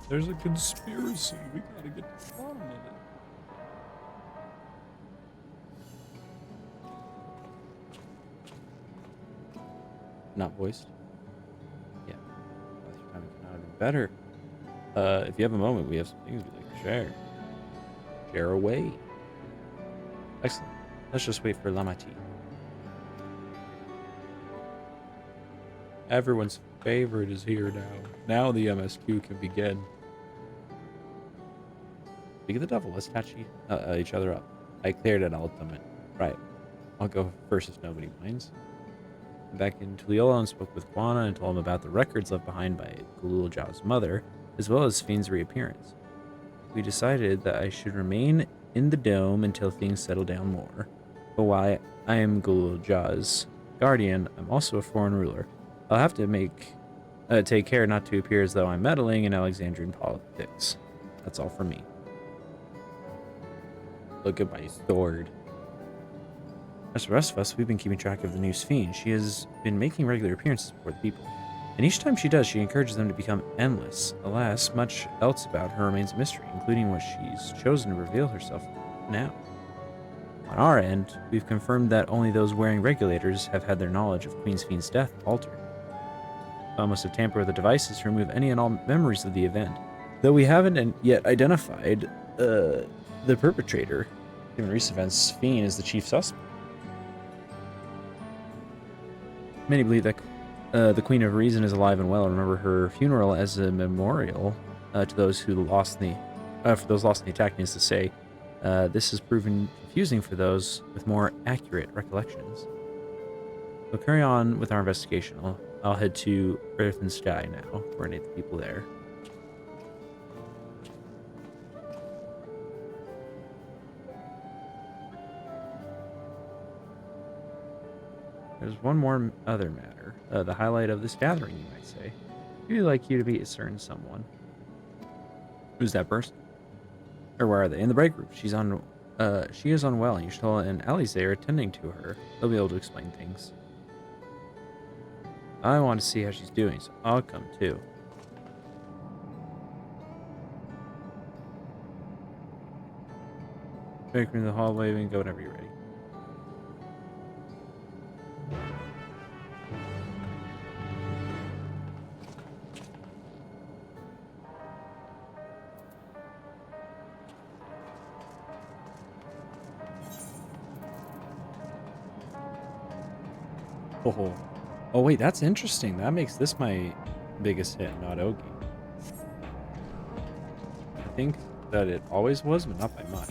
There's a conspiracy. We gotta get to the bottom of it. Not voiced. Yeah. Your time cannot have been better. If you have a moment, we have some things we'd like to share. Share away. Excellent. Let's just wait for Lamati. Everyone's favorite is here now. Now the MSQ can begin. Speak of the devil, let's catch each other up. I cleared an ultimate. Right. I'll go first if nobody minds. Back in Tuliolo and spoke with Guana and told him about the records left behind by Gululja's mother, as well as Fiend's reappearance. We decided that I should remain in the dome until things settle down more. But while I am Gululja's guardian, I'm also a foreign ruler. I'll have to take care not to appear as though I'm meddling in Alexandrian politics. That's all for me. Look at my sword. As for the rest of us, we've been keeping track of the new Fiend. She has been making regular appearances before the people. And each time she does, she encourages them to become endless. Alas, much else about her remains a mystery, including what she's chosen to reveal herself now. On our end, we've confirmed that only those wearing regulators have had their knowledge of Queen Fiend's death altered. I must have tampered with the devices to remove any and all memories of the event, though we haven't yet identified the perpetrator. Given recent events, Fiend is the chief suspect. Many believe that the Queen of Reason is alive and well, and remember her funeral as a memorial to those who lost the attack. Needs to say, this has proven confusing for those with more accurate recollections. We'll carry on with our investigation. I'll head to Earth and Sky now, coordinate the people there. There's one more other matter. The highlight of this gathering, you might say. We'd like you to be a certain someone. Who's that person? Or where are they? In the break group. She is unwell, and Yushtola and Ali's there attending to her. They'll be able to explain things. I want to see how she's doing, so I'll come too. Break room in the hallway, we can go whenever you're ready. Oh, wait, that's interesting. That makes this my biggest hit, not Ogi. I think that it always was, but not by much.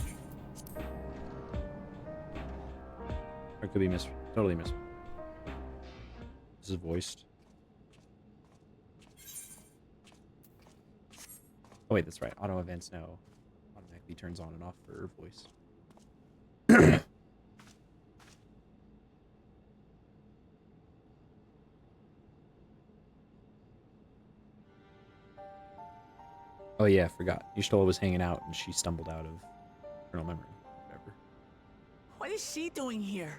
Or it could be totally missed. This is voiced. Oh wait, that's right. Auto events now automatically turns on and off for voice. Oh yeah, I forgot. Yushtola was hanging out and she stumbled out of eternal memory. Whatever. What is she doing here?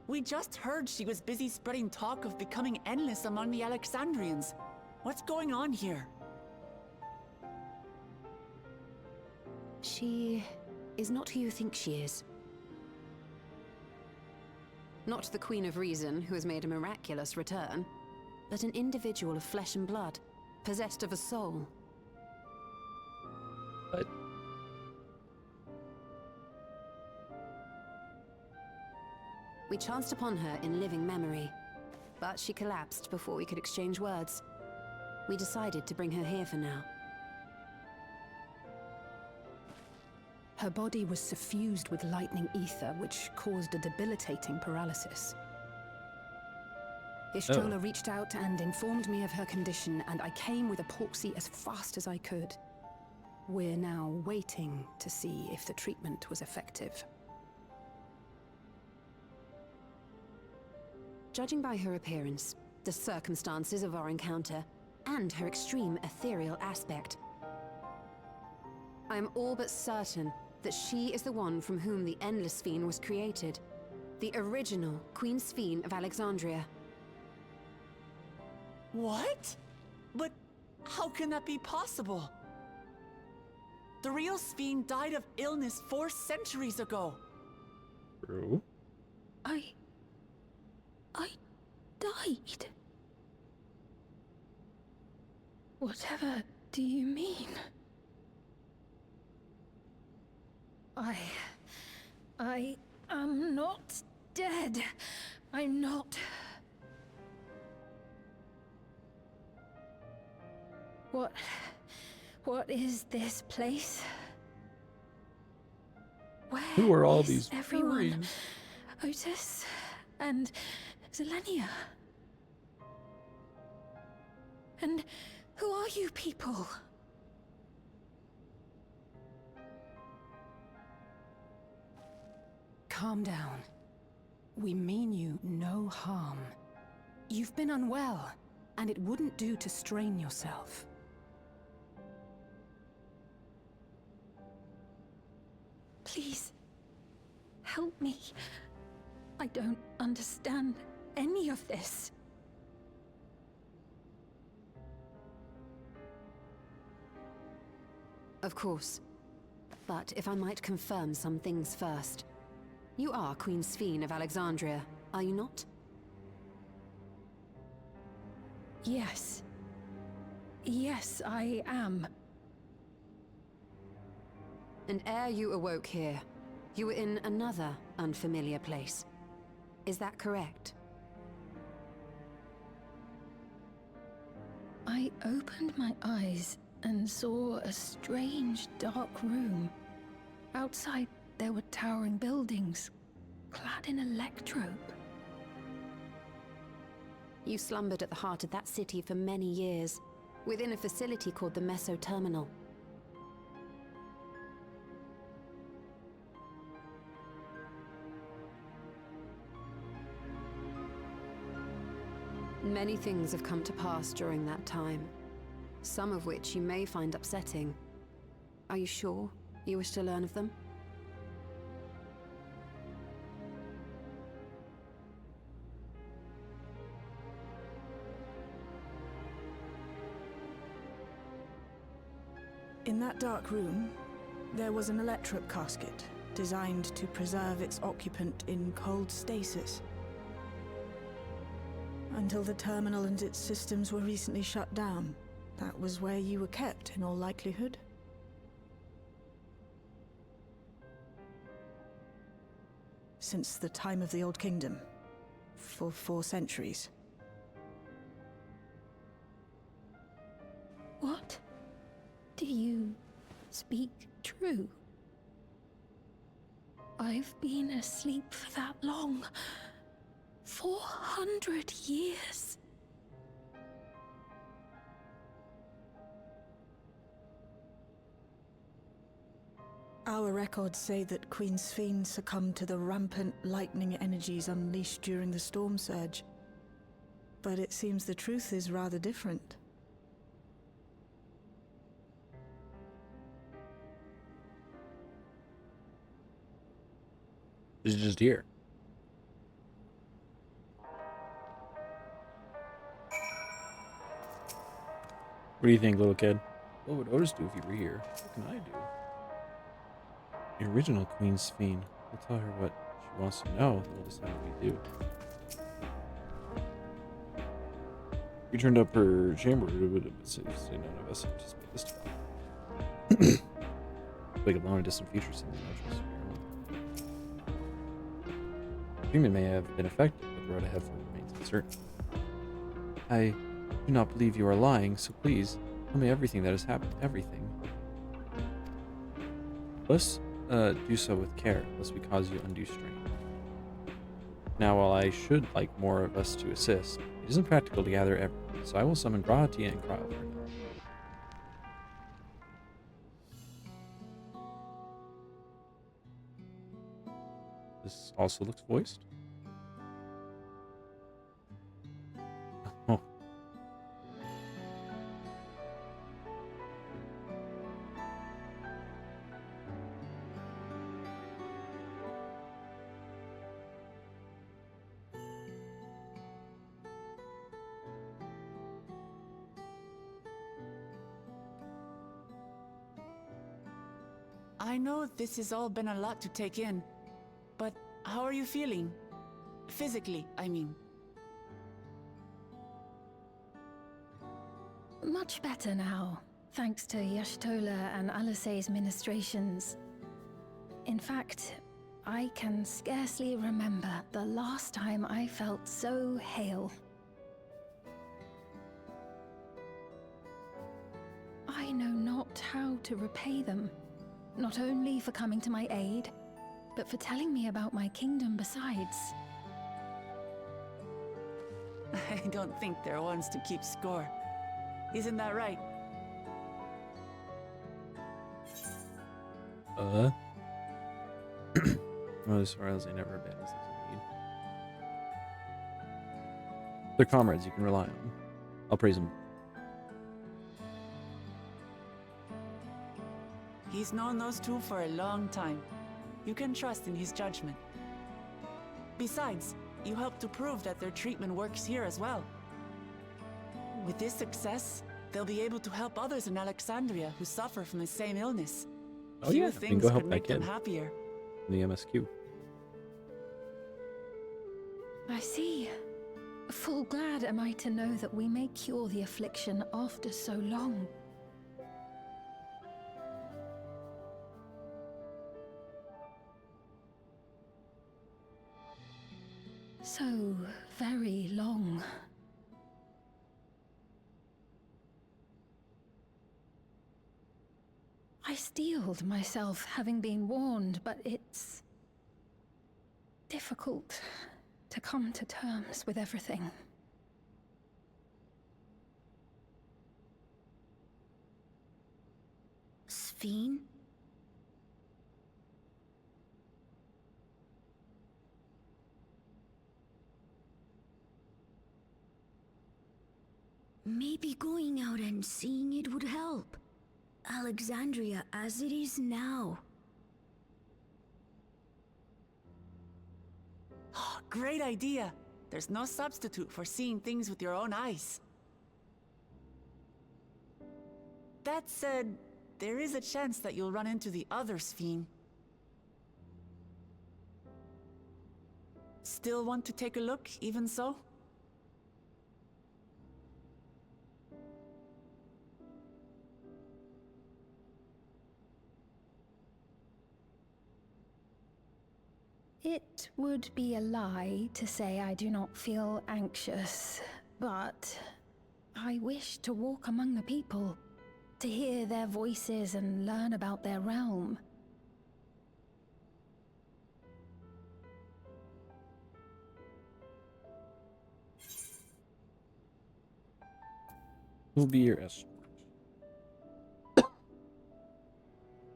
We just heard she was busy spreading talk of becoming endless among the Alexandrians. What's going on here? She is not who you think she is. Not the Queen of Reason, who has made a miraculous return, but an individual of flesh and blood, possessed of a soul. But We chanced upon her in living memory, but she collapsed before we could exchange words. We decided to bring her here for now. Her body was suffused with lightning ether, which caused a debilitating paralysis. Ishtola reached out and informed me of her condition, and I came with epoxy as fast as I could. We're now waiting to see if the treatment was effective. Judging by her appearance, the circumstances of our encounter, and her extreme ethereal aspect, I am all but certain that she is the one from whom the Endless Sphere was created. The original Queen Sphere of Alexandria. What? But how can that be possible? The real Sphere died of illness 4 centuries ago. True. I died. Whatever do you mean? I am not dead. I'm not. What is this place? Where Who are all is these everyone? furries? Otis and Zelenia. And who are you people? Calm down. We mean you no harm. You've been unwell, and it wouldn't do to strain yourself. Please, help me. I don't understand any of this. Of course. But if I might confirm some things first. You are Queen Sphere of Alexandria, are you not? Yes. Yes, I am. And ere you awoke here, you were in another unfamiliar place. Is that correct? I opened my eyes and saw a strange, dark room. Outside, there were towering buildings, clad in electrope. You slumbered at the heart of that city for many years, within a facility called the Meso Terminal. Many things have come to pass during that time, some of which you may find upsetting. Are you sure you wish to learn of them? In that dark room, there was an electric casket designed to preserve its occupant in cold stasis. Until the terminal and its systems were recently shut down, that was where you were kept, in all likelihood. Since the time of the Old Kingdom, for 4 centuries. What? Do you speak true? I've been asleep for that long. 400 years. Our records say that Queen Sphere succumbed to the rampant lightning energies unleashed during the storm surge. But it seems the truth is rather different. This is just here. What do you think, little kid? What would Otis do if you were here? What can I do? The original Queen Sphere. We'll tell her what she wants to know, and we'll decide what we do. We turned up her chamber, but say none of us anticipate this development. Wake up alone in distant future, something natural. Treatment may have been effective, but the road ahead for remains uncertain. I do not believe you are lying, so please tell me everything that has happened. Everything. Let's do so with care, lest we cause you undue strain. Now, while I should like more of us to assist, it isn't practical to gather everyone, so I will summon Grahati and Kryle for now. This also looks voiced. I know this has all been a lot to take in, but how are you feeling? Physically, I mean. Much better now, thanks to Yashtola and Alisay's ministrations. In fact, I can scarcely remember the last time I felt so hale. I know not how to repay them, not only for coming to my aid, but for telling me about my kingdom besides. I don't think they're ones to keep score. Isn't that right? Well, as far as they never abandons those in need. They're comrades you can rely on. I'll praise them. He's known those two for a long time. You can trust in his judgment. Besides, you helped to prove that their treatment works here as well. With this success, they'll be able to help others in Alexandria who suffer from the same illness. Oh Few yeah, things go help could that make them kid. happier. The MSQ. I see. Full glad am I to know that we may cure the affliction after so long. So very long. I steeled myself, having been warned, but it's difficult to come to terms with everything. Sphene? Maybe going out and seeing it would help. Alexandria as it is now. Great idea. There's no substitute for seeing things with your own eyes. That said, there is a chance that you'll run into the other Sphene. Still want to take a look, even so? It would be a lie to say I do not feel anxious, but I wish to walk among the people, to hear their voices and learn about their realm. Who'll be your escort?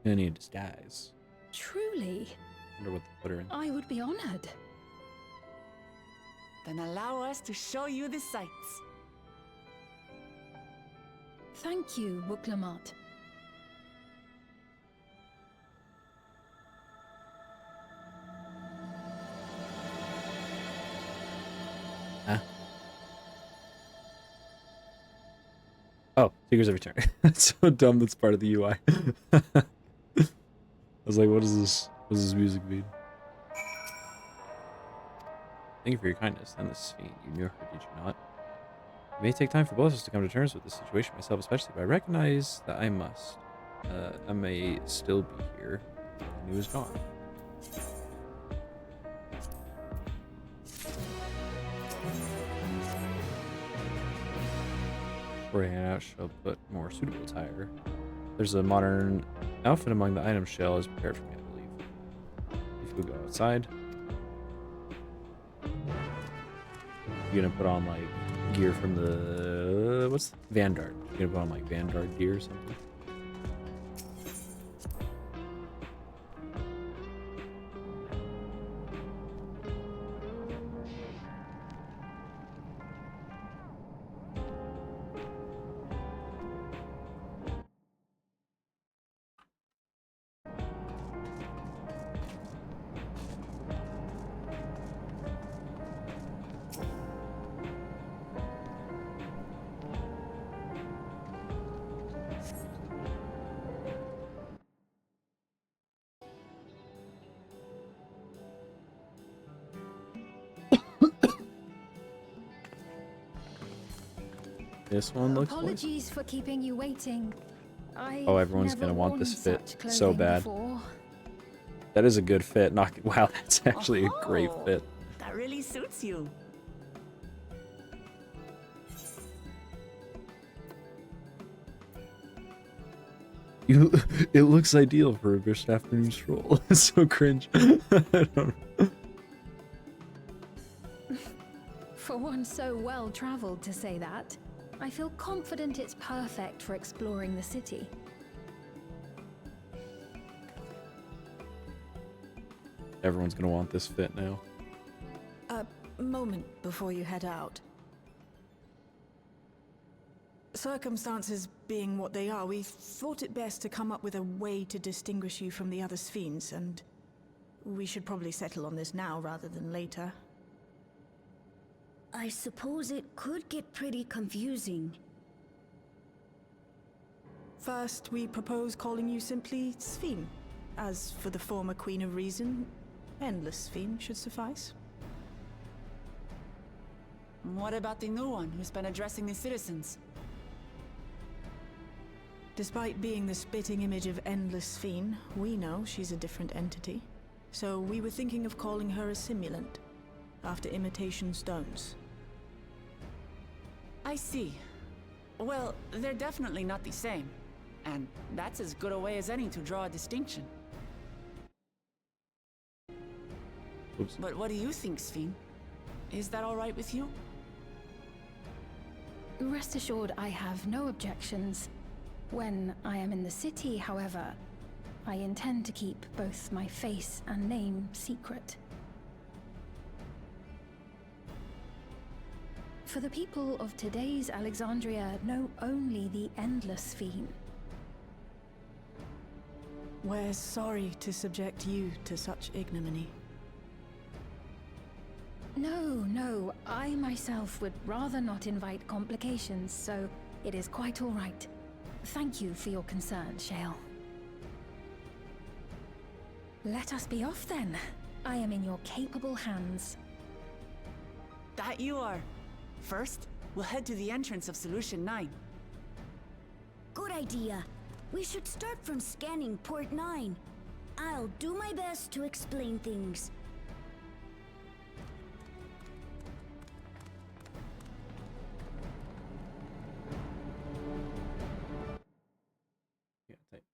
Any disguise. Truly, Wonder what they put her in. I would be honored. Then allow us to show you the sights. Thank you, Wuklamat. Huh? Oh, figures every turn. That's so dumb. That's part of the UI. I was like, what is this? What does this music mean? Thank you for your kindness. And this Sphene, you knew her, did you not? It may take time for both of us to come to terms with this situation, myself especially, but I recognize that I must. I may still be here, and he was gone. Before I hand out, she'll put more suitable attire. There's a modern outfit among the items shell is prepared for me, I believe. If we go outside, you're gonna put on like gear from the what's Vanguard. You're gonna put on like Vanguard gear or something. This one looks nice. Apologies for keeping you waiting. Oh, everyone's I've gonna never want this worn fit such so clothing bad. before. That is a good fit. Not wow, that's actually a great Oh, fit. That really suits you. You, it looks ideal for a brisk afternoon stroll. It's so cringe. I don't know. For one so well traveled to say that, I feel confident it's perfect for exploring the city. Everyone's gonna want this fit now. A moment before you head out. Circumstances being what they are, we thought it best to come up with a way to distinguish you from the other Sphenes, and we should probably settle on this now rather than later. I suppose it could get pretty confusing. First, we propose calling you simply Sphene. As for the former Queen of Reason, Endless Sphene should suffice. What about the new one who's been addressing the citizens? Despite being the spitting image of Endless Sphene, we know she's a different entity. So we were thinking of calling her a simulant, after imitation stones. I see. Well, they're definitely not the same. And that's as good a way as any to draw a distinction. Oops. But what do you think, Sphene? Is that all right with you? Rest assured, I have no objections. When I am in the city, however, I intend to keep both my face and name secret. For the people of today's Alexandria know only the Endless Sphene. We're sorry to subject you to such ignominy. No, I myself would rather not invite complications, so it is quite all right. Thank you for your concern, Shale. Let us be off then. I am in your capable hands. That you are. First, we'll head to the entrance of Solution 9. Good idea. We should start from scanning Port 9. I'll do my best to explain things. Yeah, type.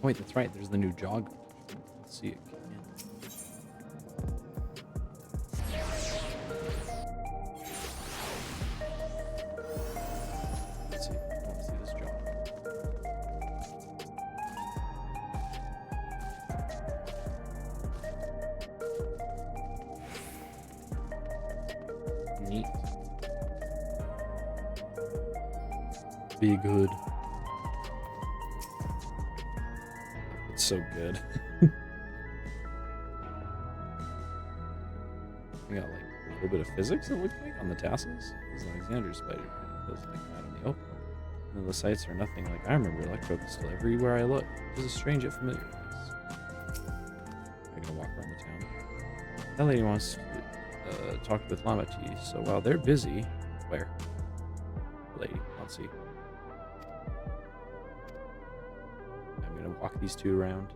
Wait, that's right. There's the new jog. Let's see it. Let's see. I want to see this jog. Neat. Big hood. It's so good. We got like a little bit of physics, it looks like, on the tassels. This is Alexander spider feels like out in the open. And the sights are nothing like I remember. Electro still everywhere I look. It was a strange yet familiar place. I'm gonna walk around the town. That lady wants to talk with Lamati, so while they're busy, where? Lady, I'll see. I'm gonna walk these two around.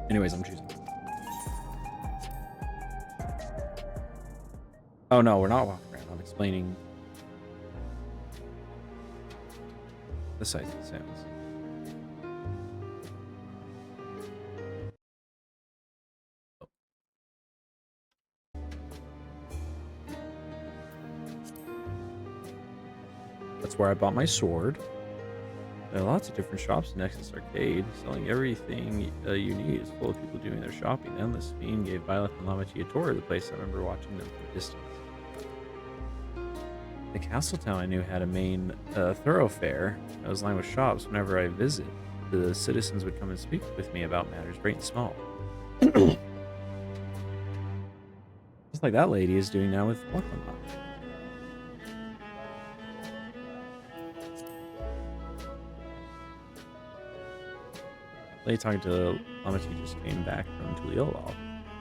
Anyways, I'm choosing. Oh no, we're not walking around. I'm explaining the sights and sounds. That's where I bought my sword. There are lots of different shops in Nexus Arcade, selling everything you need. It's full of people doing their shopping. The Endless Fiend gave Violet and Lamati a tour of the place. I remember watching them from a distance. The castle town I knew had a main thoroughfare. I was lined with shops. Whenever I visit, the citizens would come and speak with me about matters great and small. Just like that lady is doing now with Lucklamot. Lady talking to Lamati just came back from Tuliolal.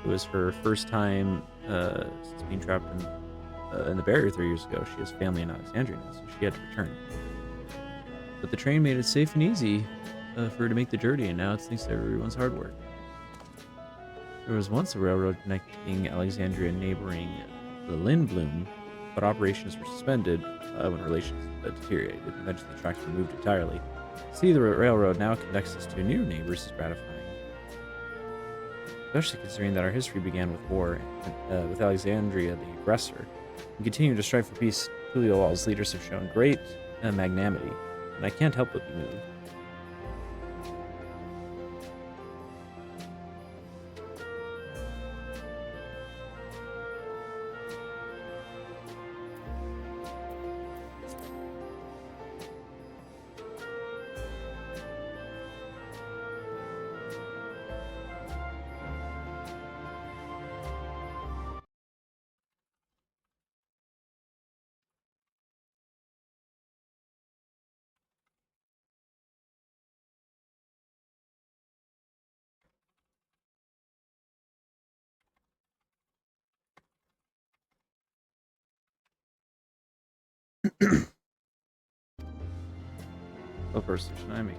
It was her first time since being trapped in the barrier 3 years ago. She has family in Alexandria now, so she had to return. But the train made it safe and easy for her to make the journey, and now it's thanks to everyone's hard work. There was once a railroad connecting Alexandria and neighboring the Lindblom, but operations were suspended when relations deteriorated. Eventually, the tracks were moved entirely. See, the railroad now connects us to new neighbors is gratifying. Especially considering that our history began with war, with Alexandria the aggressor, and continuing to strive for peace. Tuliolal's leaders have shown great magnanimity, and I can't help but be moved. What first should I make?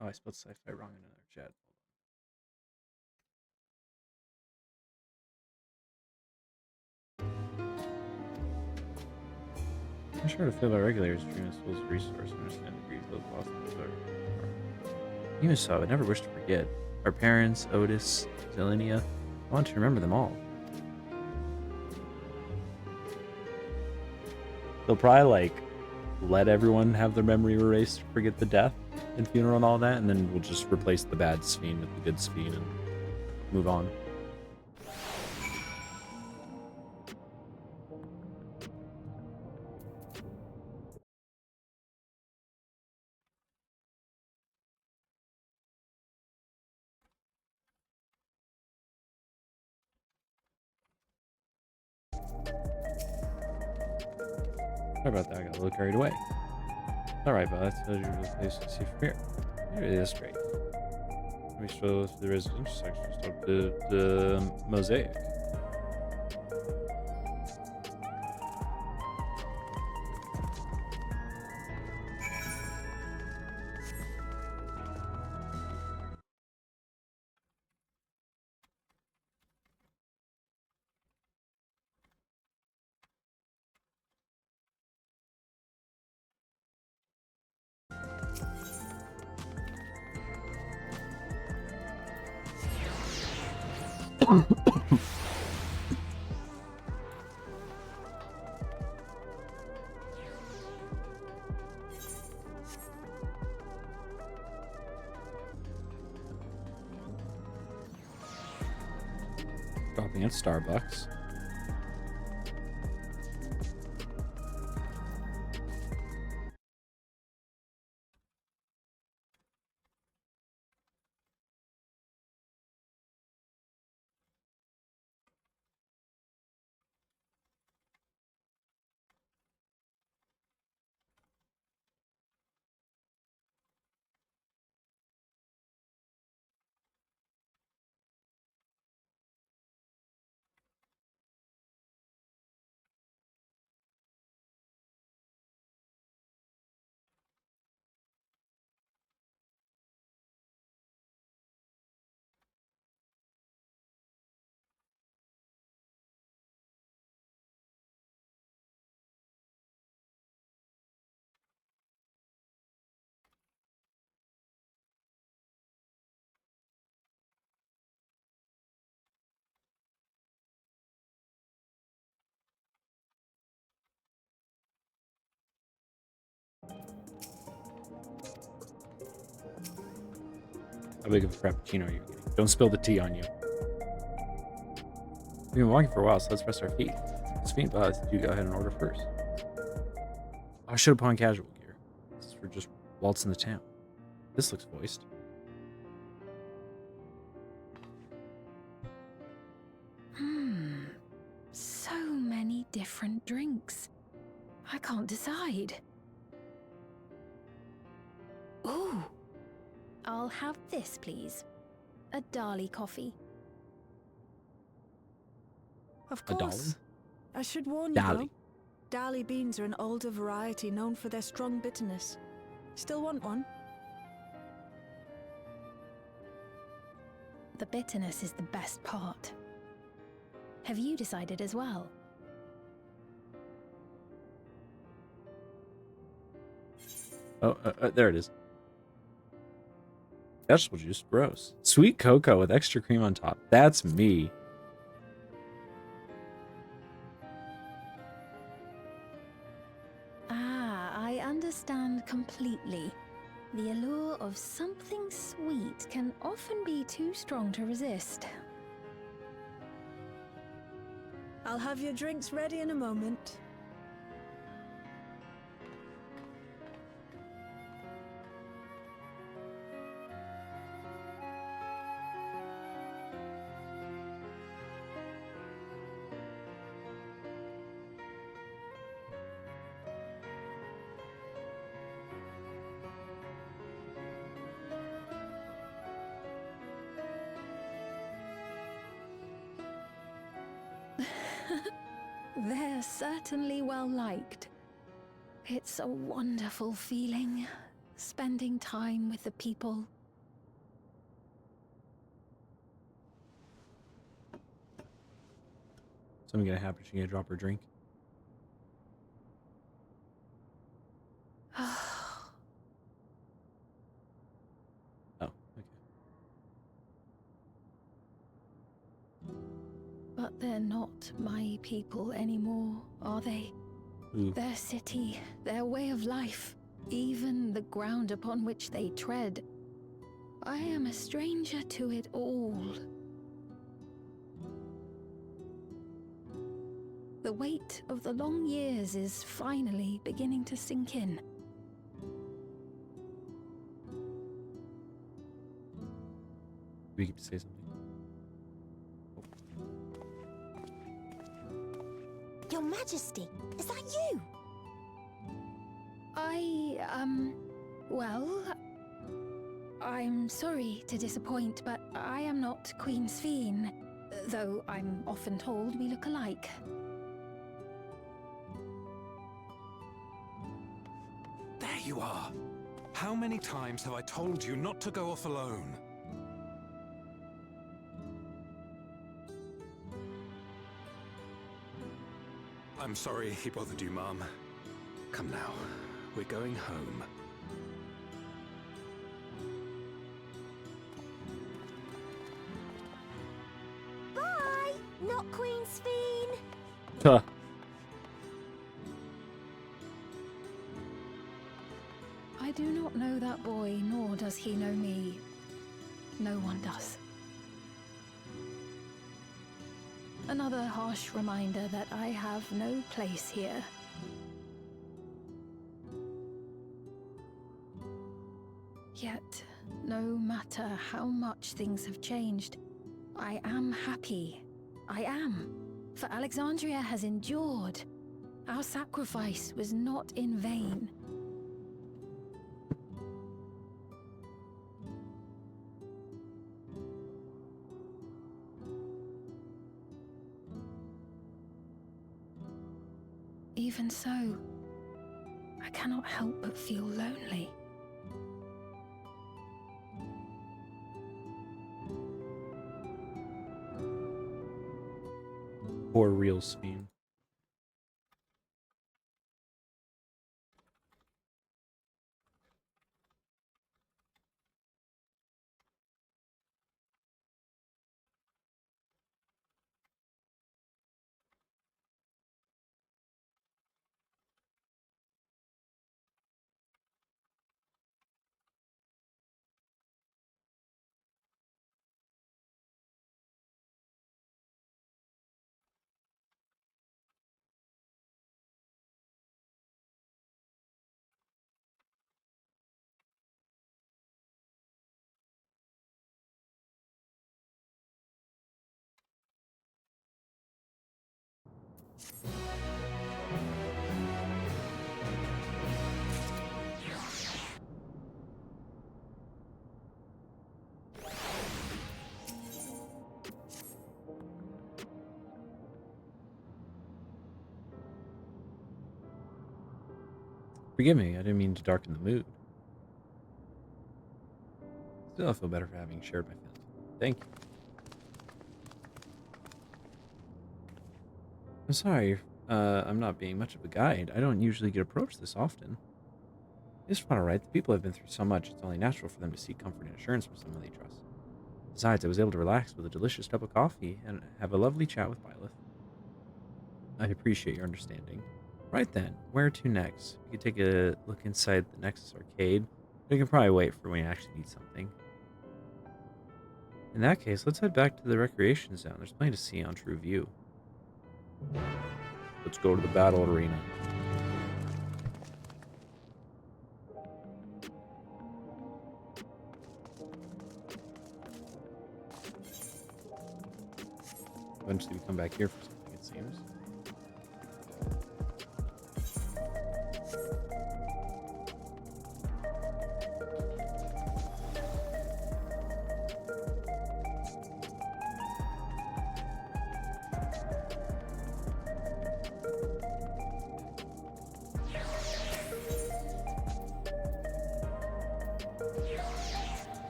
Oh, I spelled sci-fi wrong in another chat. I'm sure to feel about regulators treating the school's resource and understand the degrees of lost. Even so, I would never wish to forget. Our parents, Otis, Zelenia, I want to remember them all. They'll probably, like, let everyone have their memory erased, forget the death and funeral and all that, and then we'll just replace the bad Sphene with the good Sphene and move on. Sorry about that, I got a little carried away. Alright, but that's usually the place to see from here. Really, that's great. We stroll through the residential section, stop the mosaic. Stopping at Starbucks. How big of a frappuccino are you getting? Don't spill the tea on you. We've been walking for a while, so let's rest our feet. Sphene, but you go ahead and order first. I should have put on casual gear. This is for just waltzing the town. This looks voiced. So many different drinks. I can't decide. Ooh. I'll have this, please. A Dali coffee. Of A course. I should warn you, Dali. though. Dali beans are an older variety known for their strong bitterness. Still want one? The bitterness is the best part. Have you decided as well? Oh, there it is. Vegetable juice, gross. Sweet cocoa with extra cream on top. That's me. Ah, I understand completely. The allure of something sweet can often be too strong to resist. I'll have your drinks ready in a moment. They're certainly well liked. It's a wonderful feeling, spending time with the people Something gonna happen. She gonna drop her drink. Oh, okay. But they're not my people anymore, are they? Ooh. Their city, their way of life, even the ground upon which they tread. I am a stranger to it all. The weight of the long years is finally beginning to sink in. We get to say something. Your Majesty, is that you? Well, I'm sorry to disappoint, but I am not Queen Sphene, though I'm often told we look alike. There you are. How many times have I told you not to go off alone? I'm sorry he bothered you, Mom. Come now, we're going home. Bye, not Queen Sphene. Huh. I do not know that boy, nor does he know me. No one does. Another harsh reminder that I have no place here. Yet, no matter how much things have changed, I am happy. I am. For Alexandria has endured. Our sacrifice was not in vain. Even so, I cannot help but feel lonely. Poor real Sphene. Forgive me, I didn't mean to darken the mood. Still, I feel better for having shared my feelings. Thank you. I'm sorry, I'm not being much of a guide. I don't usually get approached this often. It's not alright. The people have been through so much, it's only natural for them to seek comfort and assurance from someone they trust. Besides, I was able to relax with a delicious cup of coffee and have a lovely chat with Byleth. I appreciate your understanding. Right then, where to next? We could take a look inside the Nexus arcade. We can probably wait for when we actually need something. In that case, let's head back to the recreation zone. There's plenty to see on True View. Let's go to the battle arena. Eventually we come back here for something, it seems.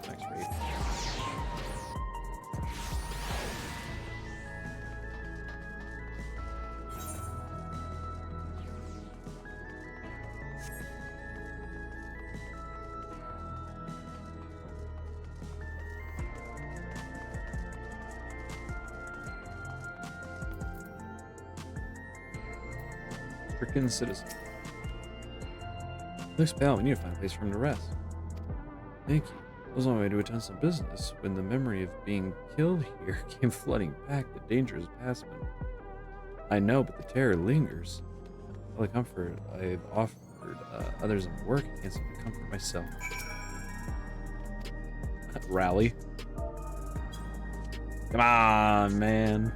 Nice raid. Frickin' citizen. Looks pale. We need to find a place for him to rest. Thank you. I was on my way to attend some business when the memory of being killed here came flooding back. The danger is past me. I know, but the terror lingers. All the comfort I've offered others in my work, I can't seem to comfort myself. Rally. Come on, man.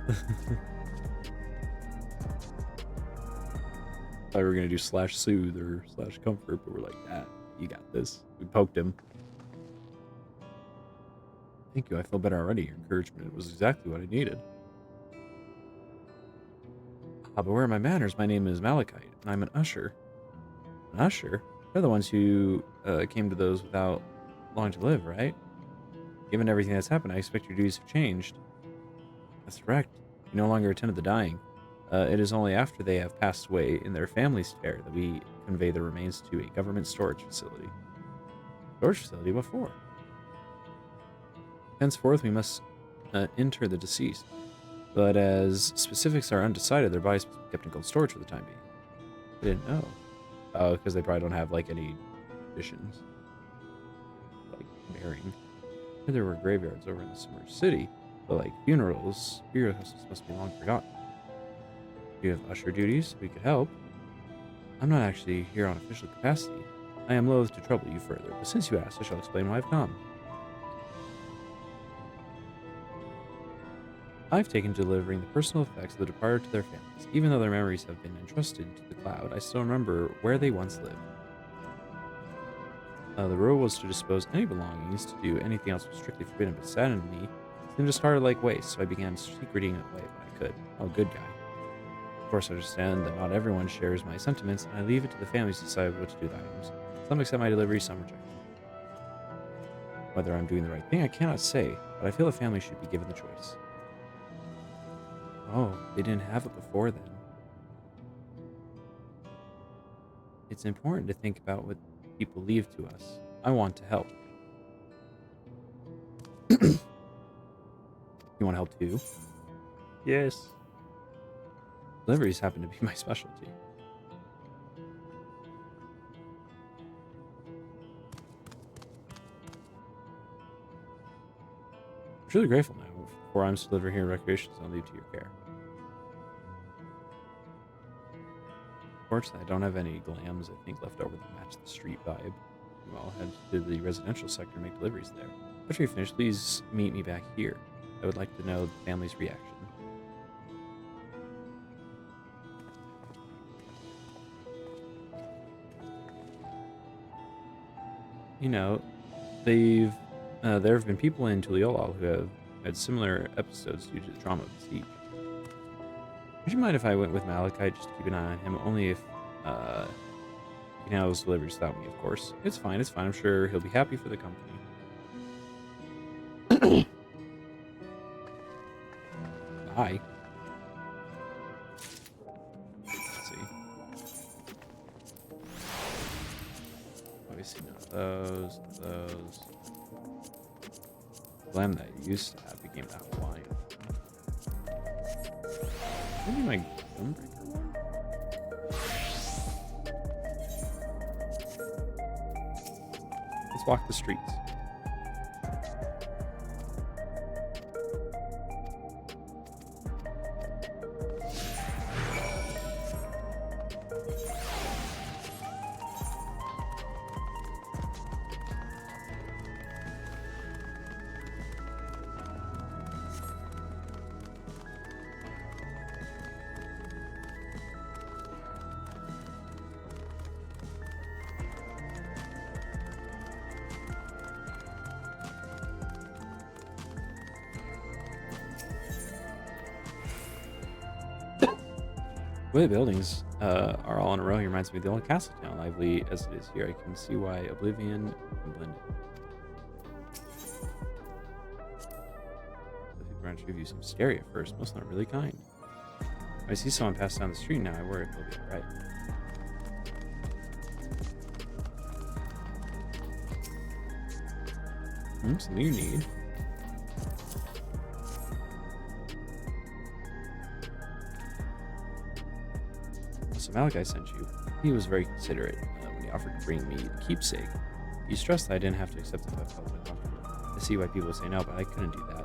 Thought we were gonna do /soothe or /comfort, but we're like, ah, you got this. We poked him. Thank you, I feel better already. Your encouragement was exactly what I needed. Ah, but where are my manners? My name is Malachite, and I'm an usher. An usher? They're the ones who came to those without long to live, right? Given everything that's happened, I expect your duties have changed. That's correct. You no longer attend to the dying. It is only after they have passed away in their family's care that we convey their remains to a government storage facility. Storage facility? What for? Henceforth, we must inter the deceased. But as specifics are undecided, their bodies must be kept in cold storage for the time being. I didn't know. Oh, because they probably don't have, like, any traditions. Like, burying. There were graveyards over in the submerged city, but like funerals, burial houses must be long forgotten. Do you have usher duties? We could help. I'm not actually here on official capacity. I am loath to trouble you further, but since you asked, I shall explain why I've come. I've taken to delivering the personal effects of the departed to their families. Even though their memories have been entrusted to the cloud, I still remember where they once lived. The rule was to dispose any belongings. To do anything else was strictly forbidden, but saddened me. Seemed discarded like waste, so I began secreting it away when I could. Oh, good guy. Of course, I understand that not everyone shares my sentiments, and I leave it to the families to decide what to do with the items. Some accept my delivery, some reject them. Whether I'm doing the right thing, I cannot say, but I feel a family should be given the choice. Oh, they didn't have it before then. It's important to think about what people leave to us. I want to help. You want to help too? Yes. Deliveries happen to be my specialty. I'm truly grateful now for I'm to deliver here in recreations I'll leave to your care. Unfortunately, I don't have any glams, I think, left over that match the street vibe. I'll head to the residential sector and make deliveries there. After you finish, please meet me back here. I would like to know the family's reaction. You know, there have been people in Tuliolal who have had similar episodes due to the trauma of the siege. Would you mind if I went with Malachite just to keep an eye on him? Only if he can handle those deliveries without me, of course. It's fine, it's fine. I'm sure he'll be happy for the company. Bye. Let's see. Obviously none of those, those. Glam that I used to have became that Hawaiian. Maybe my Gunbreaker one? Let's walk the streets. The way the buildings are all in a row here reminds me of the old castle town, lively as it is here. I can see why Oblivion can blend it. The people around you view seem scary at first, most not really kind. If I see someone pass down the street now, I worry if they'll be alright. Something you need. so Malachi sent you. He was very considerate when he offered to bring me the keepsake. He stressed that I didn't have to accept it if I felt uncomfortable. I see why people say no, but I couldn't do that.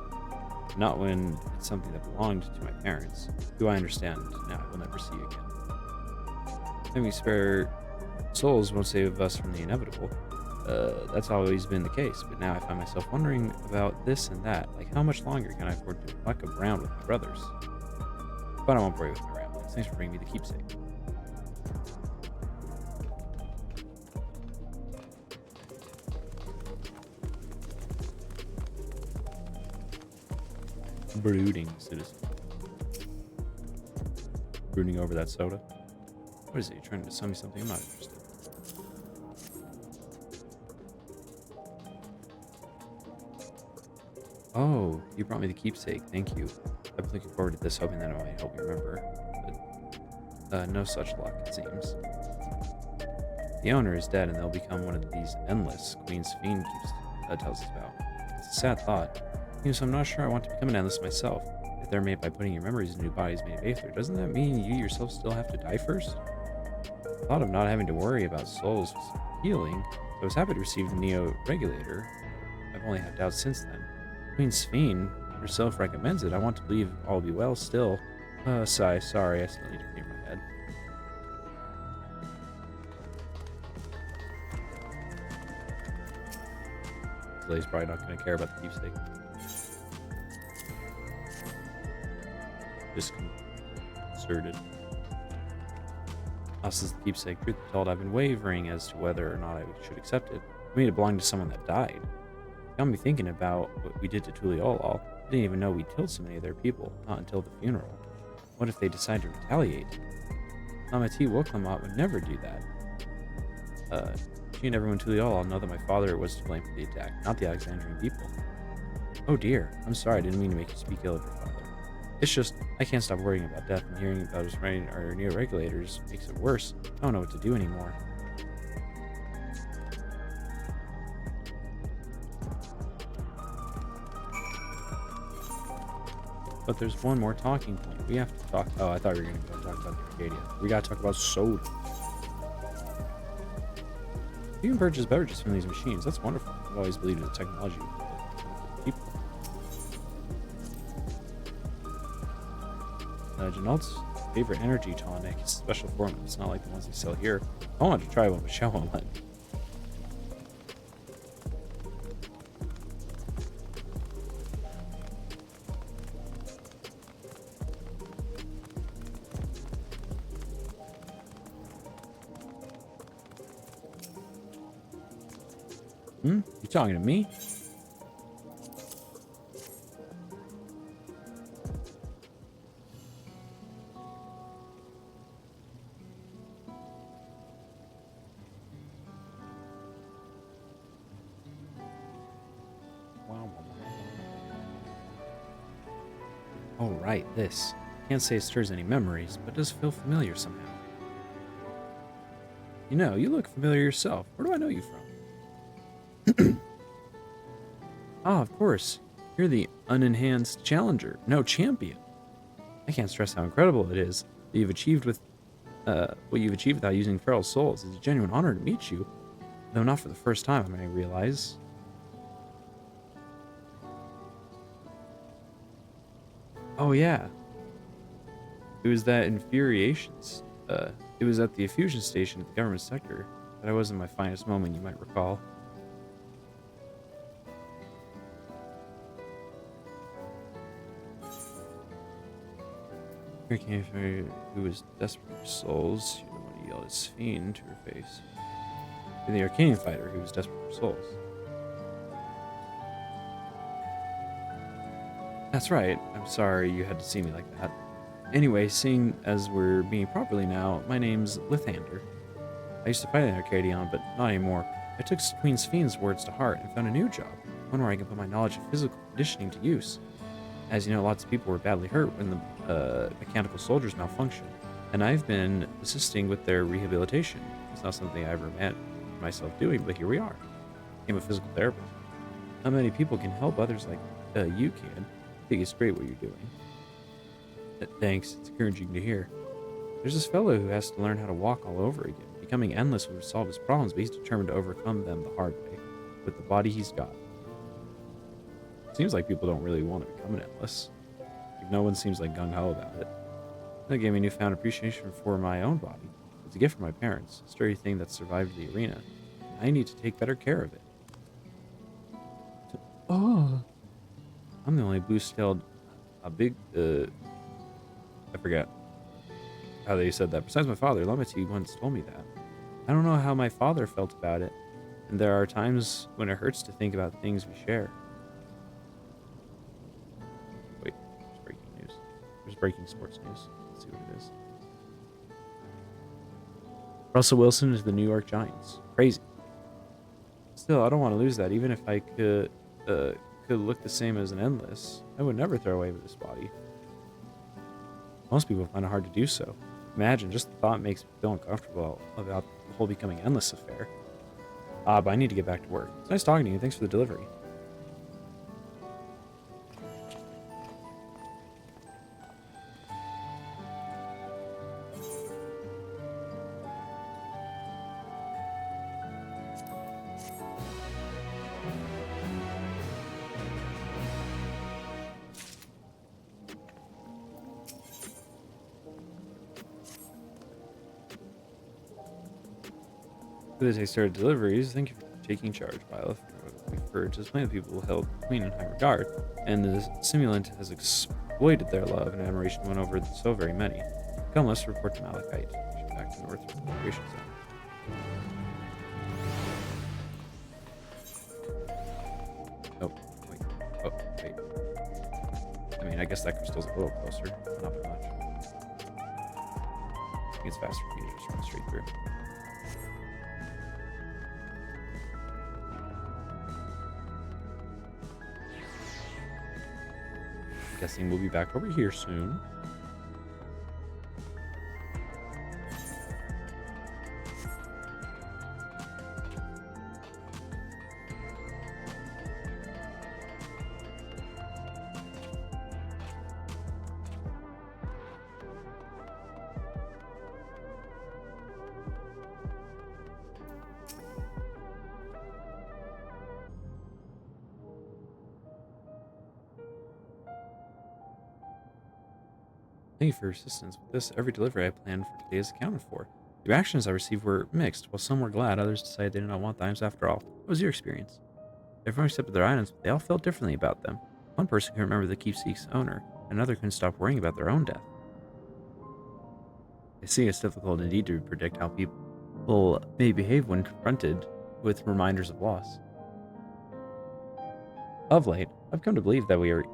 Not when it's something that belonged to my parents, who I understand now I will never see again. Having spare souls won't save us from the inevitable. That's always been the case, but now I find myself wondering about this and that. Like, how much longer can I afford to muck around with my brothers? But I won't bore you with my ramblings. Thanks for bringing me the keepsake. Brooding citizen. Brooding over that soda. What is it? You're trying to sell me something? I'm not interested. Oh, you brought me the keepsake. Thank you. I've been looking forward to this, hoping that it might help me remember. But no such luck, it seems. The owner is dead, and they'll become one of these endless Queen's Fiend tells us about. It's a sad thought. So I'm not sure I want to become an endless myself. If they're made by putting your memories in new bodies made of Aether, doesn't that mean you yourself still have to die first? The thought of not having to worry about souls was healing, so I was happy to receive the Neo Regulator. I've only had doubts since then. Queen Sphene herself recommends it. I want to believe all will be well still. Sigh, sorry, I still need to clear my head. He's probably not going to care about the keepsake. Disconcerted. Us as the keepsake, truth be told, I've been wavering as to whether or not I should accept it. I mean, it belonged to someone that died. It got me thinking about what we did to Tuliolal. I didn't even know we killed so many of their people, not until the funeral. What if they decide to retaliate? Amati Woklamat would never do that. She and everyone Tuliolal know that my father was to blame for the attack, not the Alexandrian people. Oh dear, I'm sorry, I didn't mean to make you speak ill of your father. It's just, I can't stop worrying about death, and hearing about us running our Neo Regulators makes it worse. I don't know what to do anymore. But there's one more talking point. We have to talk. Oh, I thought we were going to go talk about the Arcadion. We got to talk about soda. You can purchase beverages from these machines. That's wonderful. I've always believed in the technology of people. Janelt's favorite energy tonic is special formula. It's not like the ones they sell here. I wanted to try one, but Shell won't let me. You talking to me? Oh, right, this. Can't say it stirs any memories, but does feel familiar somehow. You know, you look familiar yourself. Where do I know you from? Ah, of course. You're the unenhanced challenger. No, champion. I can't stress how incredible it is that you've achieved with what you've achieved without using feral souls. It's a genuine honor to meet you. Though not for the first time, I realize. Oh, yeah. It was that infuriations. It was at the fusion station at the government sector that I was in my finest moment, you might recall. Here came her who was desperate for souls. You're the one who yelled at Sphene to her face. You're the Arcadian fighter who was desperate for souls. That's right. I'm sorry you had to see me like that. Anyway, seeing as we're being properly now, my name's Lithander. I used to fight in Arcadion, but not anymore. I took Queen Sphene's words to heart and found a new job, one where I can put my knowledge of physical conditioning to use. As you know, lots of people were badly hurt when the mechanical soldiers malfunctioned, and I've been assisting with their rehabilitation. It's not something I ever imagined myself doing, but here we are. I'm a physical therapist. Not many people can help others like you can. I think it's great what you're doing. Thanks, it's encouraging to hear. There's this fellow who has to learn how to walk all over again. Becoming endless would solve his problems, but he's determined to overcome them the hard way, with the body he's got. Seems like people don't really want to become an endless. Like no one seems like gung-ho about it. That gave me newfound appreciation for my own body. It's a gift from my parents, a sturdy thing that survived the arena. I need to take better care of it. Oh, I'm the only blue-scaled, I forget how they said that. Besides my father, Lemity once told me that. I don't know how my father felt about it, and there are times when it hurts to think about things we share. Wait, there's breaking news. There's breaking sports news. Let's see what it is. Russell Wilson is the New York Giants. Crazy. Still, I don't want to lose that. Even if I could look the same as an endless, I would never throw away this body. Most people find it hard to do so. Imagine, just the thought makes me feel uncomfortable about the whole becoming endless affair. But I need to get back to work. It's nice talking to you. Thanks for the delivery. As I started deliveries, thank you for taking charge, Violet. For to explain that people held the Queen in high regard, and the simulant has exploited their love and admiration won over so very many. Come, let's report to Malachite. Back to North Operation Zone. Oh, wait. Oh, wait. I mean, I guess that crystal's a little closer, but not by much. I think it's faster for me to just run straight through. Guessing we'll be back over here soon. Thank you for your assistance with this. Every delivery I planned for today is accounted for. The reactions I received were mixed. While some were glad, others decided they did not want the items after all. What was your experience? Everyone accepted their items, but they all felt differently about them. One person couldn't remember the keepsake's owner, and another couldn't stop worrying about their own death. I see it's difficult indeed to predict how people may behave when confronted with reminders of loss. Of late, I've come to believe that we are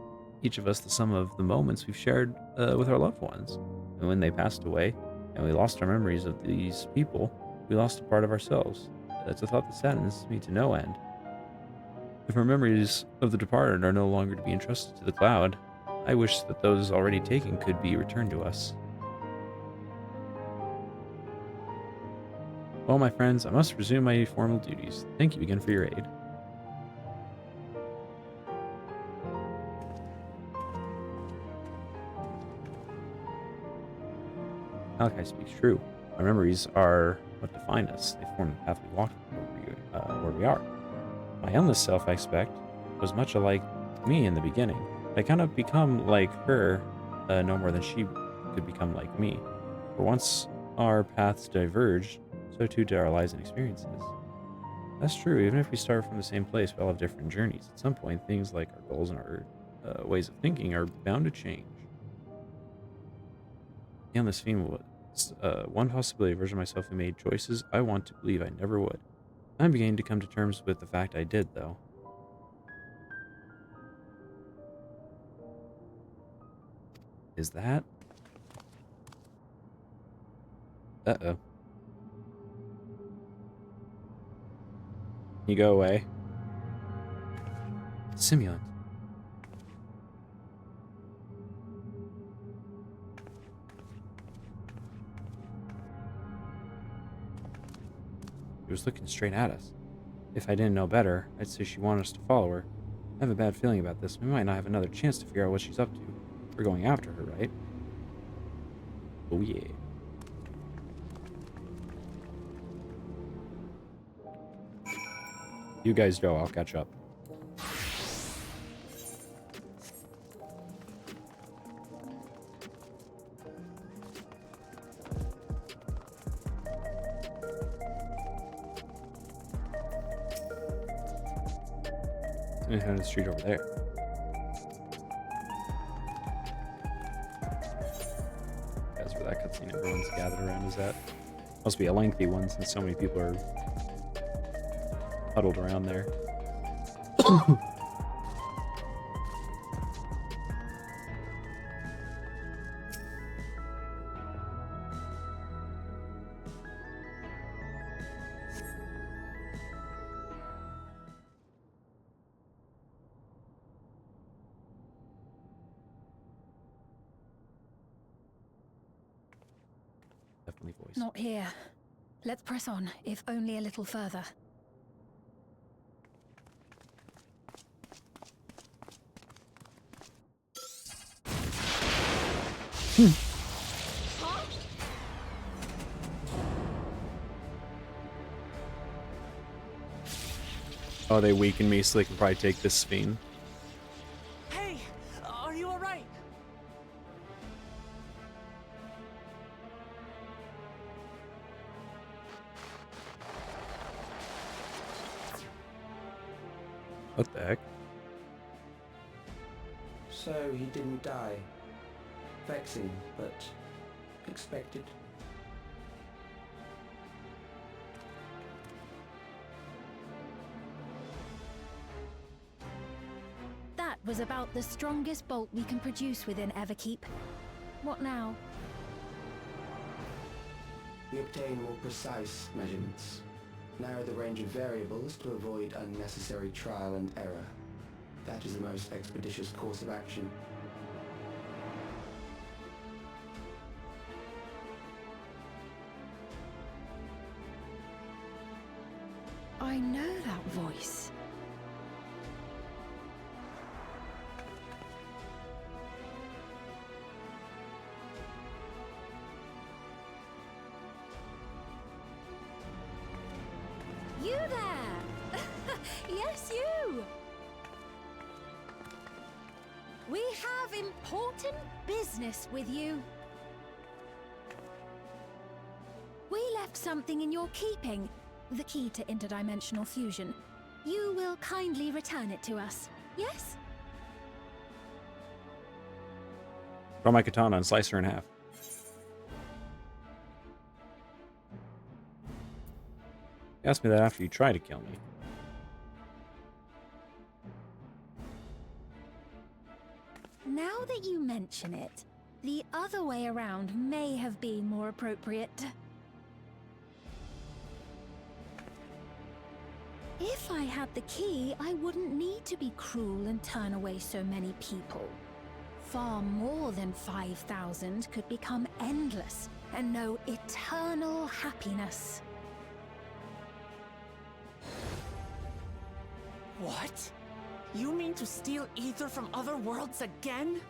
each of us the sum of the moments we've shared with our loved ones. And when they passed away, and we lost our memories of these people, we lost a part of ourselves. That's a thought that saddens me to no end. If our memories of the departed are no longer to be entrusted to the cloud, I wish that those already taken could be returned to us. Well, my friends, I must resume my formal duties. Thank you again for your aid. Malachi speaks true. Our memories are what define us. They form the path we walk where we are. My endless self, I expect, was much alike me in the beginning. I cannot become like her, no more than she could become like me. For once our paths diverged, so too did our lives and experiences. That's true. Even if we start from the same place, we all have different journeys. At some point, things like our goals and our ways of thinking are bound to change. The endless theme was one possibility, a version of myself who made choices I want to believe I never would. I'm beginning to come to terms with the fact I did, though. Is that? Uh-oh. You go away. Simulant. She was looking straight at us. If I didn't know better, I'd say she wanted us to follow her. I have a bad feeling about this. We might not have another chance to figure out what she's up to. We're going after her, right? Oh yeah. You guys go, I'll catch up. And the street over there. That's where that cutscene everyone's gathered around is at. Must be a lengthy one since so many people are huddled around there. Definitely voice. Not here. Let's press on, if only a little further. Oh, they weaken me so they can probably take this Sphene. Hey, are you alright? What the heck? So he didn't die. Vexing, but expected. That was about the strongest bolt we can produce within Everkeep. What now? We obtain more precise measurements. Narrow the range of variables to avoid unnecessary trial and error. That is the most expeditious course of action. I know that voice. You there! Yes, you! We have important business with you. We left something in your keeping, the key to interdimensional fusion. You will kindly return it to us, yes? Draw my katana and slice her in half. You asked me that after you tried to kill me. Now that you mention it, the other way around may have been more appropriate. If I had the key, I wouldn't need to be cruel and turn away so many people. Far more than 5,000 could become endless and know eternal happiness. What? You mean to steal ether from other worlds again?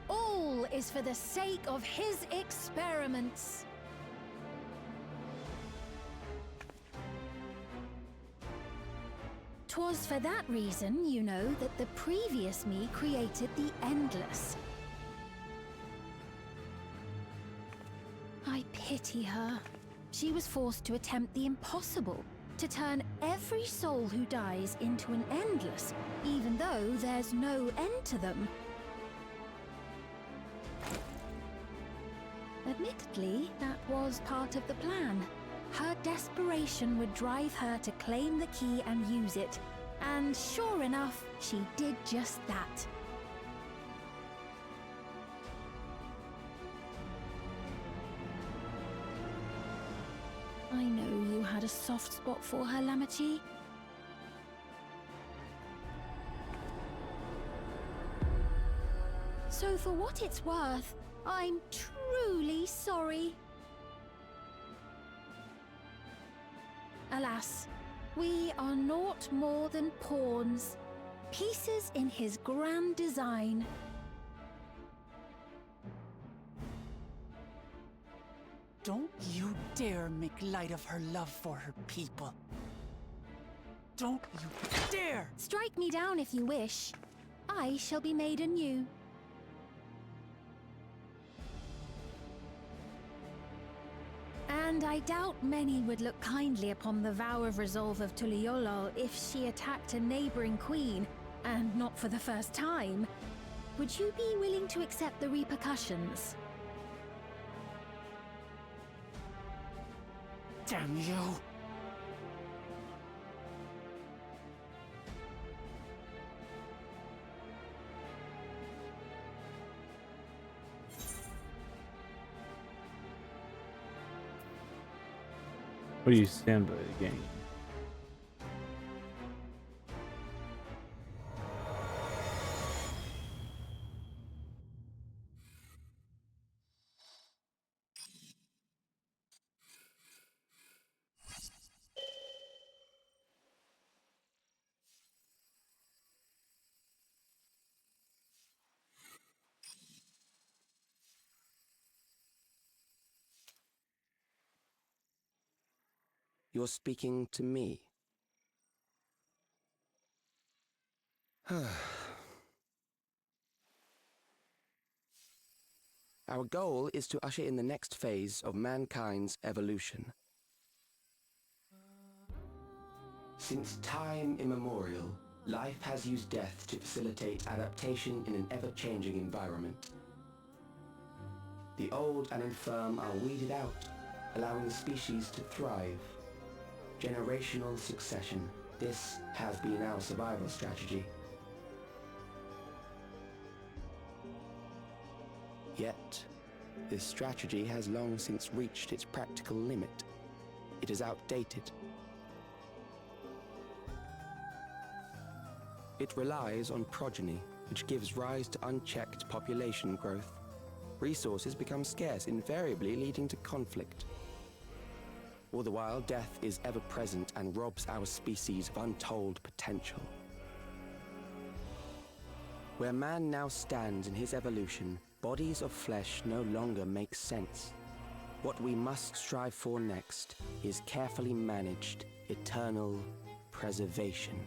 All is for the sake of his experiments. Twas for that reason, you know, that the previous me created the Endless. I pity her. She was forced to attempt the impossible, to turn every soul who dies into an Endless, even though there's no end to them. Admittedly, that was part of the plan. Her desperation would drive her to claim the key and use it, and sure enough, she did just that. I know you had a soft spot for her, Lamachi. So for what it's worth, I'm truly sorry. Alas, we are naught more than pawns, pieces in his grand design. Don't you dare make light of her love for her people. Don't you dare! Strike me down if you wish. I shall be made anew. And I doubt many would look kindly upon the vow of resolve of Tuliolol if she attacked a neighboring queen, and not for the first time. Would you be willing to accept the repercussions? Damn you! What do you stand by the game? You're speaking to me. Our goal is to usher in the next phase of mankind's evolution. Since time immemorial, life has used death to facilitate adaptation in an ever-changing environment. The old and infirm are weeded out, allowing the species to thrive. Generational succession. This has been our survival strategy. Yet, this strategy has long since reached its practical limit. It is outdated. It relies on progeny, which gives rise to unchecked population growth. Resources become scarce, invariably leading to conflict. All the while, death is ever present and robs our species of untold potential. Where man now stands in his evolution, bodies of flesh no longer make sense. What we must strive for next is carefully managed, eternal preservation.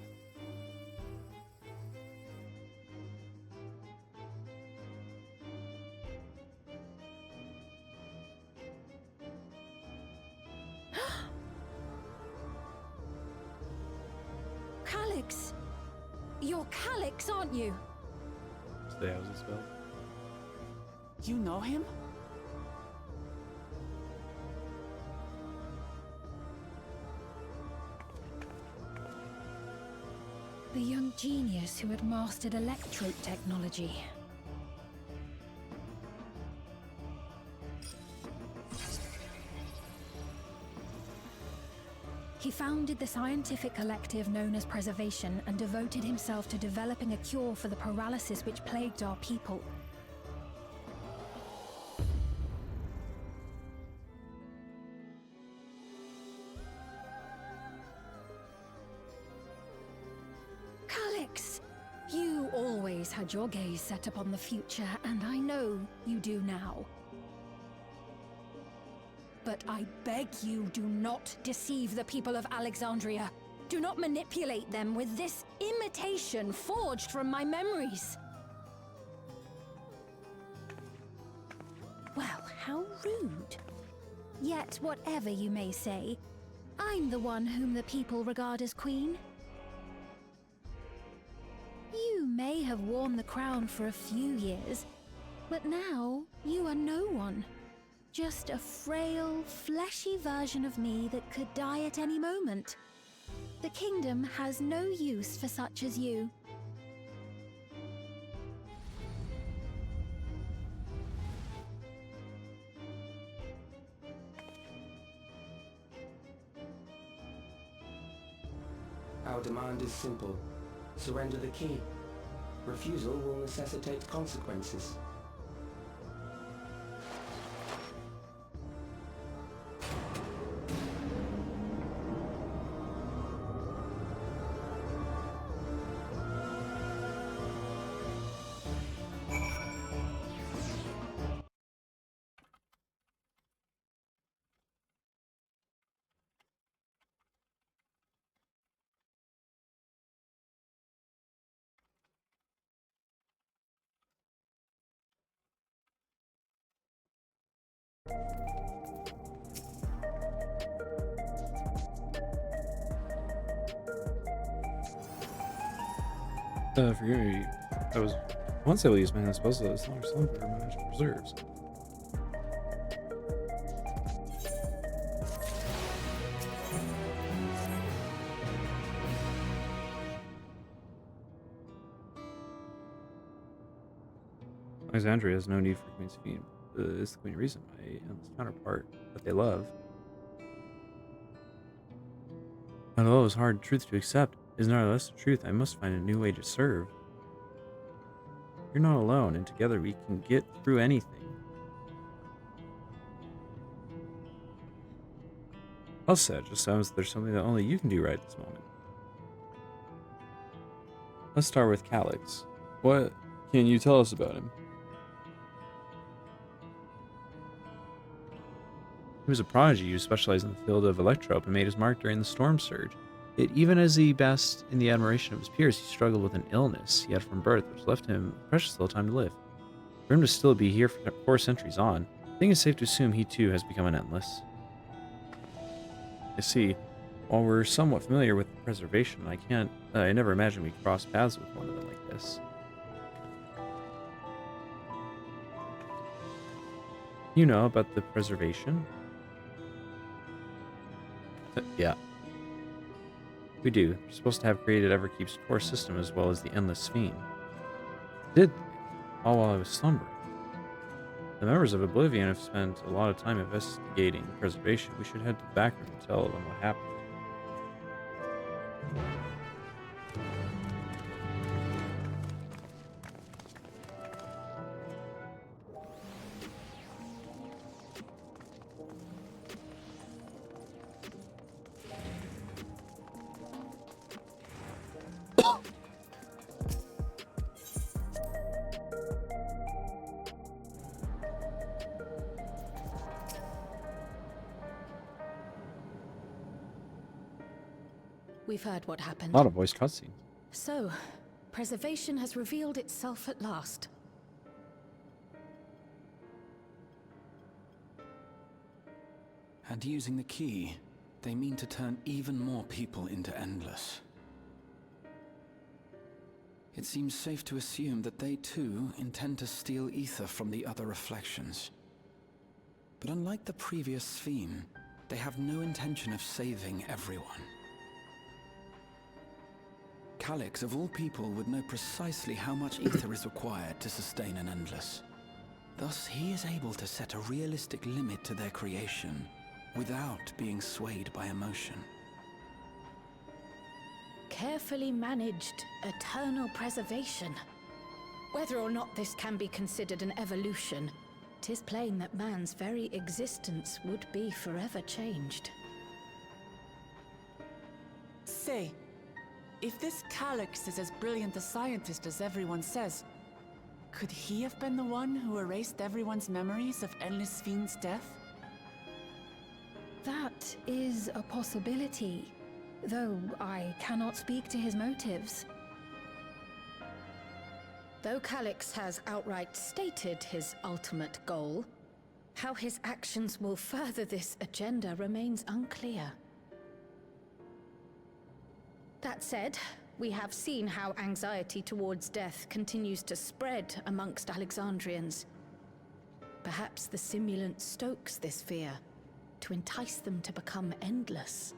Calyx! You're Calyx, aren't you? Stay out as well. You know him? The young genius who had mastered electrope technology. He founded the scientific collective known as Preservation and devoted himself to developing a cure for the paralysis which plagued our people. Calyx, you always had your gaze set upon the future, and I know you do now. But I beg you, do not deceive the people of Alexandria. Do not manipulate them with this imitation forged from my memories. Well, how rude. Yet, whatever you may say, I'm the one whom the people regard as queen. You may have worn the crown for a few years, but now you are no one. Just a frail, fleshy version of me that could die at any moment. The kingdom has no use for such as you. Our demand is simple. Surrender the key. Refusal will necessitate consequences. Forgive me. I was once able to use my hand spells as long as slumber my magical reserves. Alexandria has no need for Queen's Fiend. Is the Queen reason my endless counterpart that they love? Although it was hard truth to accept, is nevertheless the truth. I must find a new way to serve. You're not alone, and together we can get through anything. Well said, just sounds there's something that only you can do right at this moment. Let's start with Calix. What can you tell us about him? He was a prodigy who specialized in the field of electrope and made his mark during the storm surge. Yet even as the best in the admiration of his peers, he struggled with an illness he had from birth, which left him precious little time to live. For him to still be here for 4 centuries on, I think it's safe to assume he too has become an endless. I see. While we're somewhat familiar with preservation, I never imagined we'd cross paths with one of them like this. You know about the preservation? Yeah. We do. We're supposed to have created Everkeep's core system as well as the Endless Fiend. Did they? All while I was slumbering. The members of Oblivion have spent a lot of time investigating preservation. We should head to the back room and tell them what happened. We've heard what happened. A lot of voice cutscenes. So, preservation has revealed itself at last. And using the key, they mean to turn even more people into Endless. It seems safe to assume that they too intend to steal ether from the other reflections. But unlike the previous Sphere, they have no intention of saving everyone. Calix, of all people, would know precisely how much ether is required to sustain an Endless. Thus, he is able to set a realistic limit to their creation, without being swayed by emotion. Carefully managed eternal preservation. Whether or not this can be considered an evolution, 'tis plain that man's very existence would be forever changed. Say, if this Calix is as brilliant a scientist as everyone says, could he have been the one who erased everyone's memories of Endless Fiend's death? That is a possibility, though I cannot speak to his motives. Though Calix has outright stated his ultimate goal, how his actions will further this agenda remains unclear. That said, we have seen how anxiety towards death continues to spread amongst Alexandrians. Perhaps the simulant stokes this fear, to entice them to become endless.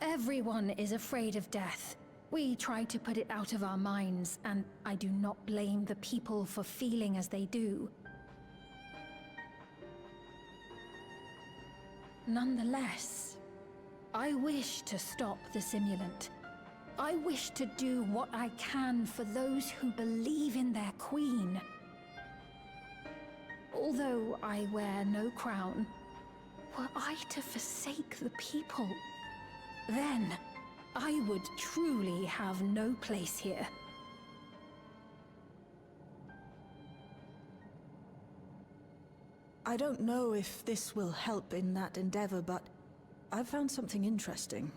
Everyone is afraid of death. We try to put it out of our minds, and I do not blame the people for feeling as they do. Nonetheless, I wish to stop the simulant. I wish to do what I can for those who believe in their queen. Although I wear no crown, were I to forsake the people, then I would truly have no place here. I don't know if this will help in that endeavor, but I've found something interesting.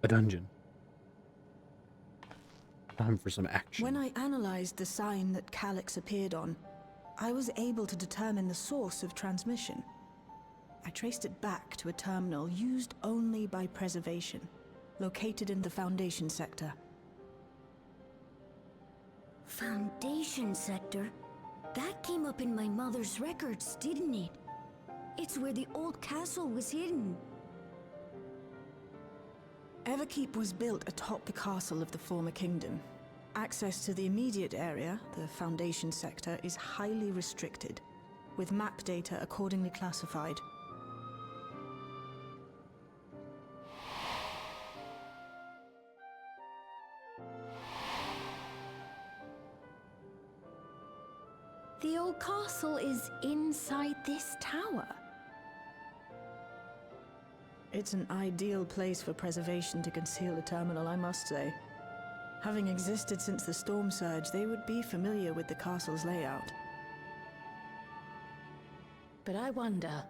A dungeon. Time for some action. When I analyzed the sign that Calix appeared on, I was able to determine the source of transmission. I traced it back to a terminal used only by preservation. located in the Foundation sector. Foundation sector? That came up in my mother's records, didn't it? It's where the old castle was hidden. Everkeep was built atop the castle of the former kingdom. Access to the immediate area, the Foundation sector, is highly restricted, with map data accordingly classified. The old castle is inside this tower. It's an ideal place for preservation to conceal a terminal, I must say. Having existed since the storm surge, they would be familiar with the castle's layout. But I wonder,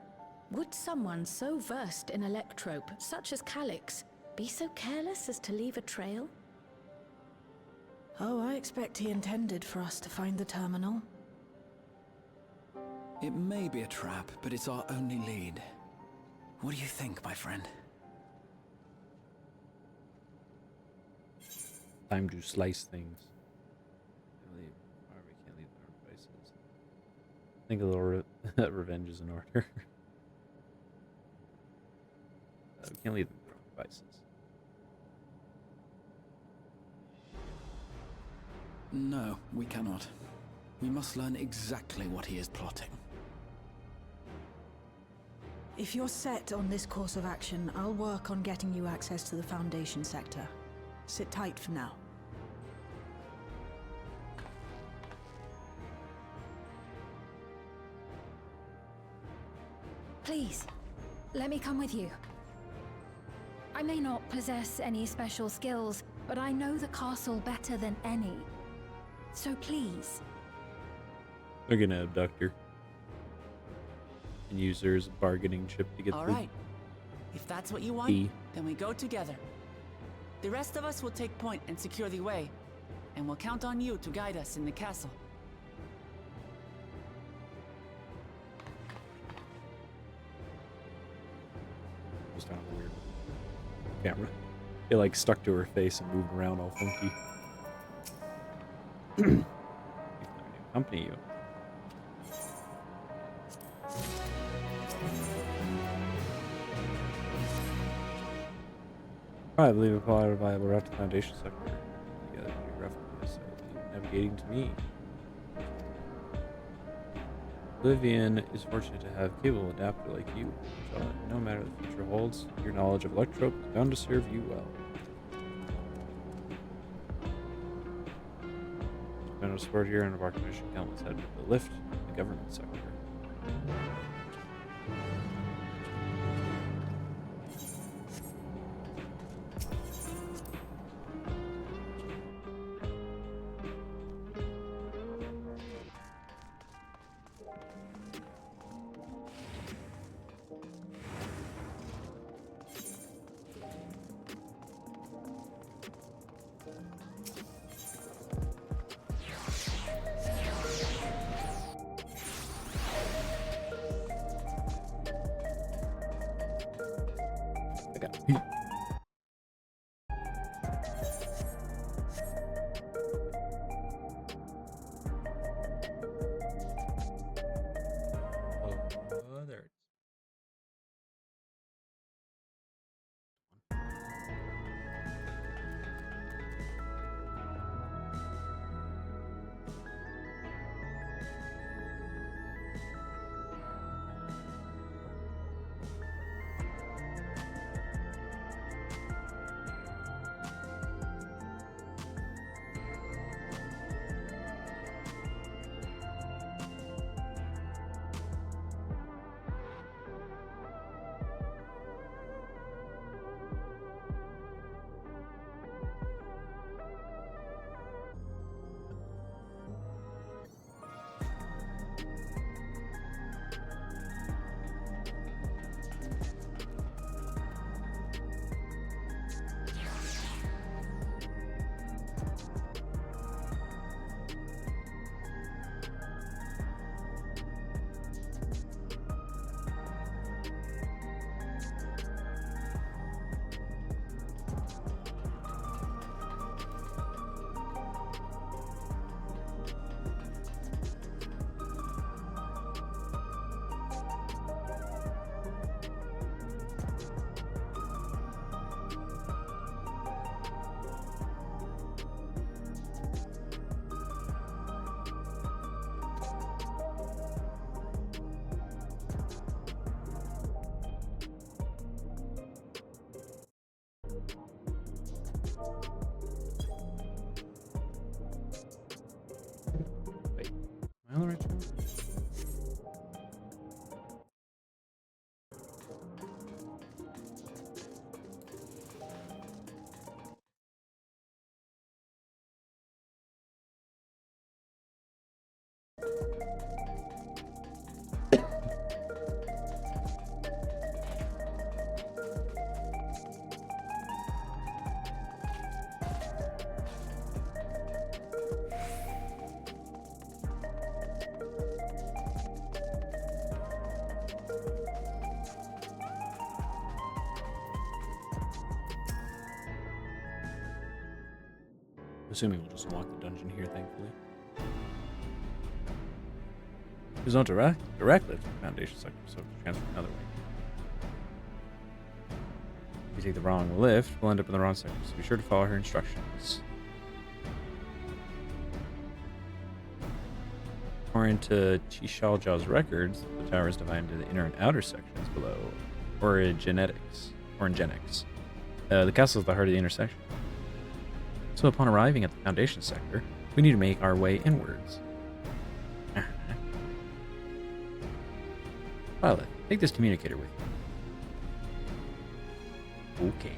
would someone so versed in electrope, such as Calyx, be so careless as to leave a trail? Oh, I expect he intended for us to find the terminal. It may be a trap, but it's our only lead. What do you think, my friend? Time to slice things. We can't leave our devices. I think a little revenge is in order. We can't leave our devices. No, we cannot. We must learn exactly what he is plotting. If you're set on this course of action, I'll work on getting you access to the Foundation sector. Sit tight for now. Please, let me come with you. I may not possess any special skills, but I know the castle better than any. So please. They're gonna abduct her and use her as a bargaining chip to get All the right. If that's what you want, key. then we go together. The rest of us will take point and secure the way, and we'll count on you to guide us in the castle. It was kind of weird. Camera. It like stuck to her face and moved around all funky. Accompany you. I believe we plot a viable route to the Foundation sector. Together, geographically, so navigating to me. Oblivion is fortunate to have a capable adapter like you. So no matter what the future holds, your knowledge of Electrope is bound to serve you well. Spend a support here, and of our commission countless headed to the lift in the government sector. I got it. Oh, there it is. Assuming we'll just unlock the dungeon here, thankfully. There's no direct lift to the Foundation sector, so transfer another way. If you take the wrong lift, we'll end up in the wrong sector, so be sure to follow her instructions. According to Chishaljao's records, the tower is divided into the inner and outer sections below Origenics. The castle is the heart of the intersection. So upon arriving at the Foundation sector, we need to make our way inwards. Violet, take this communicator with you. Okay.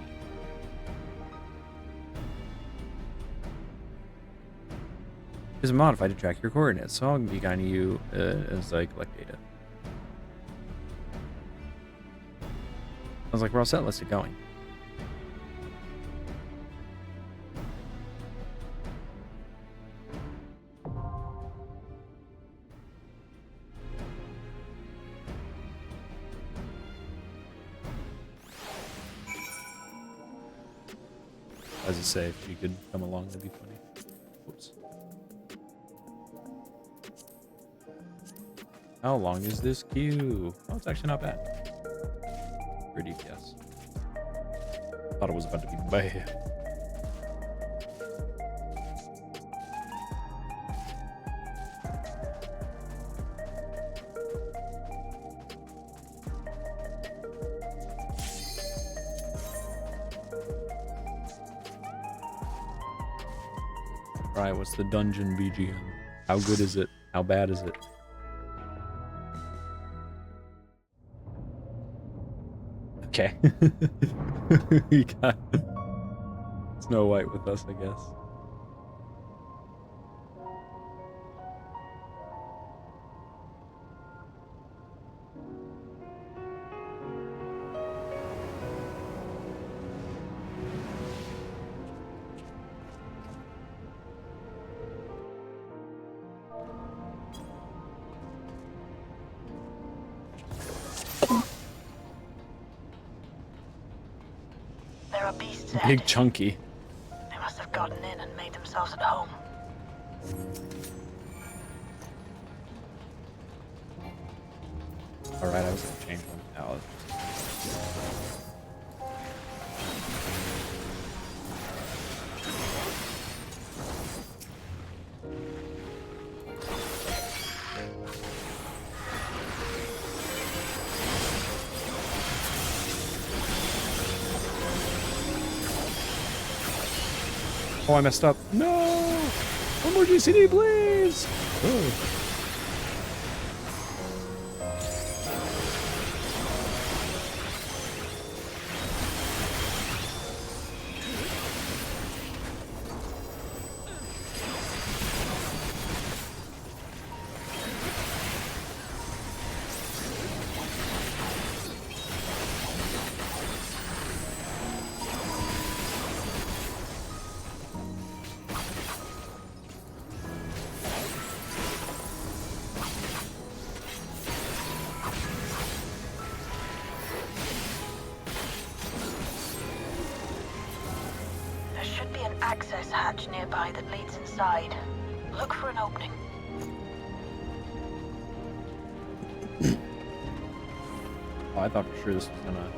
It is modified to track your coordinates, so I'll be guiding you as I collect data. Sounds like we're all set. Let's get going. As a say, if you could come along, that'd be funny. Whoops. How long is this queue? Oh, it's actually not bad. For DPS. Thought it was about to be bad. Alright, what's the dungeon BGM? How good is it? How bad is it? Okay. We got Snow White with us, I guess. There are beasts Big ahead. chunky. They must have gotten in and made themselves at home. Alright, I was gonna change one. Now oh, I messed up. No! One more GCD, please! Oh. There should be an access hatch nearby that leads inside. Look for an opening. Oh, I thought for sure this was gonna...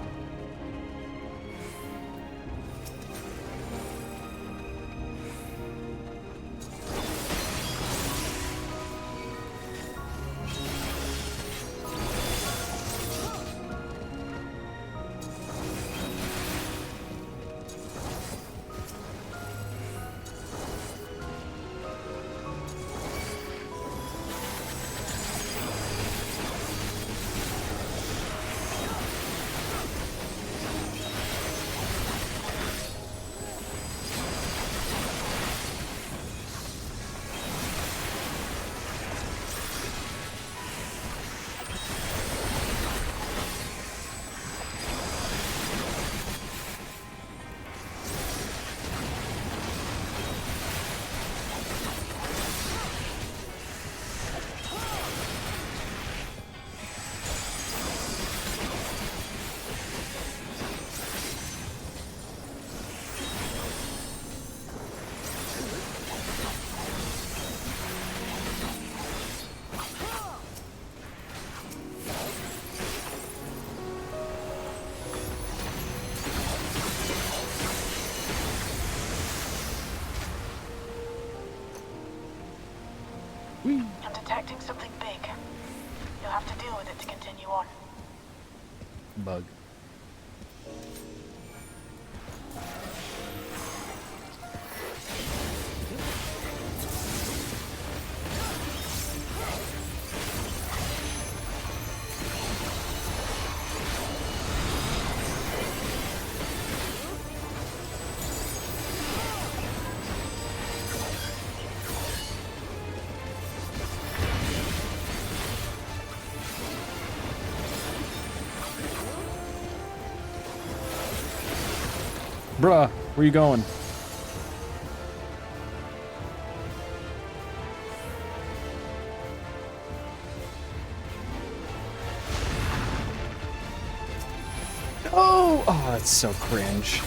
I'm detecting something big. You'll have to deal with it to continue on. Bug. Bruh, where you going? Oh, that's so cringe.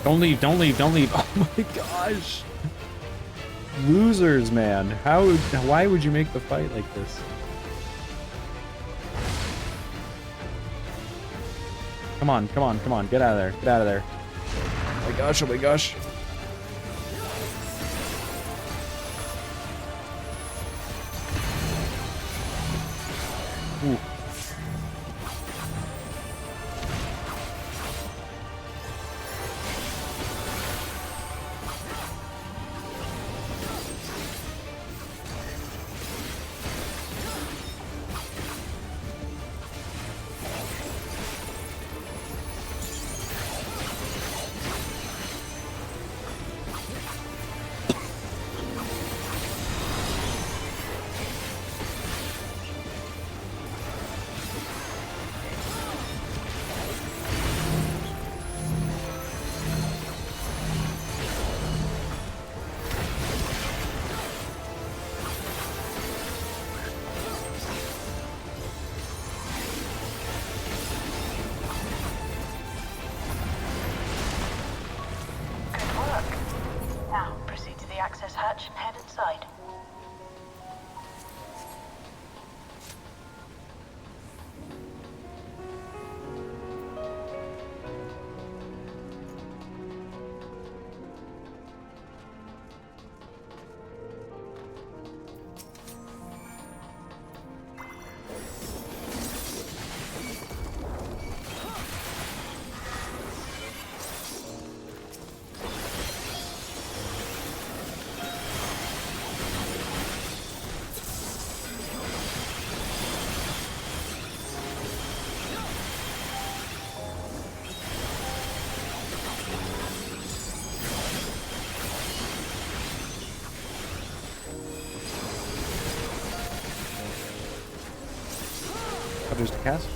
Don't leave, don't leave, don't leave. Oh my gosh. Losers, man. Why would you make the fight like this? Come on, come on, come on. Get out of there. Get out of there. Oh my gosh, oh my gosh. Ooh. access hatch and head inside. There's the cast.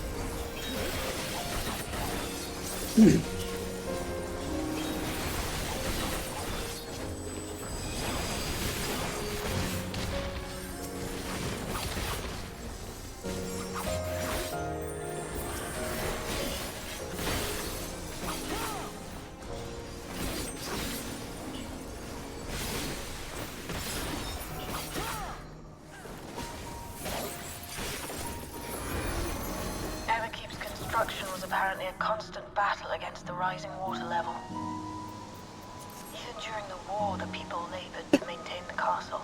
Was apparently a constant battle against the rising water level. Even during the war, the people labored to maintain the castle.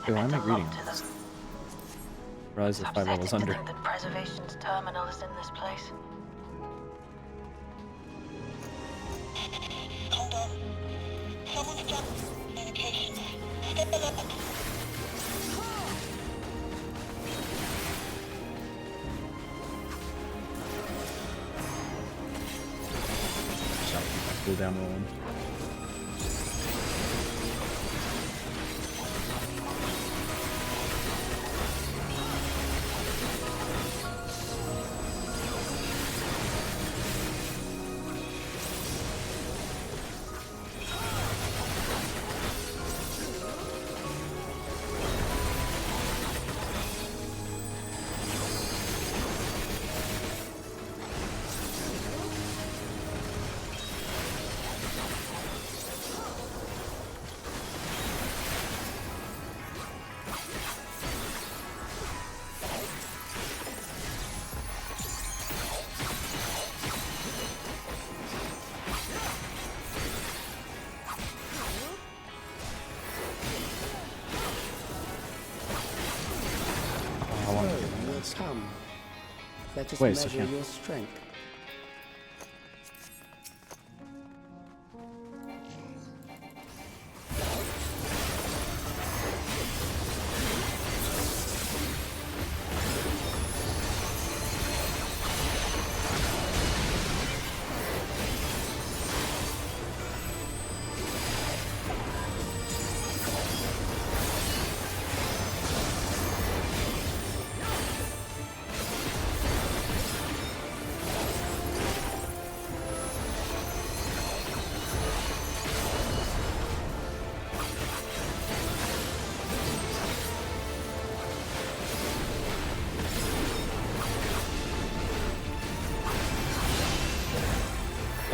Yo, I'm like reading to them. Realize it's 5 levels under. To think that preservation's terminal is in this place. Hold on. Someone's dropped communication. Stay alert. Cooldown rolling. Let us Wait, so measure can- your strength.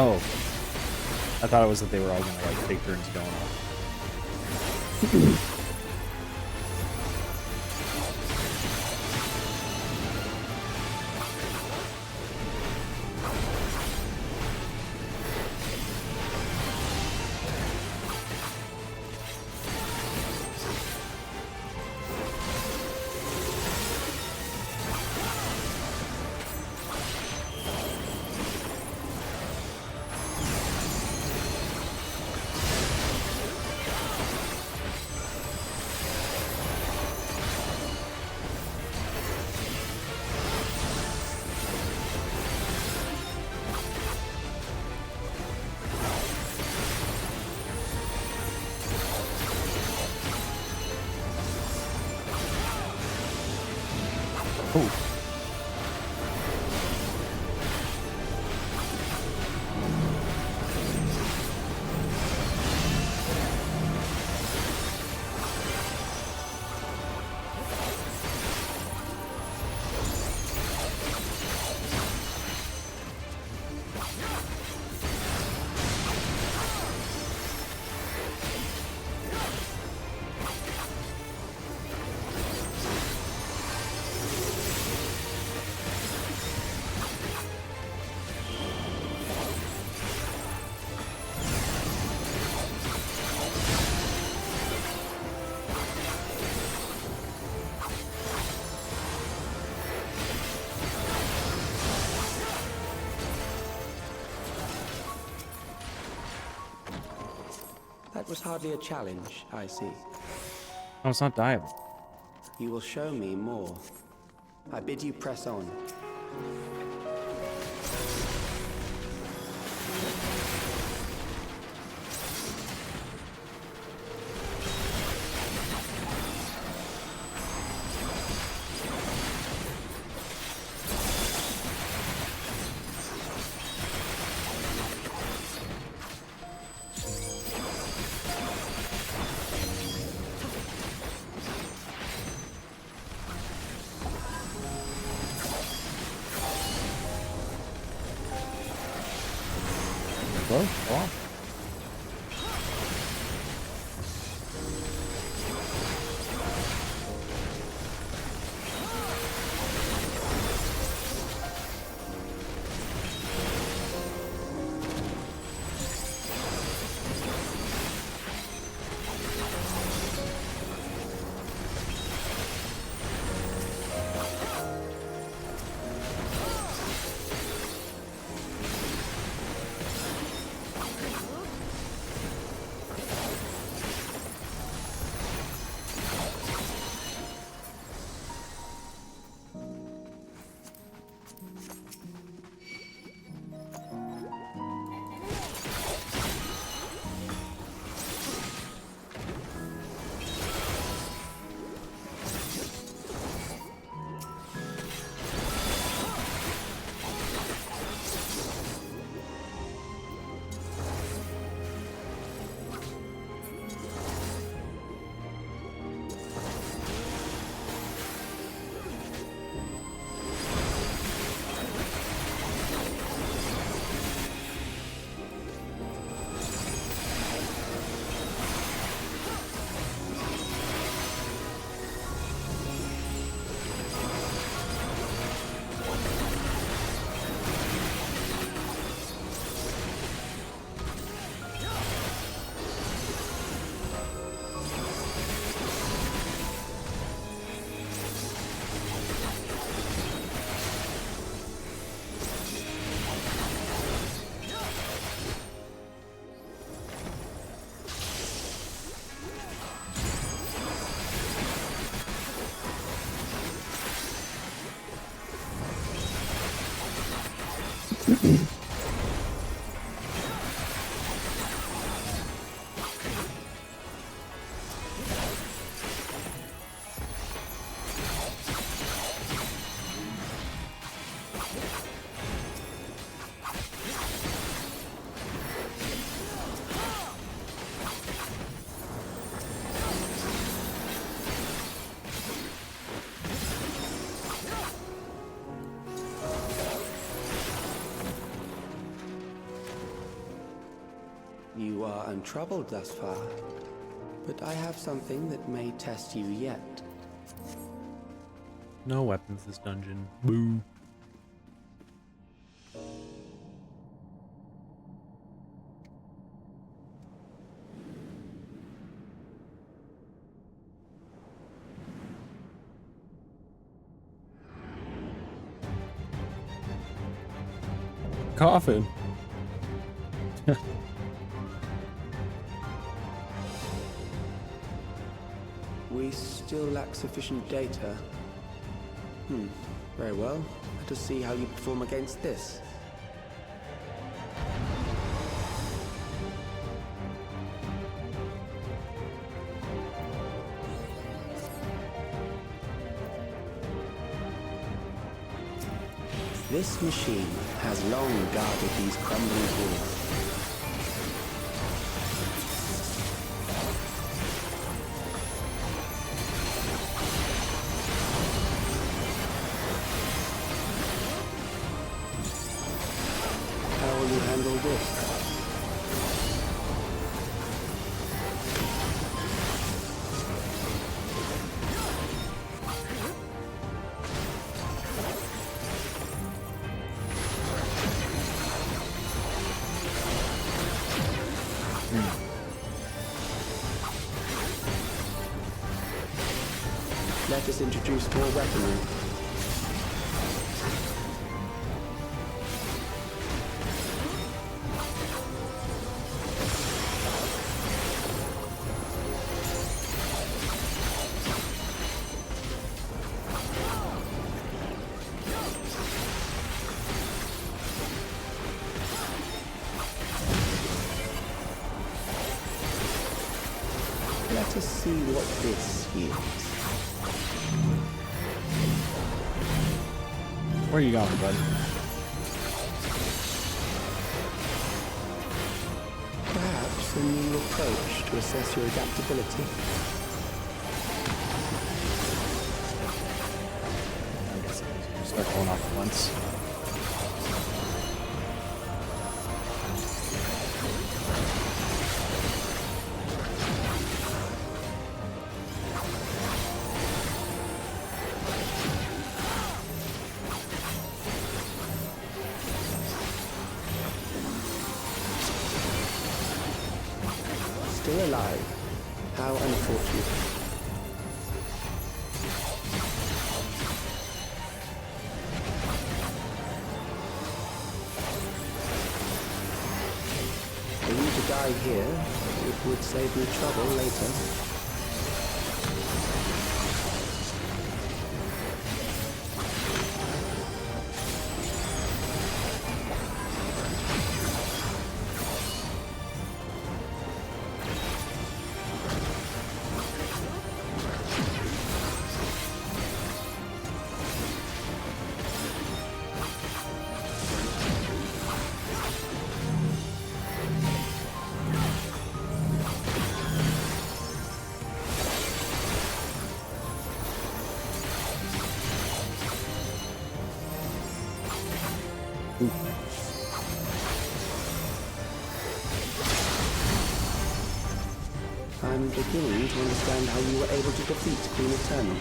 Oh. I thought it was that they were all gonna like take turns going off. Oh. That was hardly a challenge, I see. No, it's not diable. You will show me more. I bid you press on. Go off. You are untroubled thus far, but I have something that may test you yet. No weapons this dungeon. Boo. Coffin. We still lack sufficient data. Very well. Let us see how you perform against this. This machine has long guarded these crumbling walls. How will you handle this? Let us introduce more weaponry. Let us see what this is. Where are you going, buddy? Perhaps a new approach to assess your adaptability. I guess I'll start going off at once. Still alive. How unfortunate. For you to die here, it would save me trouble later. I'm beginning to understand how you were able to defeat Queen Eternal.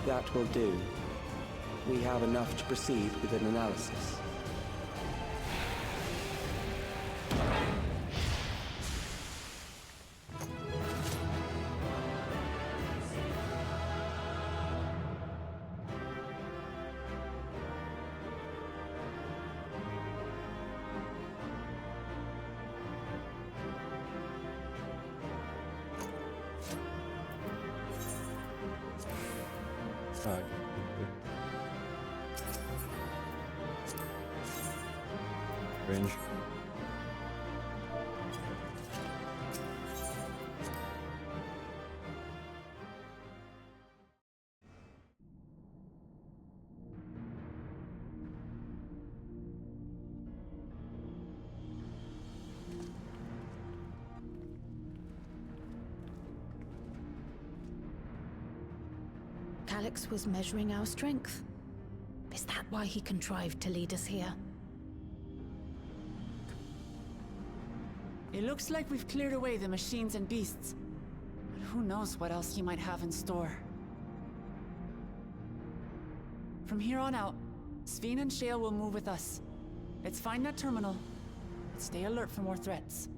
That That will do. We have enough to proceed with an analysis. Cringe. Calix was measuring our strength. Is that why he contrived to lead us here? It looks like we've cleared away the machines and beasts. But who knows what else he might have in store. From here on out, Sveen and Shale will move with us. Let's find that terminal. Stay alert for more threats.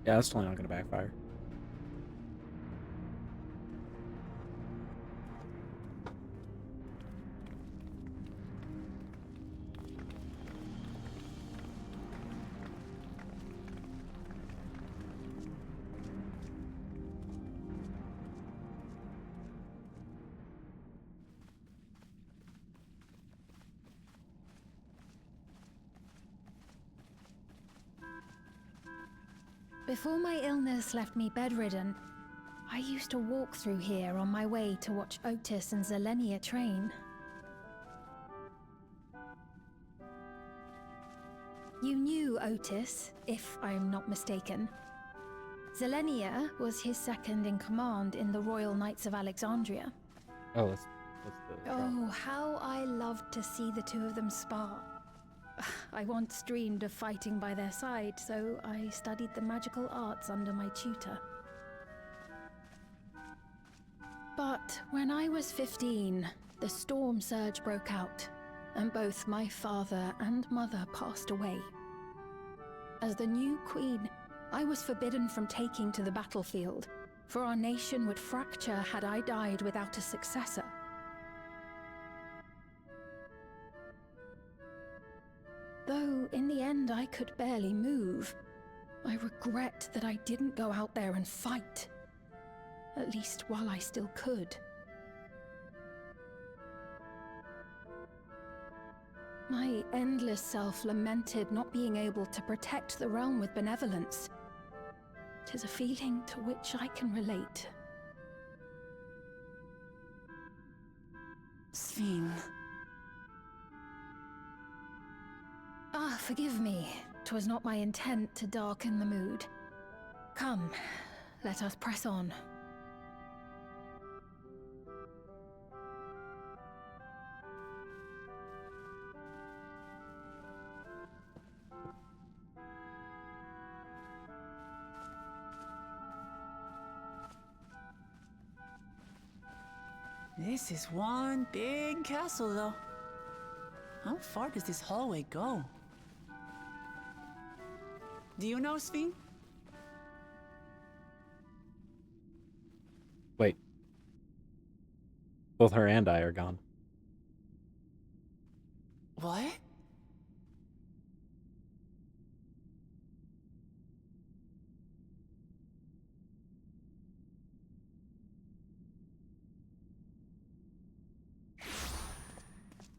Yeah, that's totally not gonna backfire. Before my illness left me bedridden, I used to walk through here on my way to watch Otis and Zelenia train. You knew Otis, if I'm not mistaken. Zelenia was his second in command in the Royal Knights of Alexandria. Oh, that's the Oh, how I loved to see the two of them spar. I once dreamed of fighting by their side, so I studied the magical arts under my tutor. But when I was 15, the storm surge broke out, and both my father and mother passed away. As the new queen, I was forbidden from taking to the battlefield, for our nation would fracture had I died without a successor. Though in the end I could barely move, I regret that I didn't go out there and fight. At least while I still could. My endless self lamented not being able to protect the realm with benevolence. 'Tis a feeling to which I can relate. Sveen. Ah, forgive me. 'Twas not my intent to darken the mood. Come, let us press on. This is one big castle, though. How far does this hallway go? Do you know, Sveen? Wait. Both her and I are gone. What?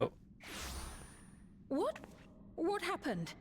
Oh. What happened?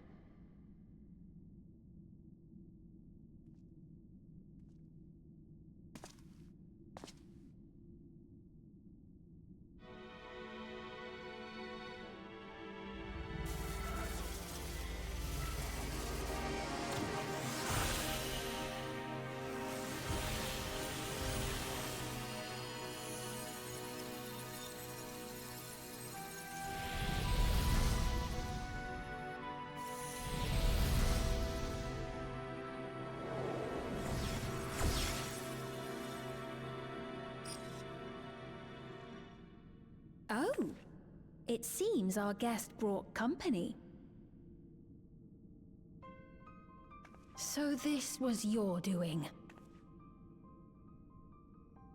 Oh, it seems our guest brought company. So this was your doing?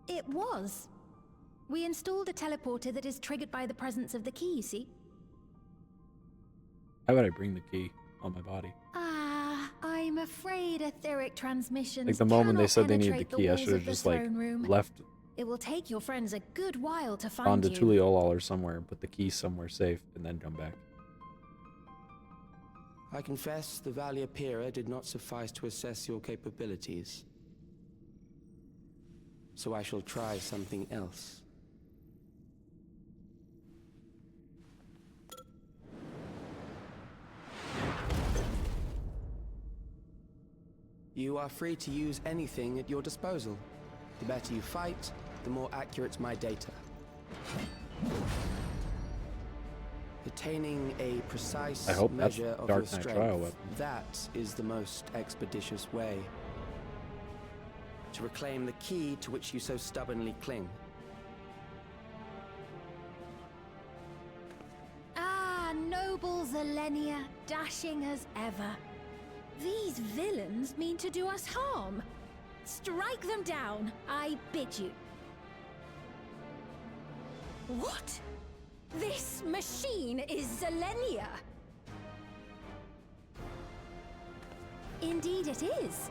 It was. We installed a teleporter that is triggered by the presence of the key, you see? How would I bring the key on my body? I'm afraid etheric transmissions Like the moment they cannot said they needed the penetrate key, I walls should have of the just like throne room. left It will take your friends a good while to on find to you. Tuliolal or somewhere and put the key somewhere safe and then come back. I confess the Valia Pira did not suffice to assess your capabilities. So I shall try something else. You are free to use anything at your disposal. The better you fight, the more accurate my data. Attaining a precise measure of your strength, that is the most expeditious way. To reclaim the key to which you so stubbornly cling. Ah, noble Zelenia, dashing as ever. These villains mean to do us harm. Strike them down, I bid you. What? This machine is Zelenia. Indeed it is.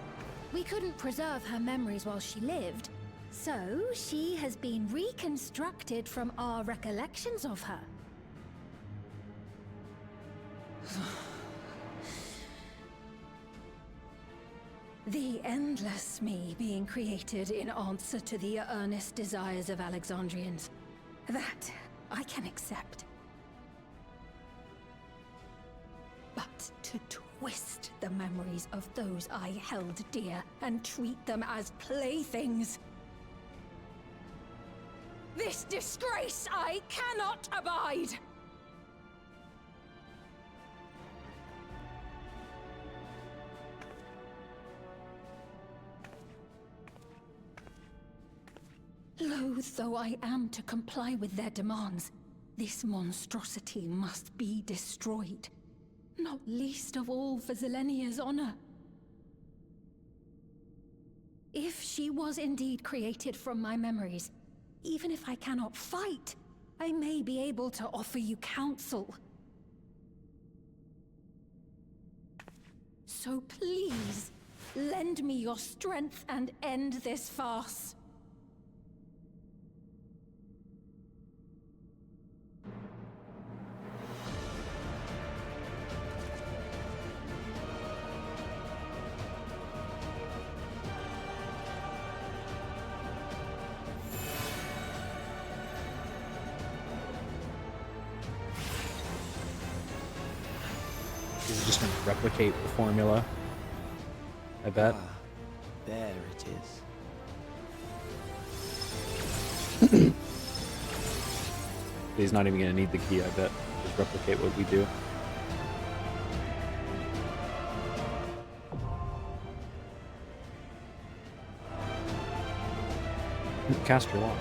We couldn't preserve her memories while she lived, so she has been reconstructed from our recollections of her. The endless me being created in answer to the earnest desires of Alexandrians. That I can accept. But to twist the memories of those I held dear and treat them as playthings. This disgrace I cannot abide! Loath though I am to comply with their demands, this monstrosity must be destroyed. Not least of all for Zelenia's honor. If she was indeed created from my memories, even if I cannot fight, I may be able to offer you counsel. So please, lend me your strength and end this farce. Is it just going to replicate the formula? I bet. Ah, there it is. He's not even going to need the key, I bet. Just replicate what we do. Cast your wand.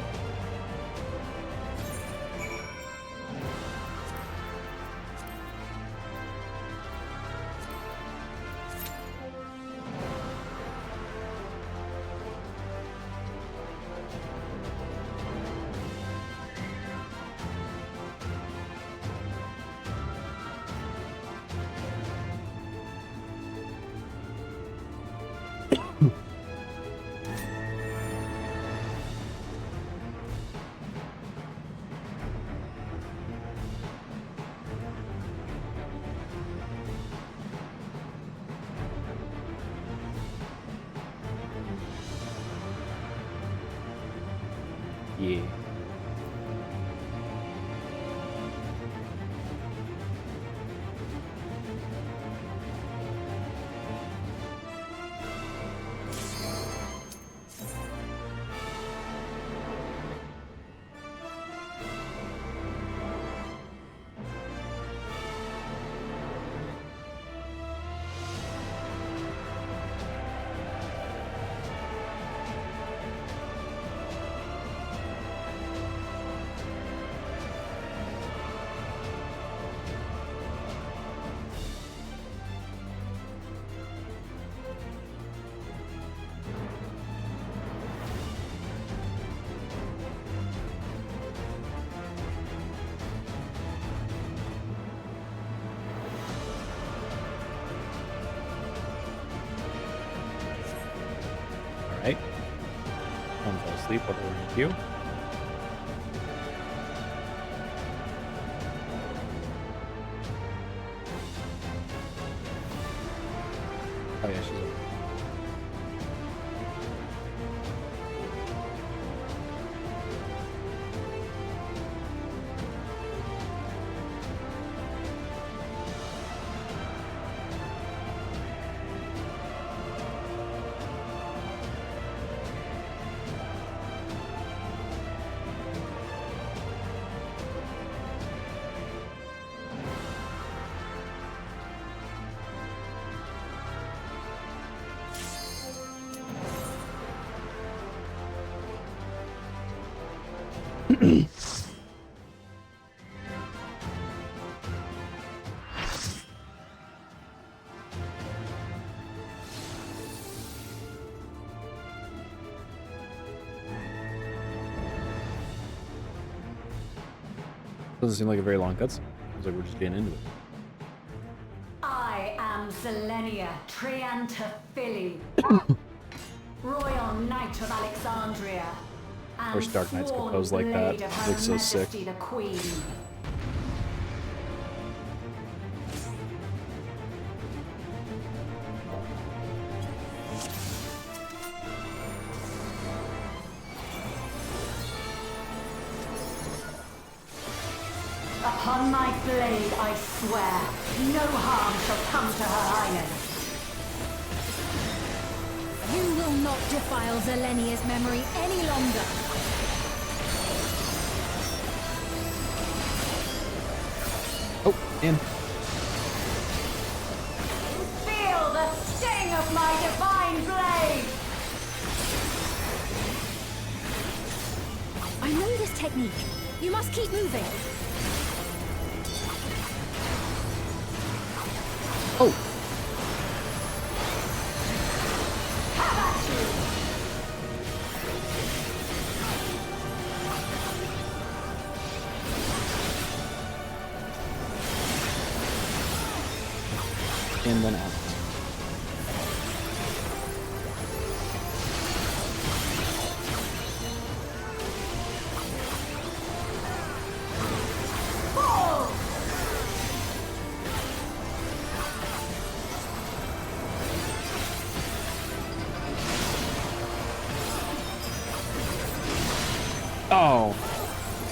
Yeah. Okay. Someone fell asleep while they were in the queue. Oh yeah, she's over. Doesn't seem like a very long cutscene. Seems like we're just getting into it. I am Zelenia Triantaphili, Royal Knight of Alexandria, Of course, Dark Knights could pose like that. Blade of It Her looks so sick. Majesty the Queen. Upon my blade, I swear, no harm shall come to Her Highness. You will not defile Zelenia's memory any longer. Oh, in. Feel the sting of my divine blade! I know this technique. You must keep moving. Oh. Have at you! In then out. Fall! Oh.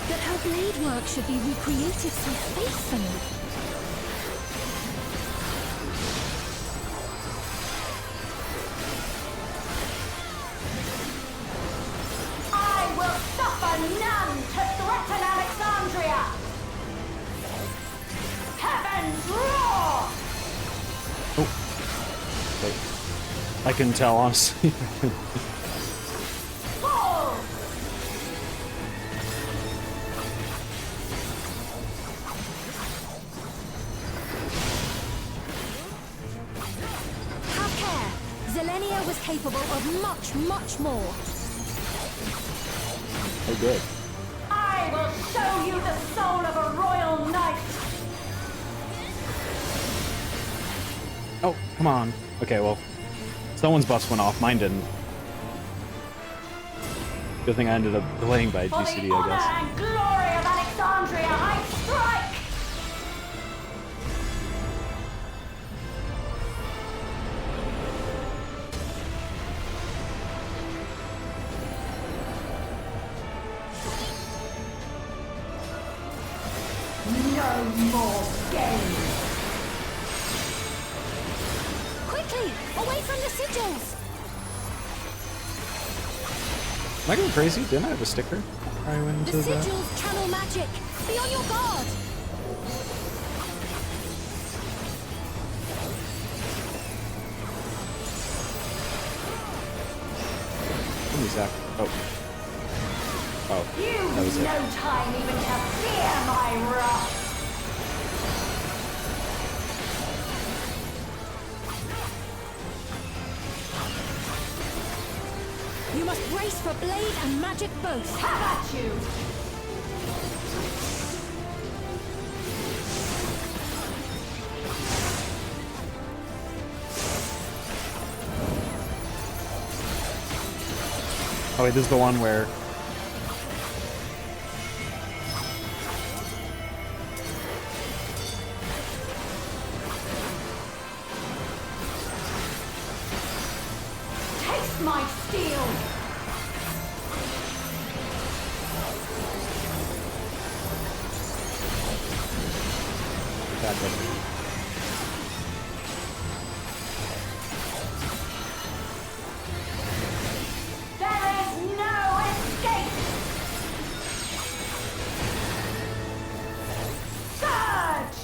But her blade work should be recreated so faithfully. I will suffer none to threaten Alexandria! Heavens roar! Wait. I couldn't tell, honestly. Fall! Have care. Zelenia was capable of much, much more. Oh, good. I will show you the soul of a royal knight! Oh, come on. Okay, well, someone's bus went off. Mine didn't. Good thing I ended up delaying by a For the GCD, I honor guess. and glory of Alexandria, I strike! No more games! Quickly! Away from the sigils! Am I going crazy? Didn't I have a sticker? I went The into the... sigils channel magic! Be on your guard! Let me zap. Oh. Oh, You that was it. no time even to fear my wrath! You must brace for blade and magic both. Have at you! Oh wait, this is the one where... Taste my steel! That doesn't... There is no escape! Surge!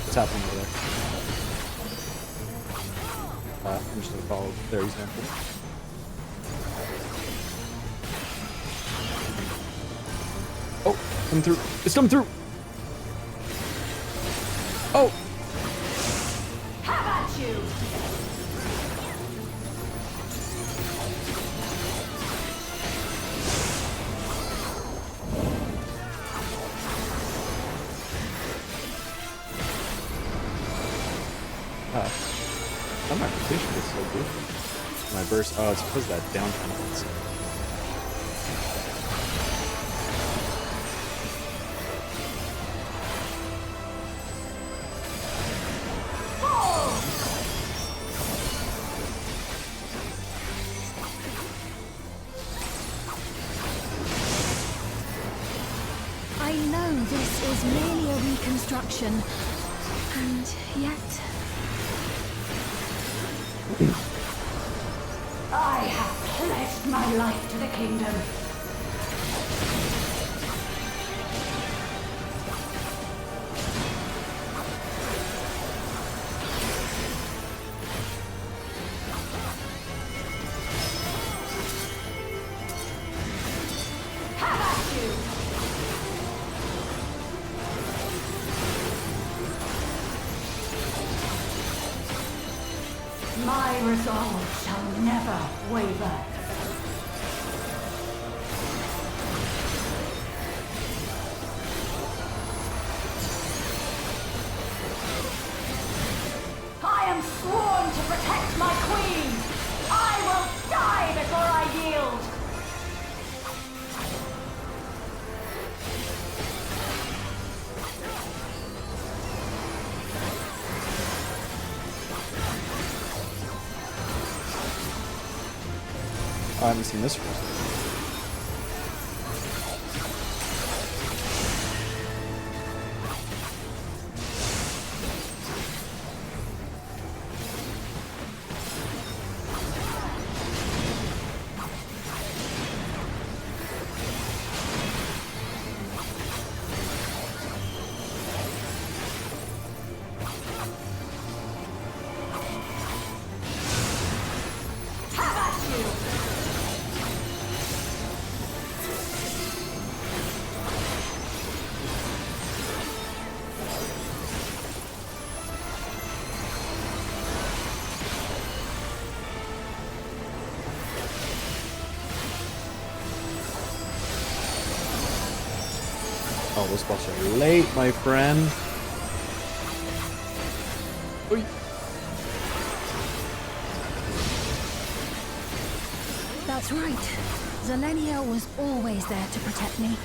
What's happening over there? I'm just gonna follow their example. Oh, coming through. It's coming through! Oh! Have at you! My application is so good. My burst. Oh, it's because of that downtime. I know this is merely a reconstruction, and yet... I have pledged my life to the kingdom. Have at you! My resolve shall never waver. I am sworn to protect my queen. I will die before I yield. I haven't seen this one. Oh, those buffs are late, my friend. Oy. That's right. Zelenia was always there to protect me.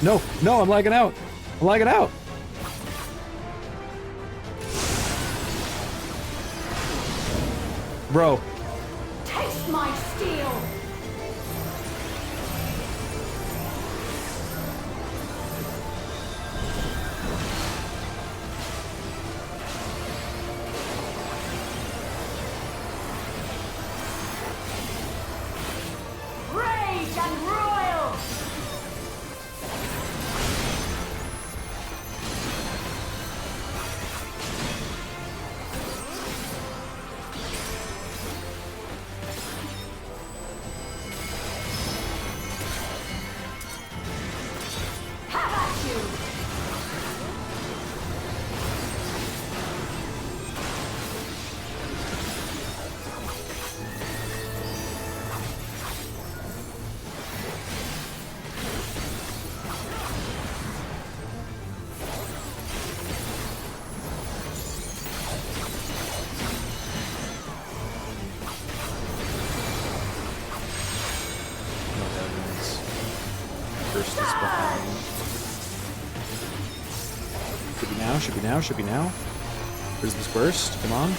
No, no, I'm lagging out. I'm lagging out. Bro. Taste my steel. Rage and royal. Have at you! burst is behind. Should be now, should be now, should be now. Where's this burst? Come on.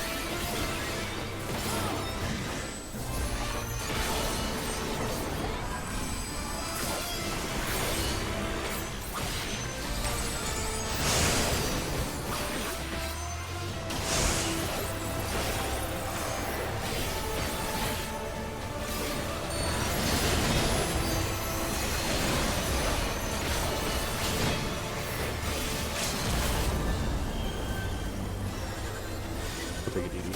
I'll take it easy.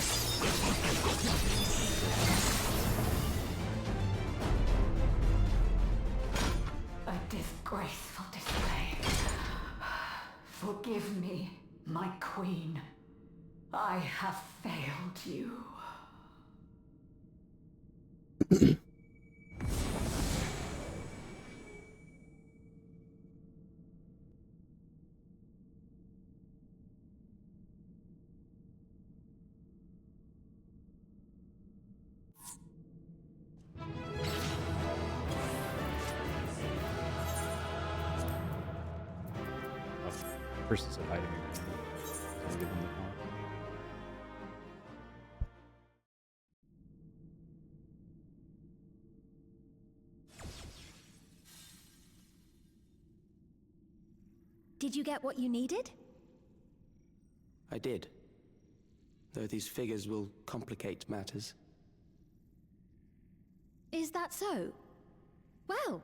A disgraceful display. Forgive me, my queen. I have failed you. Person said hi to me. So I'll give him the call. Did you get what you needed? I did. Though these figures will complicate matters. Is that so? Well,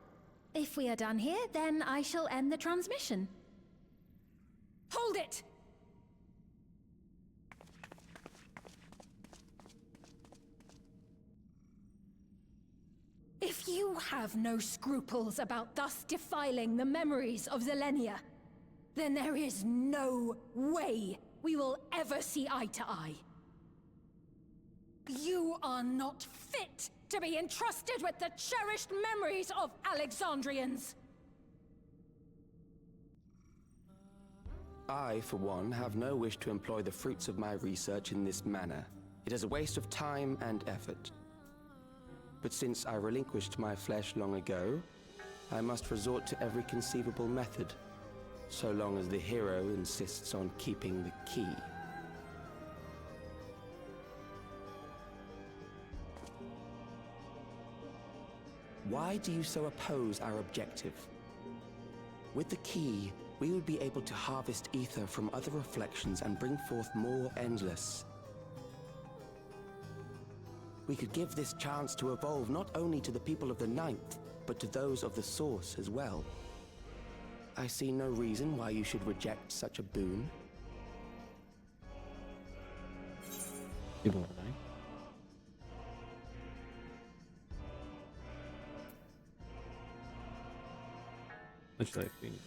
if we are done here, then I shall end the transmission. Hold it! If you have no scruples about thus defiling the memories of Zelenia, then there is no way we will ever see eye to eye. You are not fit to be entrusted with the cherished memories of Alexandrians. I, for one, have no wish to employ the fruits of my research in this manner. It is a waste of time and effort. But since I relinquished my flesh long ago, I must resort to every conceivable method, so long as the hero insists on keeping the key. Why do you so oppose our objective? With the key, we would be able to harvest ether from other reflections and bring forth more endless. We could give this chance to evolve not only to the people of the Ninth, but to those of the Source as well. I see no reason why you should reject such a boon. People are dying. Looks like we need.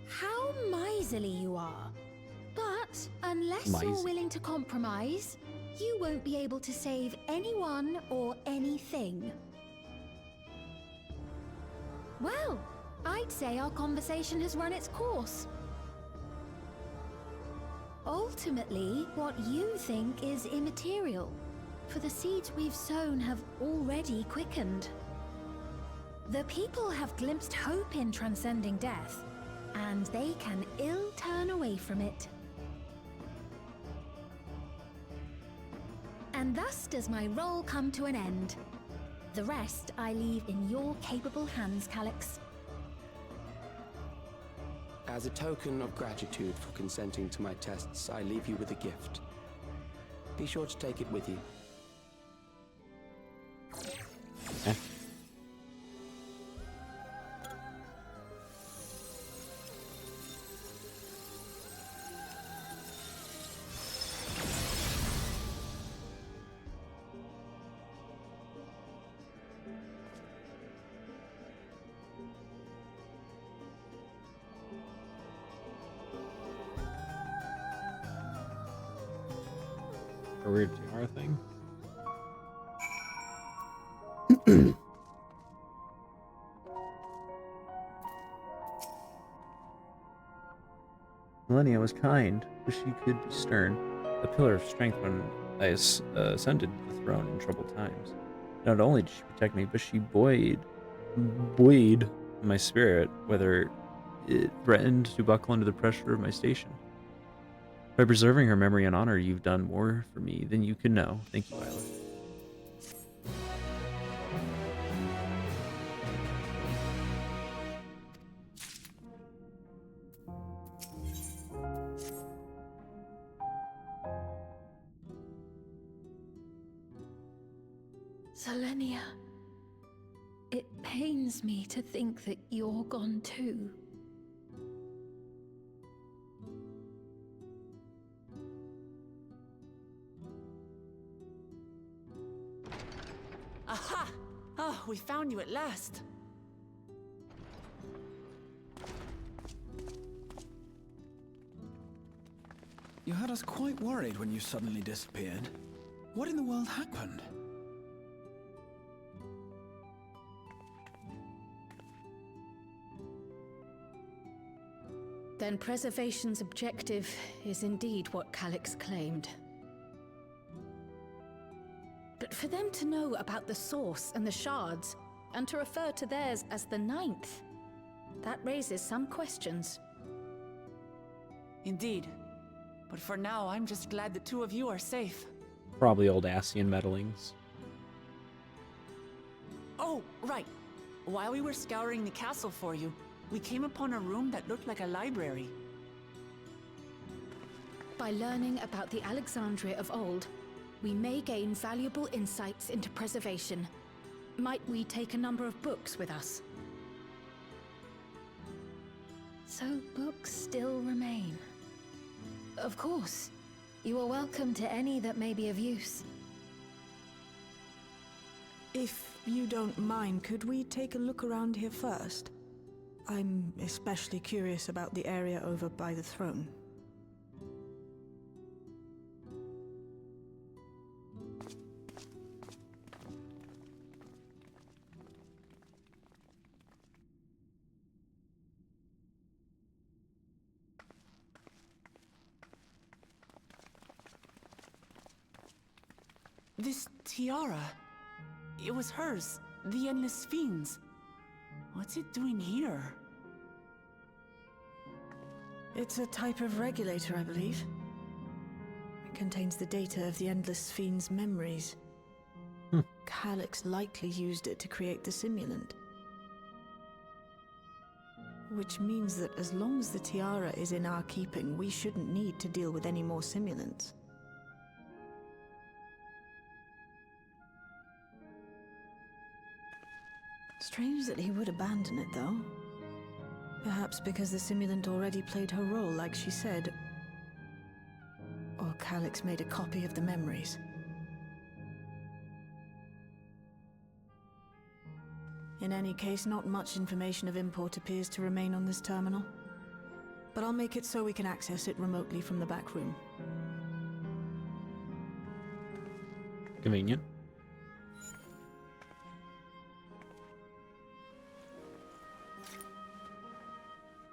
How miserly you are. But unless you're willing to compromise, you won't be able to save anyone or anything. Well, I'd say our conversation has run its course. Ultimately, what you think is immaterial, for the seeds we've sown have already quickened. The people have glimpsed hope in transcending death, and they can ill turn away from it. And thus does my role come to an end. The rest I leave in your capable hands, Calyx. As a token of gratitude for consenting to my tests, I leave you with a gift. Be sure to take it with you. A weird tiara thing. Millennia was kind, but she could be stern. A pillar of strength when I ascended the throne in troubled times. Not only did she protect me, but she buoyed my spirit, whether it threatened to buckle under the pressure of my station. By preserving her memory and honor, you've done more for me than you could know. Thank you, Isla. Selenia, it pains me to think that you're gone too. Aha! Oh, we found you at last. You had us quite worried when you suddenly disappeared. What in the world happened? Then preservation's objective is indeed what Calyx claimed. But for them to know about the source and the shards, and to refer to theirs as the ninth, that raises some questions. Indeed. But for now, I'm just glad the two of you are safe. Probably old Ascian meddlings. Oh, right. While we were scouring the castle for you, we came upon a room that looked like a library. By learning about the Alexandria of old, we may gain valuable insights into preservation. Might we take a number of books with us? So books still remain. Of course. You are welcome to any that may be of use. If you don't mind, could we take a look around here first? I'm especially curious about the area over by the throne. This tiara, it was hers, the Endless Fiend's. What's it doing here? It's a type of regulator, I believe. It contains the data of the Endless Fiend's memories. Calyx likely used it to create the simulant. Which means that as long as the tiara is in our keeping, we shouldn't need to deal with any more simulants. Strange that he would abandon it, though. Perhaps because the simulant already played her role, like she said. Or Calyx made a copy of the memories. In any case, not much information of import appears to remain on this terminal. But I'll make it so we can access it remotely from the back room. Convenient.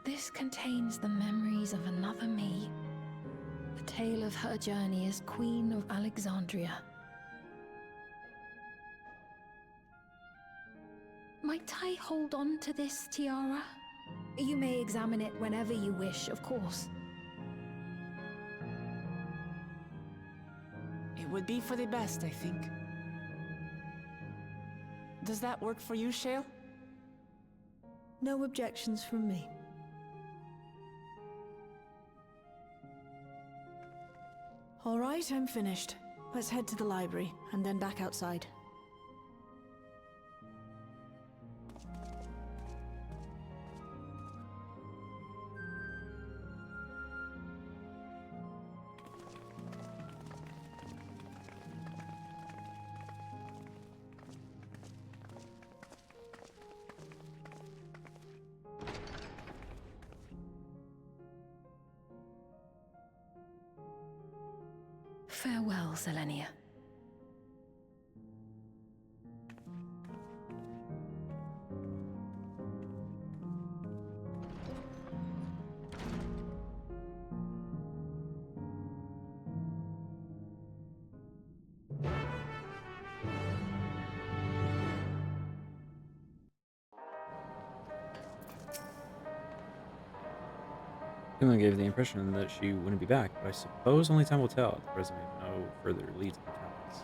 This contains the memories of another me. The tale of her journey as Queen of Alexandria. Might I hold on to this tiara? You may examine it whenever you wish, of course. It would be for the best, I think. Does that work for you, Shale? No objections from me. All right, I'm finished. Let's head to the library, and then back outside. Farewell, Selenia. Finland gave the impression that she wouldn't be back, but I suppose only time will tell. The present may have no further leads on the topics.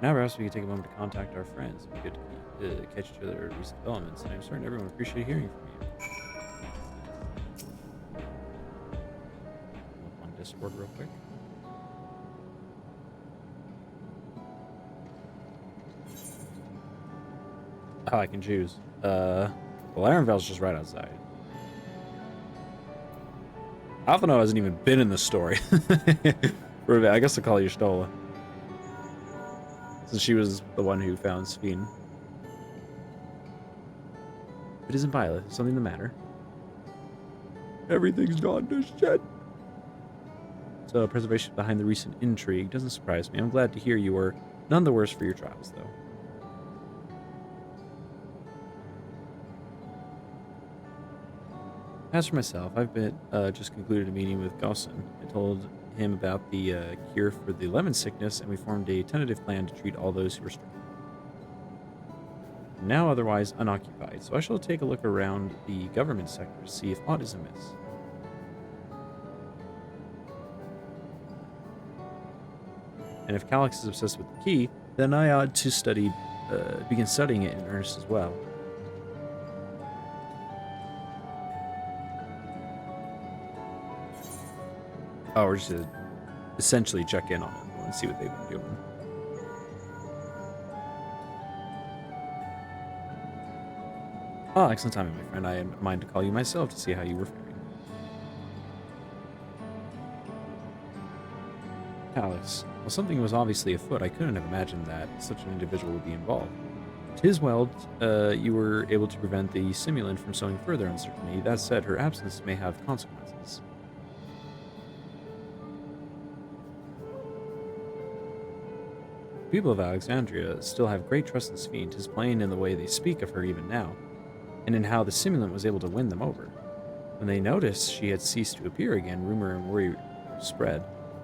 Now perhaps we could take a moment to contact our friends. We could catch each other at recent developments, and I'm certain everyone would appreciate hearing from you. Look on Discord real quick. Oh, I can choose. Well, Arenvale's just right outside. Alphino hasn't even been in the story. I guess I'll call you Stola. Since she was the one who found Sphene. If it isn't Violet, is something the matter? Everything's gone to shit. So, preservation behind the recent intrigue doesn't surprise me. I'm glad to hear you were none the worse for your trials, though. As for myself, I've just concluded a meeting with Gaussen. I told him about the cure for the lemon sickness, and we formed a tentative plan to treat all those who were stricken. Now otherwise unoccupied, so I shall take a look around the government sector to see if aught is amiss. And if Calyx is obsessed with the key, then I ought to begin studying it in earnest as well. Oh, we're just to essentially check in on them and see what they've been doing. Oh, excellent timing, my friend. I had in mind to call you myself to see how you were faring. Calyx. Well, something was obviously afoot. I couldn't have imagined that such an individual would be involved. 'Tis well you were able to prevent the simulant from sowing further uncertainty. That said, her absence may have consequences. The people of Alexandria still have great trust in Sphene. 'Tis plain in the way they speak of her even now, and in how the simulant was able to win them over. When they noticed she had ceased to appear again, rumor and worry spread.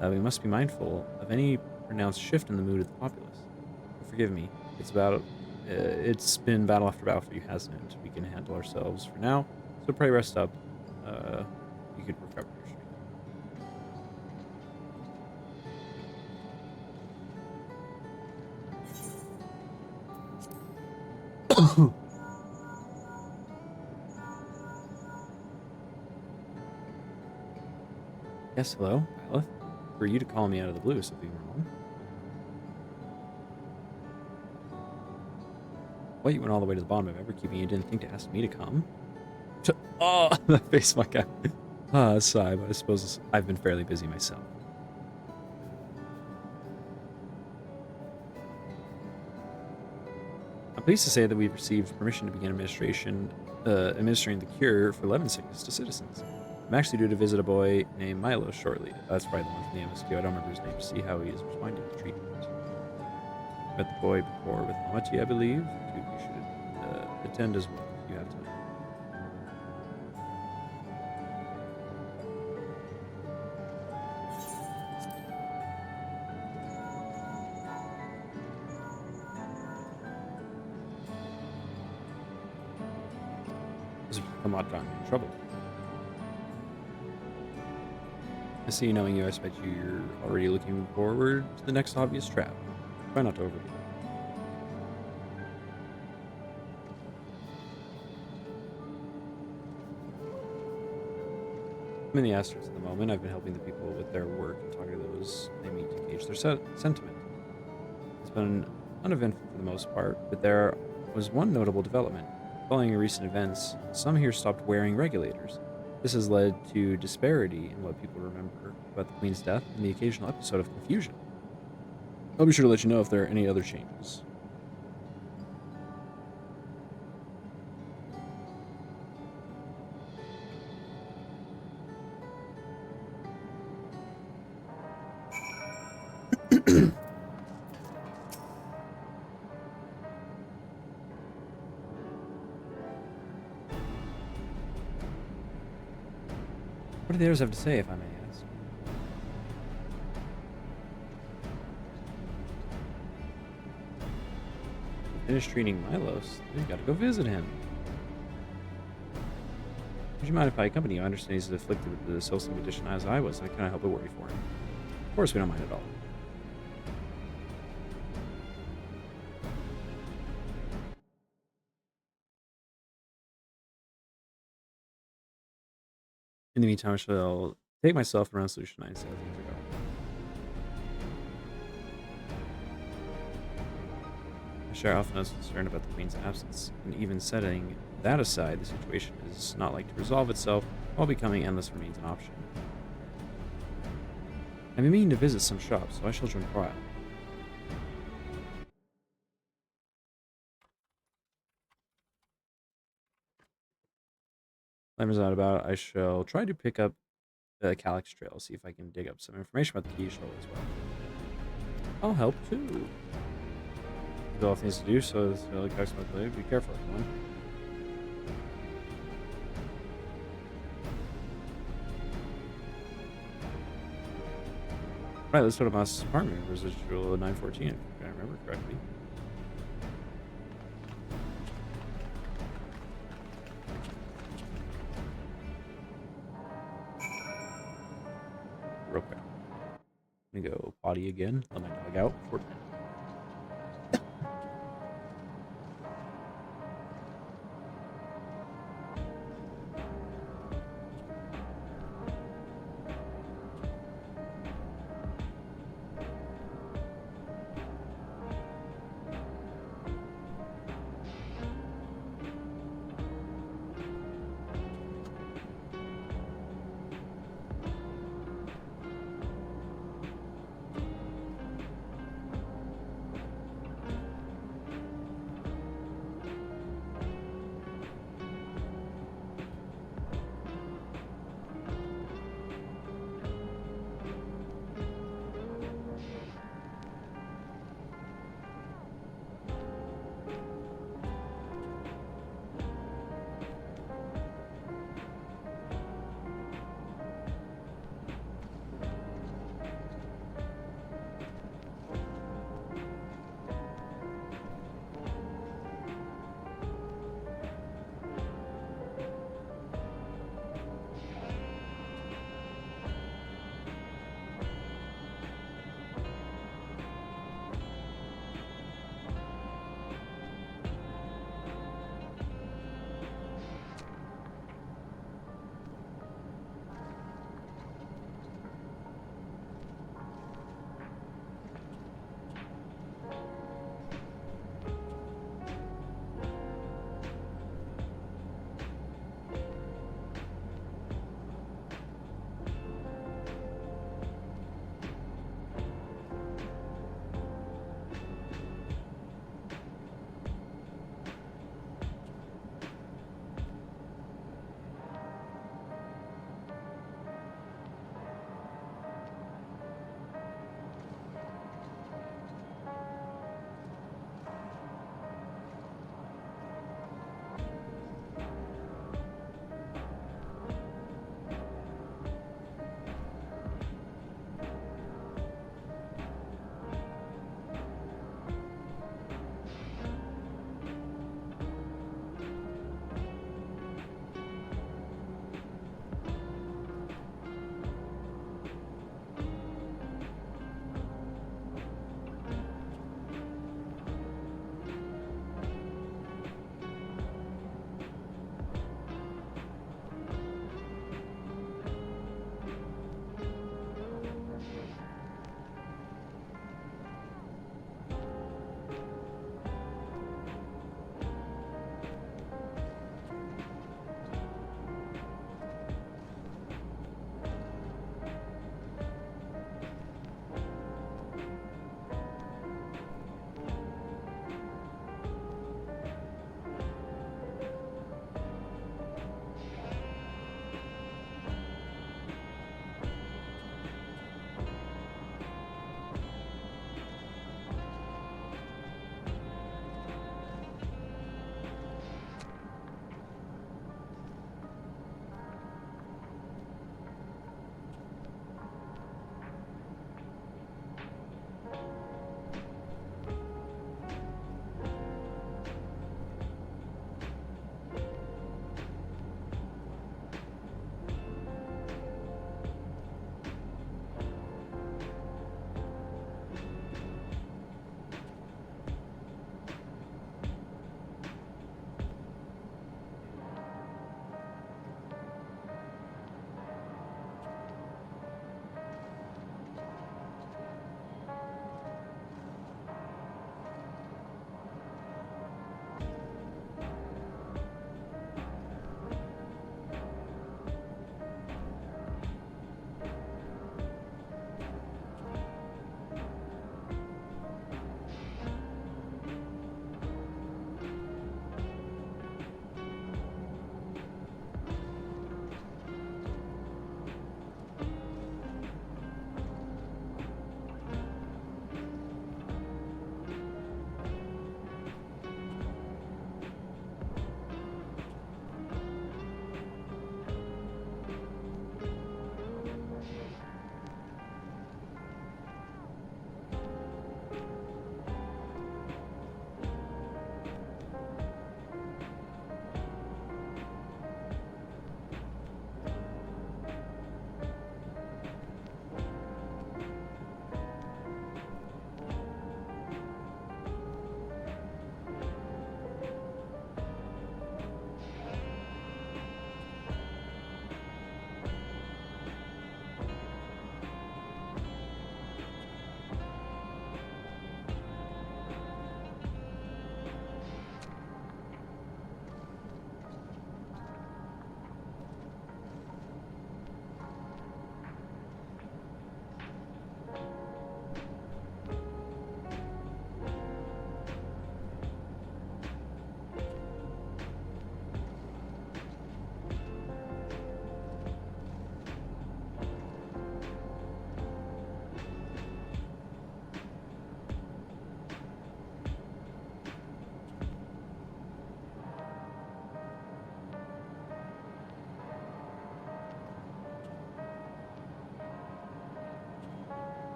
We must be mindful of any pronounced shift in the mood of the populace. Forgive me, it's been battle after battle for you, hasn't it? We can handle ourselves for now, so pray rest up. You could recover your strength. Yes, hello, Violet. For you to call me out of the blue is something wrong. What, you went all the way to the bottom of Everkeeping, you didn't think to ask me to come? Oh, that face, my guy. Sigh, but I suppose I've been fairly busy myself. I'm pleased to say that we've received permission to begin administering the cure for lemon sickness to citizens. I'm actually due to visit a boy named Milo shortly. That's probably the one from the MSQ. I don't remember his name, to see how he is responding to treatment. Met the boy before with Amati, I believe. You should attend as well if you have time. This has become odd time in trouble. I see, knowing you, I expect you're already looking forward to the next obvious trap. Try not to overdo it. I'm in the Asteroids at the moment. I've been helping the people with their work and talking to those they meet to gauge their sentiment. It's been uneventful for the most part, but there was one notable development. Following recent events, some here stopped wearing regulators. This has led to disparity in what people remember about the Queen's death and the occasional episode of confusion. I'll be sure to let you know if there are any other changes. What do the others have to say, if I may ask? Finish treating Milos, then you gotta go visit him. Would you mind if I accompany you? I understand he's afflicted with the same condition as I was, and I can't help but worry for him. Of course, we don't mind at all. In the meantime, I shall take myself around Solution 9 and see how things are going. I share Alphinaud's concern about the Queen's absence, and even setting that aside, the situation is not like to resolve itself while becoming endless remains an option. I've been meaning to visit some shops, so I shall join Trial. Timer's not about. I shall try to pick up the Calyx Trail, see if I can dig up some information about the Key Shoal as well. I'll help too. With all things to do, so be careful, everyone. Right, let's go to Moss's apartment, residual 914, if I remember correctly. Real quick. I'm gonna go potty again, let my dog out before bed.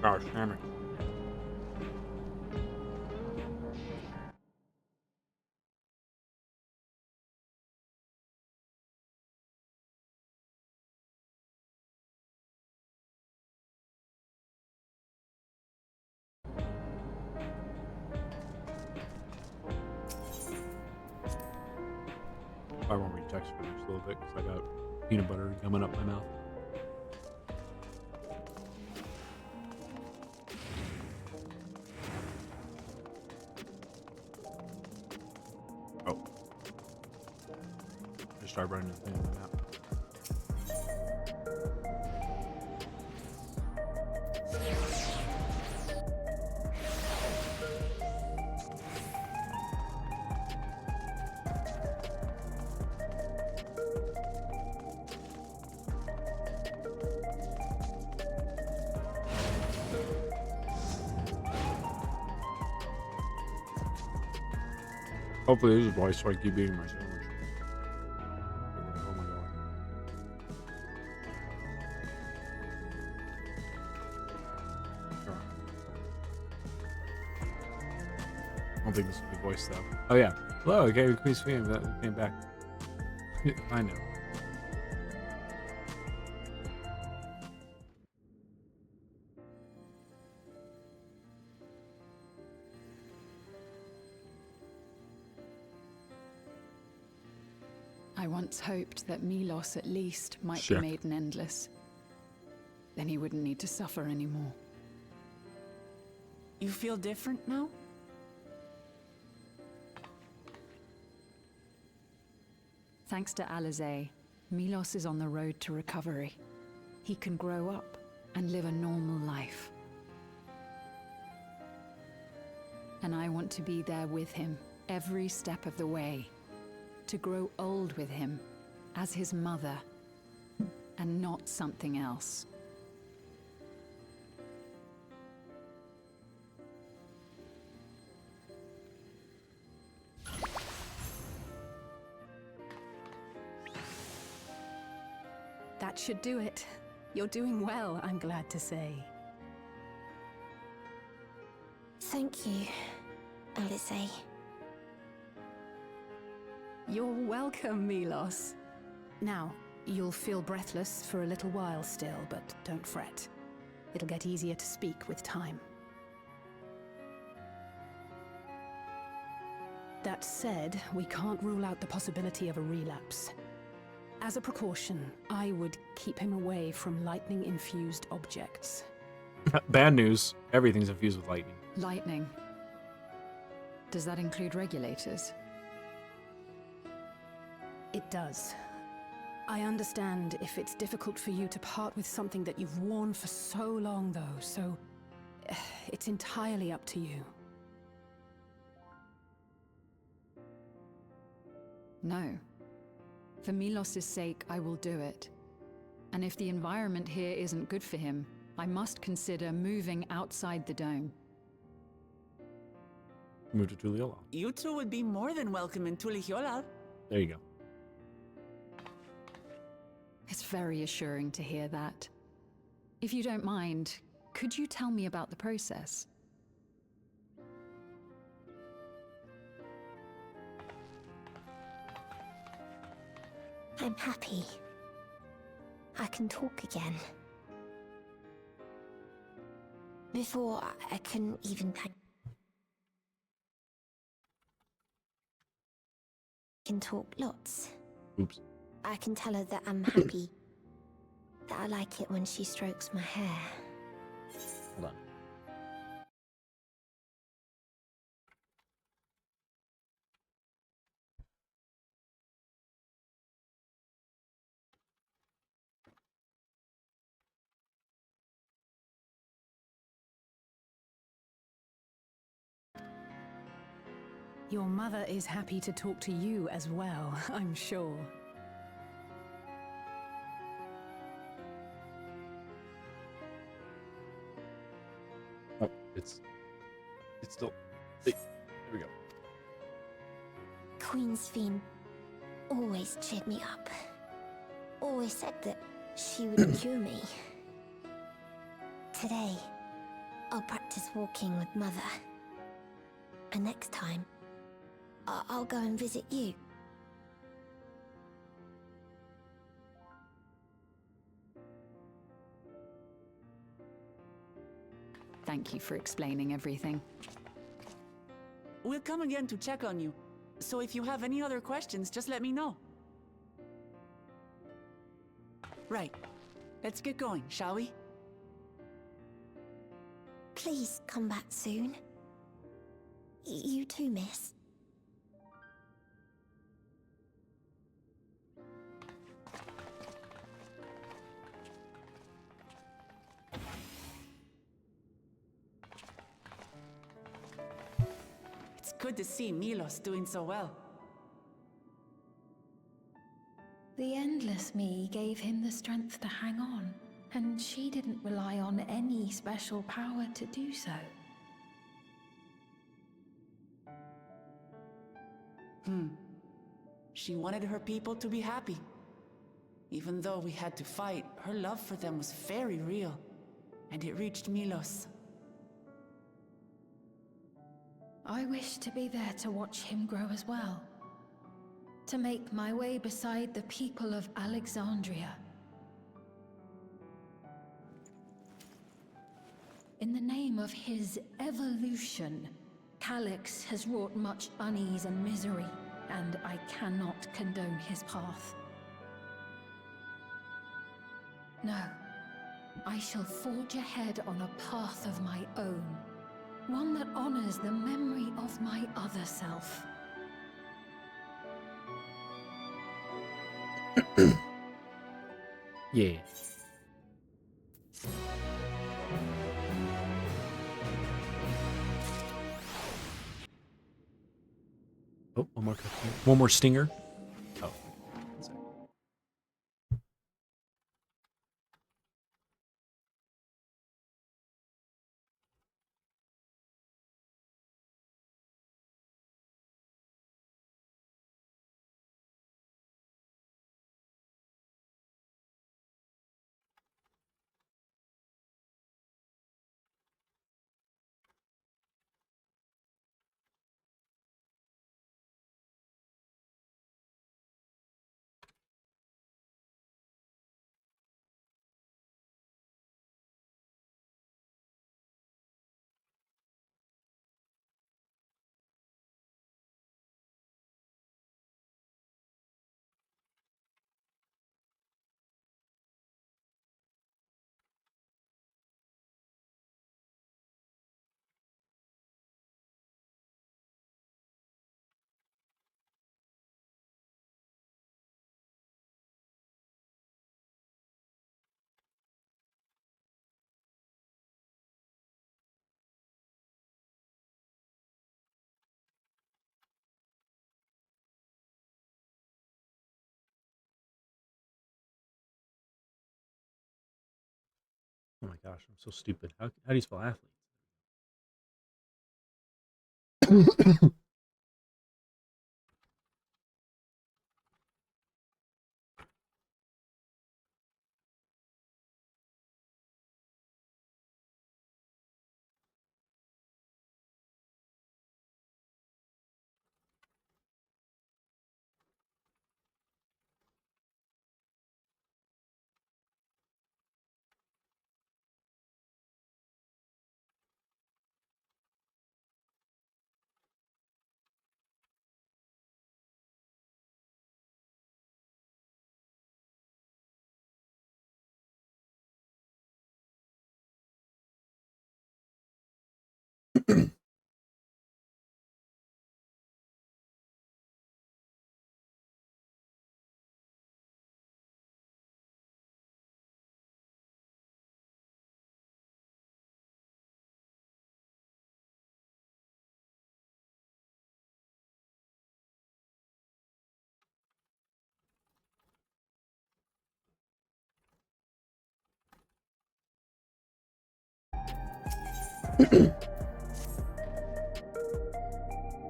Gosh, damn it. I won't read text for the next little bit because I got peanut butter coming up my mouth. Oh. Just started running the thing on the map. Hopefully this is why so I keep eating my sandwich. Oh my god. Sure. I don't think this will be voiced though. Oh yeah. Hello, okay, Queen's Fame that came back. I know. I once hoped that Milos at least might Sure. be made an endless. Then he wouldn't need to suffer anymore. You feel different now? Thanks to Alizé, Milos is on the road to recovery. He can grow up and live a normal life. And I want to be there with him every step of the way. To grow old with him as his mother and not something else. That should do it. You're doing well, I'm glad to say. Thank you, Alizé. You're welcome, Milos. Now, you'll feel breathless for a little while still, but don't fret. It'll get easier to speak with time. That said, we can't rule out the possibility of a relapse. As a precaution, I would keep him away from lightning-infused objects. Bad news. Everything's infused with lightning. Lightning? Does that include regulators? It does. I understand if it's difficult for you to part with something that you've worn for so long, though, so it's entirely up to you. No. For Milos' sake, I will do it. And if the environment here isn't good for him, I must consider moving outside the dome. Move to Tuliola. You two would be more than welcome in Tulihiola. There you go. It's very assuring to hear that. If you don't mind, could you tell me about the process? I'm happy. I can talk again. Before, I couldn't even I can talk lots. Oops. I can tell her that I'm happy. That I like it when she strokes my hair. Hold on. Your mother is happy to talk to you as well, I'm sure. Oh, it's still. There we go. Queen's Fiend always cheered me up. Always said that she would cure me. Today, I'll practice walking with Mother. And next time, I'll go and visit you. Thank you for explaining everything. We'll come again to check on you. So if you have any other questions, just let me know. Right. Let's get going, shall we? Please come back soon. You too, miss. It's good to see Milos doing so well. The Endless Me gave him the strength to hang on, and she didn't rely on any special power to do so. She wanted her people to be happy. Even though we had to fight, her love for them was very real, and it reached Milos. I wish to be there to watch him grow as well. To make my way beside the people of Alexandria. In the name of his evolution, Calyx has wrought much unease and misery, and I cannot condone his path. No, I shall forge ahead on a path of my own, one that honors the memory of my other self. Yeah. Oh, one more cutscene. One more stinger. Oh. One second. Oh my gosh, I'm so stupid. How do you spell athlete?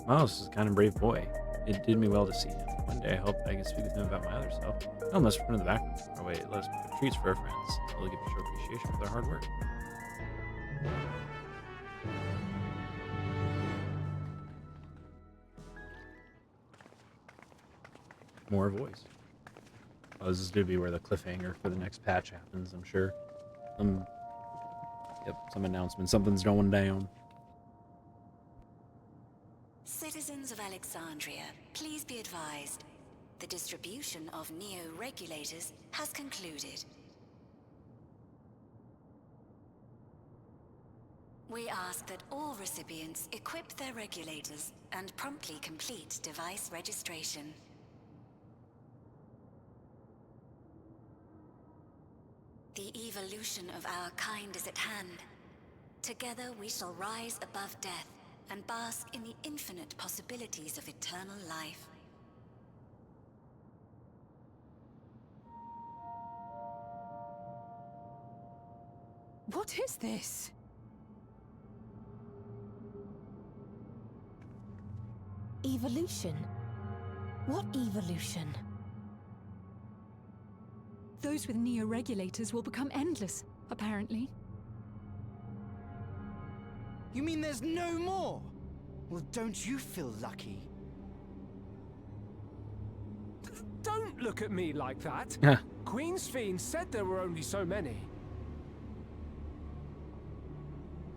Miles is a kind of brave boy. It did me well to see him. One day I hope I can speak with him about my other self. No, let's run in the background. Oh wait, let us make treats for our friends. We'll give show appreciation for their hard work. more voice. Oh, this is going to be where the cliffhanger for the next patch happens, I'm sure. Yep, some announcement. Something's going down. Citizens of Alexandria, please be advised. The distribution of neo-regulators has concluded. We ask that all recipients equip their regulators and promptly complete device registration. The evolution of our kind is at hand. Together we shall rise above death and bask in the infinite possibilities of eternal life. What is this? Evolution? What evolution? Those with neo-regulators will become endless, apparently. You mean there's no more? Well, don't you feel lucky? Don't look at me like that. Queen's Fiend said there were only so many.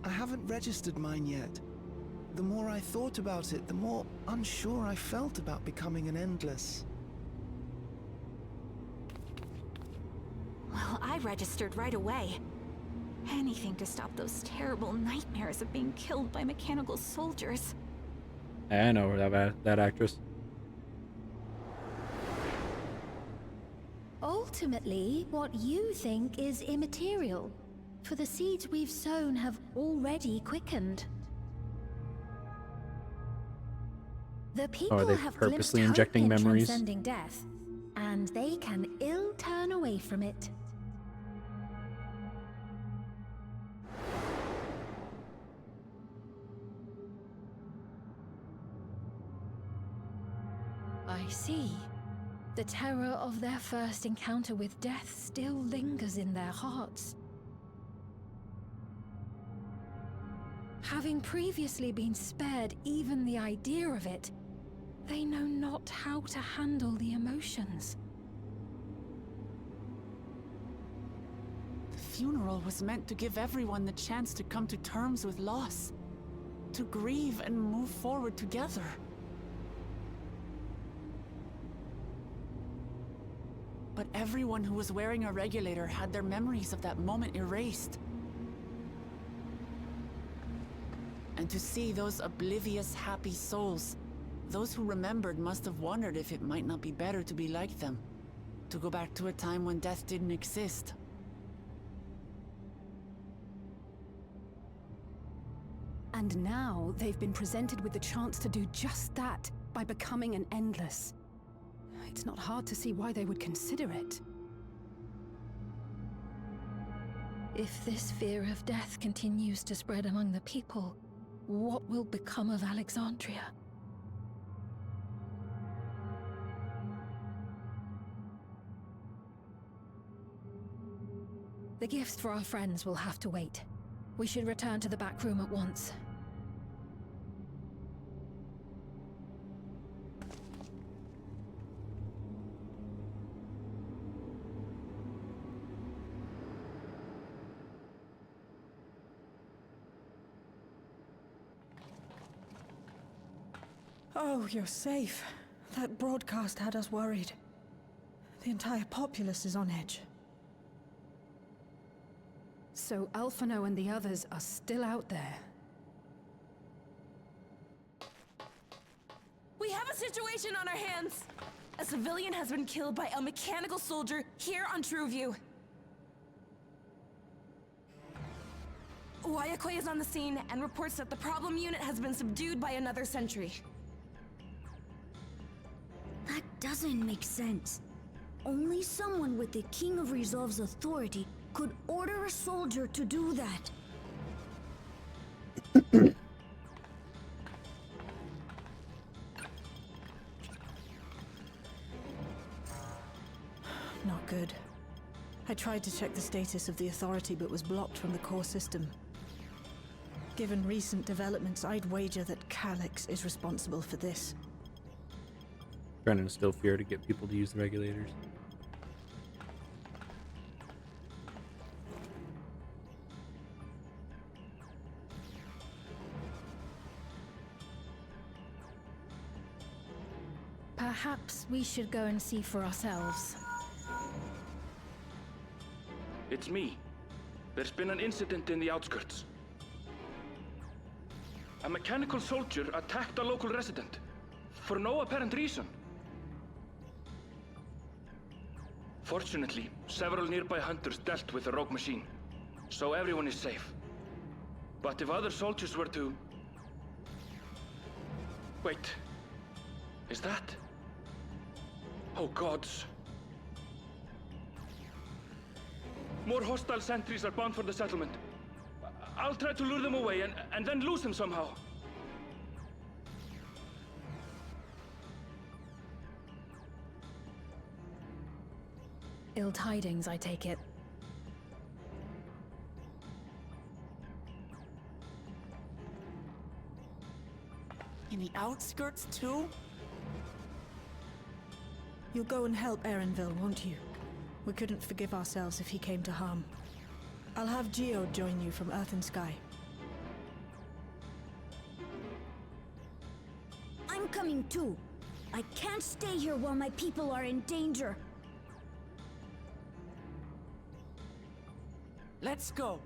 I haven't registered mine yet. The more I thought about it, the more unsure I felt about becoming an Endless. Well, I registered right away. Anything to stop those terrible nightmares of being killed by mechanical soldiers. I know that actress. Ultimately, what you think is immaterial, for the seeds we've sown have already quickened. The people are they have purposely glimpsed injecting hope in memories? transcending death, and they can ill turn away from it. I see. The terror of their first encounter with death still lingers in their hearts. Having previously been spared even the idea of it, they know not how to handle the emotions. The funeral was meant to give everyone the chance to come to terms with loss, to grieve and move forward together. But everyone who was wearing a regulator had their memories of that moment erased. And to see those oblivious, happy souls, those who remembered must have wondered if it might not be better to be like them, to go back to a time when death didn't exist. And now they've been presented with the chance to do just that by becoming an Endless. It's not hard to see why they would consider it. If this fear of death continues to spread among the people, what will become of Alexandria? The gifts for our friends will have to wait. We should return to the back room at once. Oh, you're safe. That broadcast had us worried. The entire populace is on edge. So Alphino and the others are still out there. We have a situation on our hands! A civilian has been killed by a mechanical soldier here on Trueview. Wayakwe is on the scene and reports that the problem unit has been subdued by another sentry. That doesn't make sense. Only someone with the King of Resolve's authority could order a soldier to do that. Not good. I tried to check the status of the authority but was blocked from the core system. Given recent developments, I'd wager that Calyx is responsible for this. Trying to instill fear to get people to use the regulators. Perhaps we should go and see for ourselves. It's me. There's been an incident in the outskirts. A mechanical soldier attacked a local resident, for no apparent reason. Fortunately, several nearby hunters dealt with the rogue machine, so everyone is safe. But if other soldiers were to... Wait. Is that... Oh gods. More hostile sentries are bound for the settlement. I'll try to lure them away and then lose them somehow. Ill tidings, I take it. In the outskirts too? You'll go and help Erenville, won't you? We couldn't forgive ourselves if he came to harm. I'll have Geo join you from Earth and Sky. I'm coming too. I can't stay here while my people are in danger. Let's go.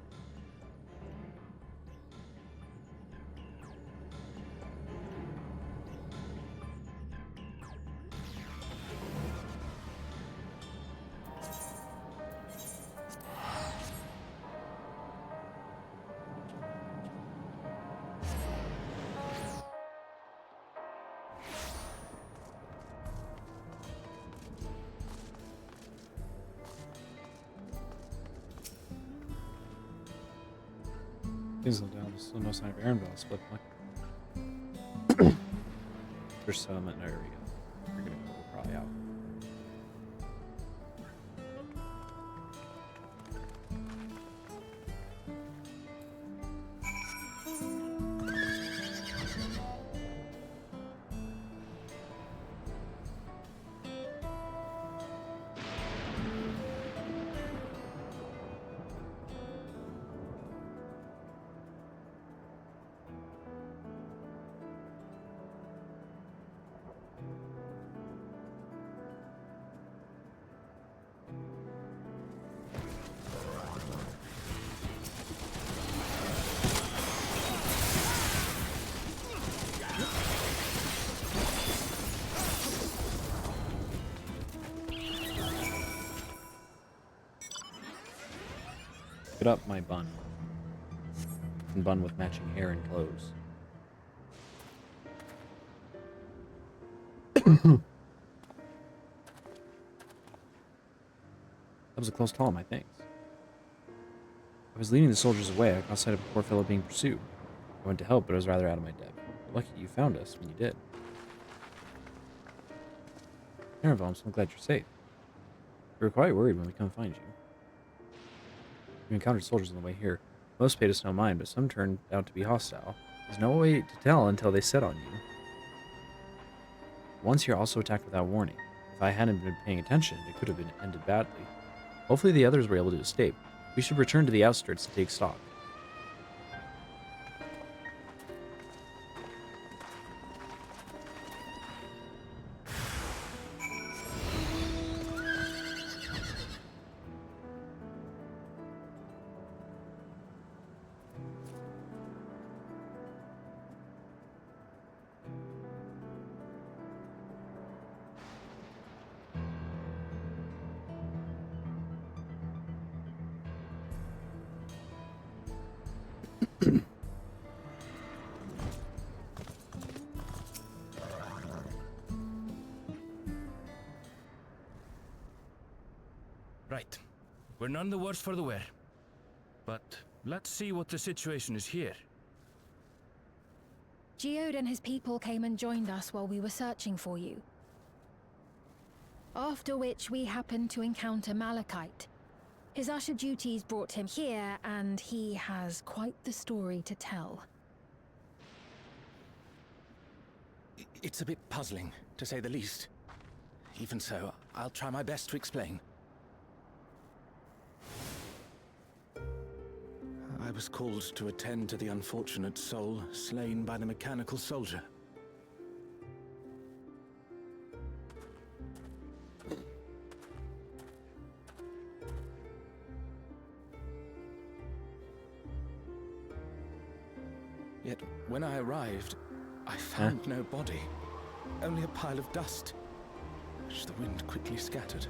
Things look down, there's still no sign of Erenville split. There's settlement. There we go. We're gonna go probably out. Put up my bun. And bun with matching hair and clothes. That was a close call, my thanks. I was leading the soldiers away. I caught sight of a poor fellow being pursued. I went to help, but I was rather out of my depth. Lucky you found us when you did. Erenville, I'm glad you're safe. We were quite worried when we come find you. We encountered soldiers on the way here. Most paid us no mind, but some turned out to be hostile. There's no way to tell until they set on you. Once you're also attacked without warning. If I hadn't been paying attention, it could have been ended badly. Hopefully the others were able to escape. We should return to the outskirts to take stock. Right. We're none the worse for the wear. But let's see what the situation is here. Geode and his people came and joined us while we were searching for you. After which we happened to encounter Malachite. His usher duties brought him here, and he has quite the story to tell. It's a bit puzzling, to say the least. Even so, I'll try my best to explain. I was called to attend to the unfortunate soul slain by the mechanical soldier. Yet, when I arrived, I found no body. Only a pile of dust, which the wind quickly scattered.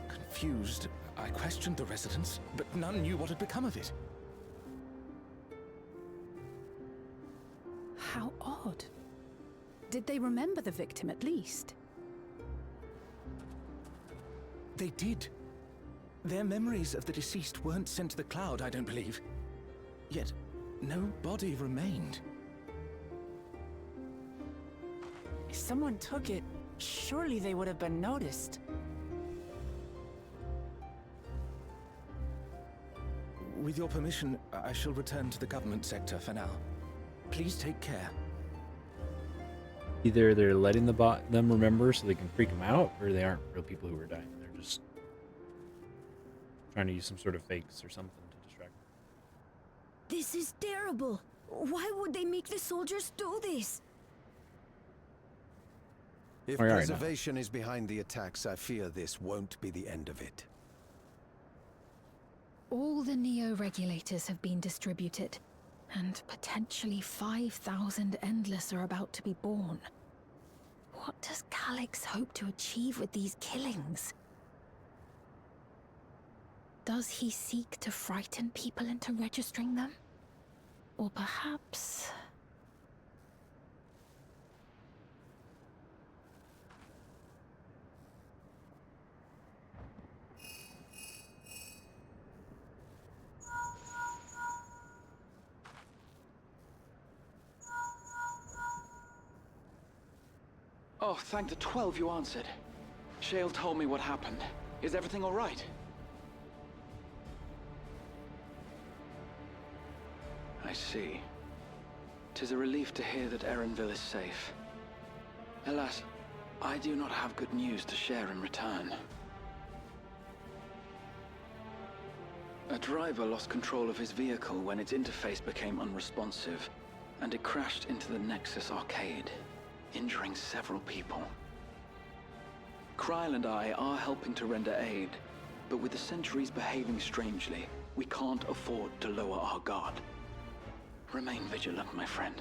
Confused, I questioned the residents, but none knew what had become of it. How odd. Did they remember the victim at least? They did. Their memories of the deceased weren't sent to the cloud, I don't believe. Yet, no body remained. If someone took it, surely they would have been noticed. With your permission, I shall return to the government sector for now. Please take care. Either they're letting them remember so they can freak them out, or they aren't real people who are dying. They're just trying to use some sort of fakes or something to distract them. This is terrible. Why would they make the soldiers do this? If preservation is behind the attacks, I fear this won't be the end of it. All the Neo-regulators have been distributed, and potentially 5,000 Endless are about to be born. What does Calyx hope to achieve with these killings? Does he seek to frighten people into registering them? Or perhaps... Oh, thank the 12 you answered. Shale told me what happened. Is everything all right? I see. 'Tis a relief to hear that Erenville is safe. Alas, I do not have good news to share in return. A driver lost control of his vehicle when its interface became unresponsive, and it crashed into the Nexus arcade, injuring several people. Kryl and I are helping to render aid, but with the Sentries behaving strangely, we can't afford to lower our guard. Remain vigilant, my friend.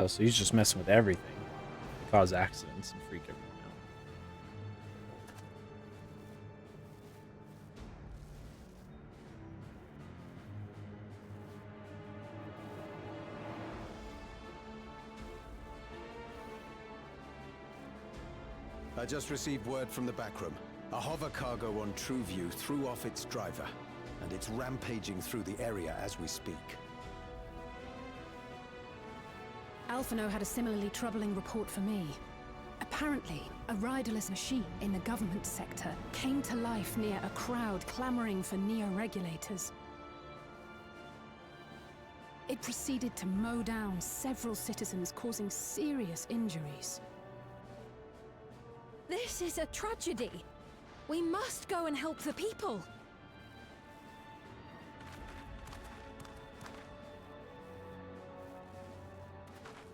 Oh, so he's just messing with everything to cause accidents and freak everyone out. I just received word from the backroom. A hover cargo on TrueView threw off its driver, and it's rampaging through the area as we speak. Alphino had a similarly troubling report for me. Apparently, a riderless machine in the government sector came to life near a crowd clamoring for Neo-regulators. It proceeded to mow down several citizens, causing serious injuries. This is a tragedy. We must go and help the people.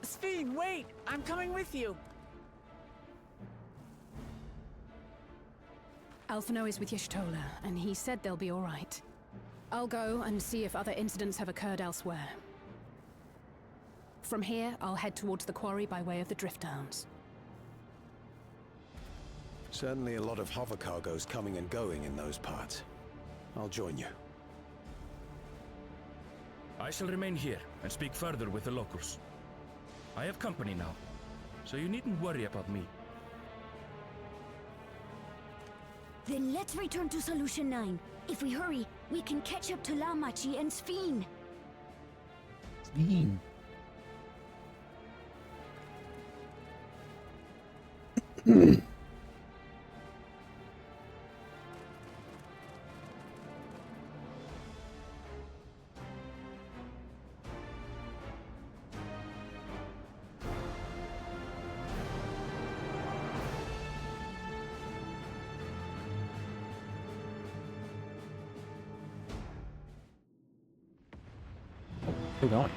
Sphene, wait! I'm coming with you! Alphino is with Y'shtola, and he said they'll be all right. I'll go and see if other incidents have occurred elsewhere. From here, I'll head towards the quarry by way of the Drift Downs. Certainly a lot of hover cargoes coming and going in those parts. I'll join you. I shall remain here and speak further with the locals. I have company now, so you needn't worry about me. Then let's return to Solution 9. If we hurry, we can catch up to Lamachi and Sphene. Sphene. Still going.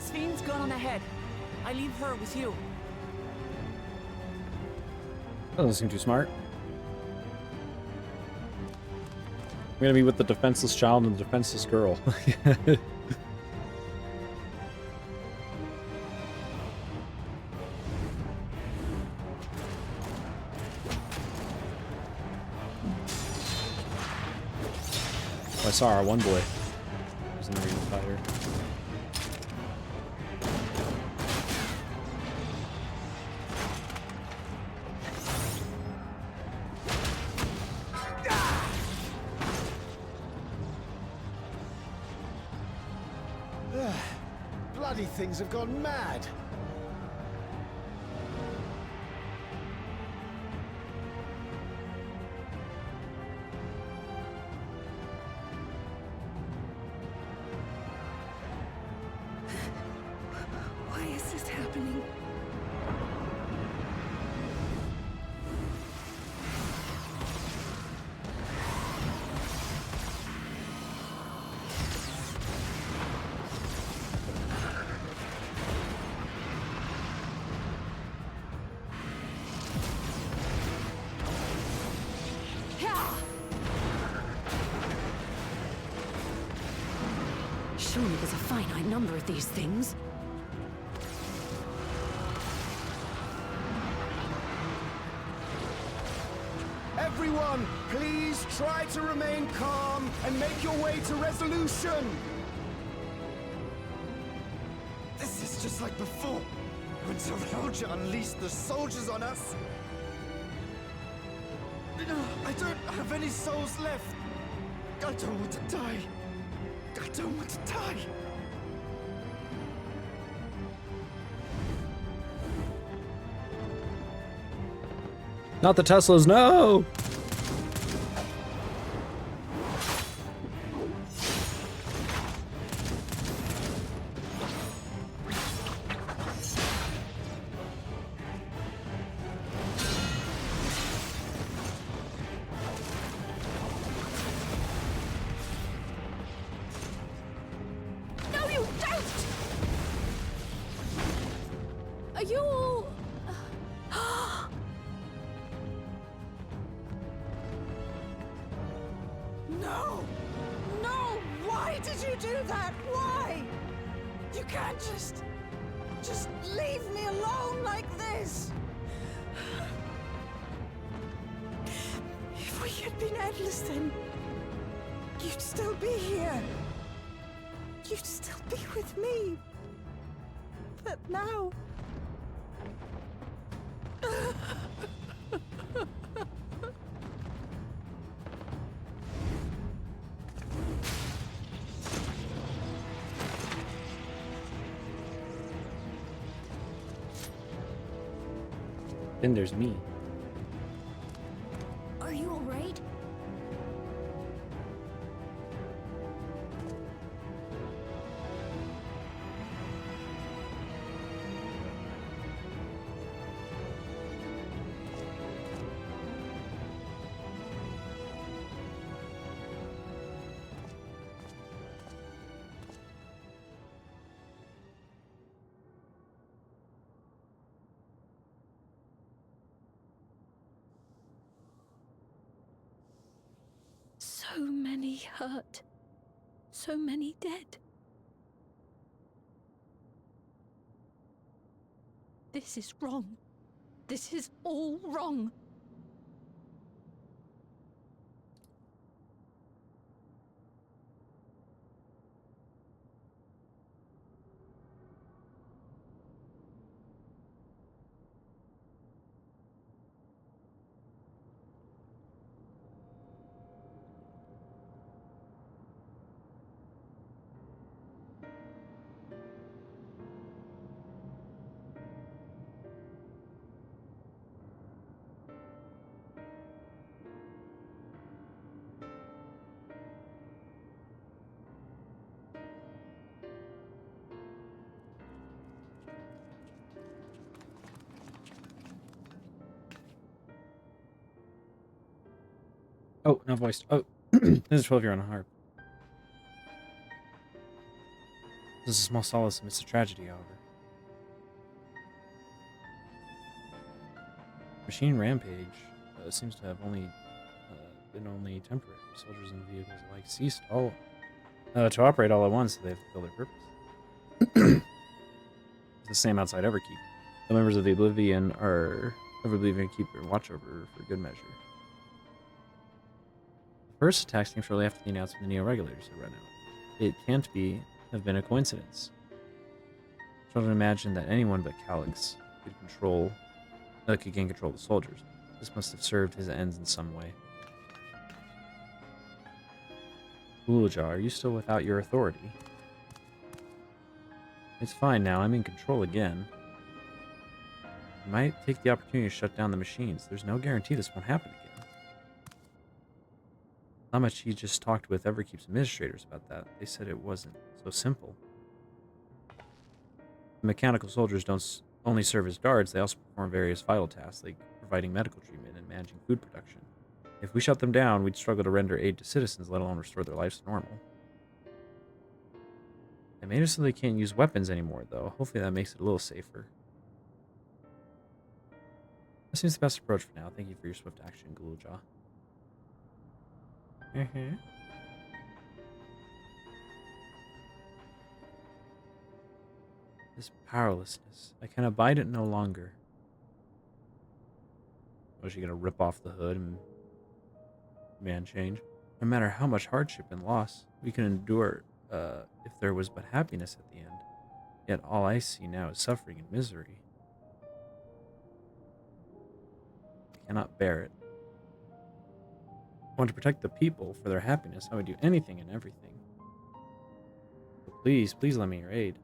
Sven's gone on ahead. I leave her with you. Doesn't seem too smart. I'm gonna be with the defenseless child and the defenseless girl. Oh, I saw our one boy. He was an arena fighter. Bloody things have gone mad. Why is this happening? Surely there's a finite number of these things. Everyone, please try to remain calm and make your way to resolution. This is just like before, when Zerelja unleashed the soldiers on us. I don't have any souls left. I don't want to die. I don't want to die. Not the Teslas, no! No, you don't! Are you all... No! No! Why did you do that? Why? You can't just leave me alone like this! If we had been endless, then you'd still be here. You'd still be with me. But now... Then there's me. Are you all right? So many hurt. So many dead. This is wrong. This is all wrong. Oh, no voiced. Oh, this is 12 year on a harp. This is a small solace amidst a tragedy, however. Machine rampage seems to have been only temporary. Soldiers and vehicles alike ceased to operate all at once, so they have fulfilled their purpose. It's the same outside Everkeep. The members of the Oblivion keep watch over for good measure. The first attacks came shortly after the announcement the Neo-Regulators had run out. It can't have been a coincidence. Children imagined that anyone but Calyx could gain control of the soldiers. This must have served his ends in some way. Ulaja, are you still without your authority? It's fine now, I'm in control again. I might take the opportunity to shut down the machines. There's no guarantee this won't happen again. How much he just talked with Everkeep's administrators about that. They said it wasn't so simple. The mechanical soldiers don't only serve as guards, they also perform various vital tasks like providing medical treatment and managing food production. If we shut them down, we'd struggle to render aid to citizens, let alone restore their lives to normal. They made it so they can't use weapons anymore, though. Hopefully that makes it a little safer. That seems the best approach for now. Thank you for your swift action, Gulja. This powerlessness. I can abide it no longer. Was she gonna rip off the hood and man change? No matter how much hardship and loss we can endure, if there was but happiness at the end. Yet all I see now is suffering and misery. I cannot bear it. I want to protect the people for their happiness. I would do anything and everything. But please, please lend me your aid.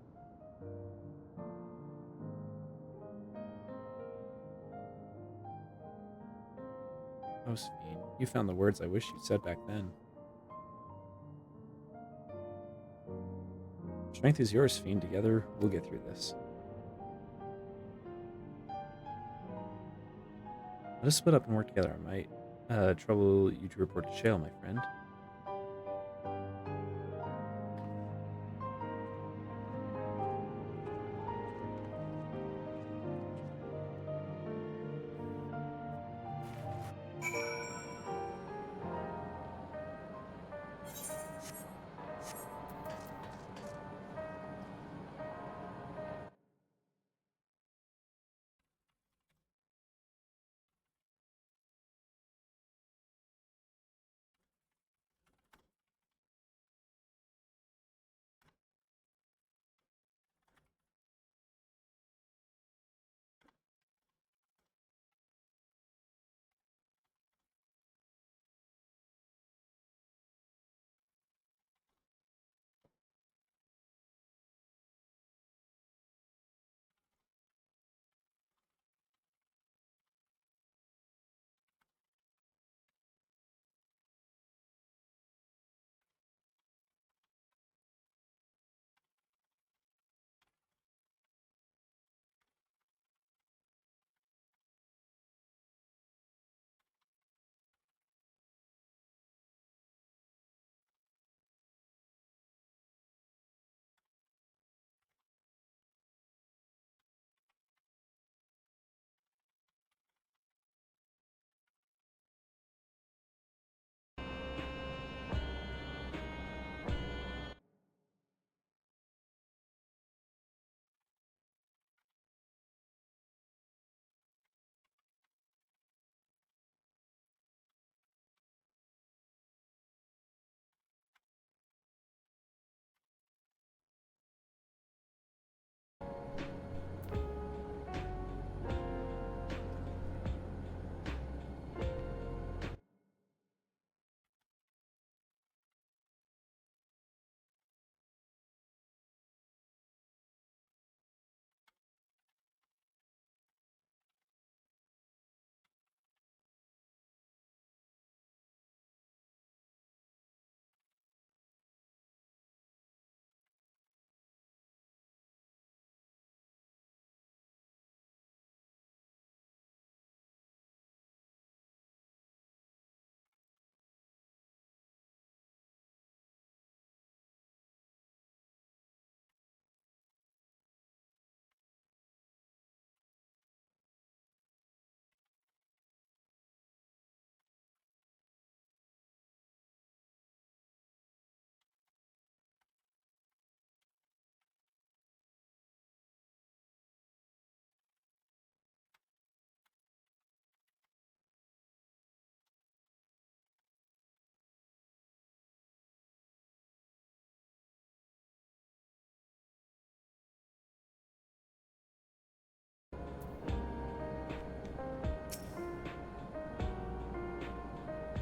Oh, Sphene, you found the words I wish you'd said back then. Strength is yours, Sphene. Together, we'll get through this. Let us split up and work together. I might trouble you to report to Shale, my friend.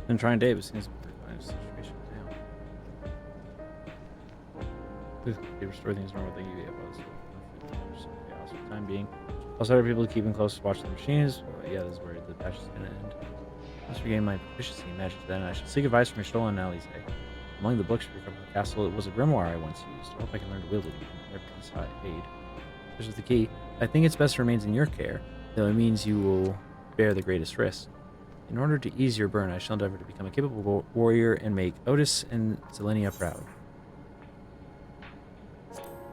Been trying Dave, it seems to be a situation now. They restore things normal, thank you. Yeah, for the time being. Also, other people keeping close to watch the machines. Well, yeah, this is where the patch is gonna end. I must regain my proficiency in magic then. I should seek advice from Michelle and Alize. Among the books from the castle, it was a grimoire I once used. I hope I can learn to wield it in every aid. This is the key. I think it's best remains in your care, though it means you will bear the greatest risk. In order to ease your burn, I shall endeavor to become a capable warrior and make Otis and Selenia proud.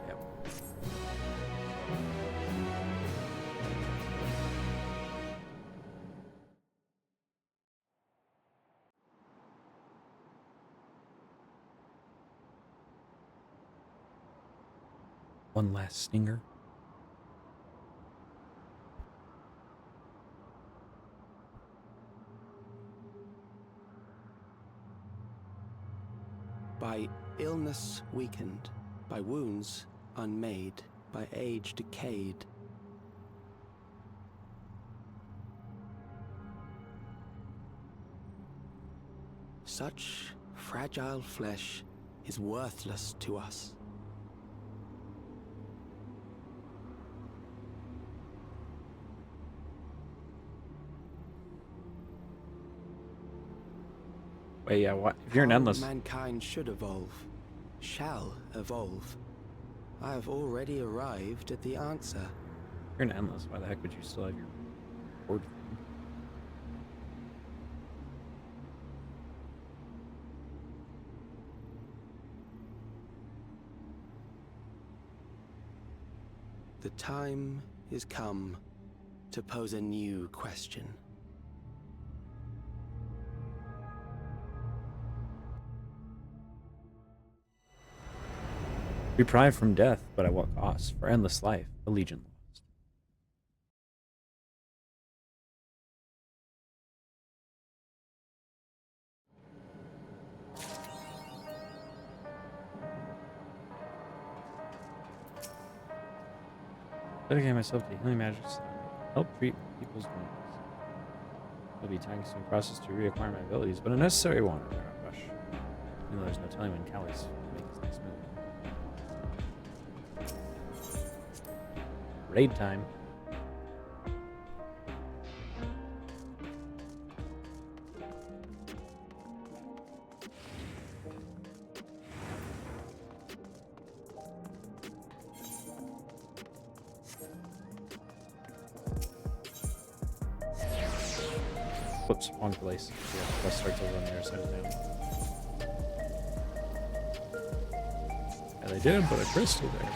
Yep. One last stinger. By illness weakened, by wounds unmade, by age decayed. Such fragile flesh is worthless to us. Wait, yeah, what? If you're an endless... Mankind should evolve, shall evolve. I have already arrived at the answer. If you're an endless, why the heck would you still have your board thing? The time is come to pose a new question. Deprived from death, but at what cost? For endless life, a legion lost. Dedicating myself to healing magic to help treat people's wounds. It'll be time-consuming process to reacquire my abilities, but a necessary one. I don't rush. Even though there's no telling when Callie's make his next move. Raid time. Whoops, wrong place. Yeah, quest starts over on the other side of town. Yeah, they did put a crystal there.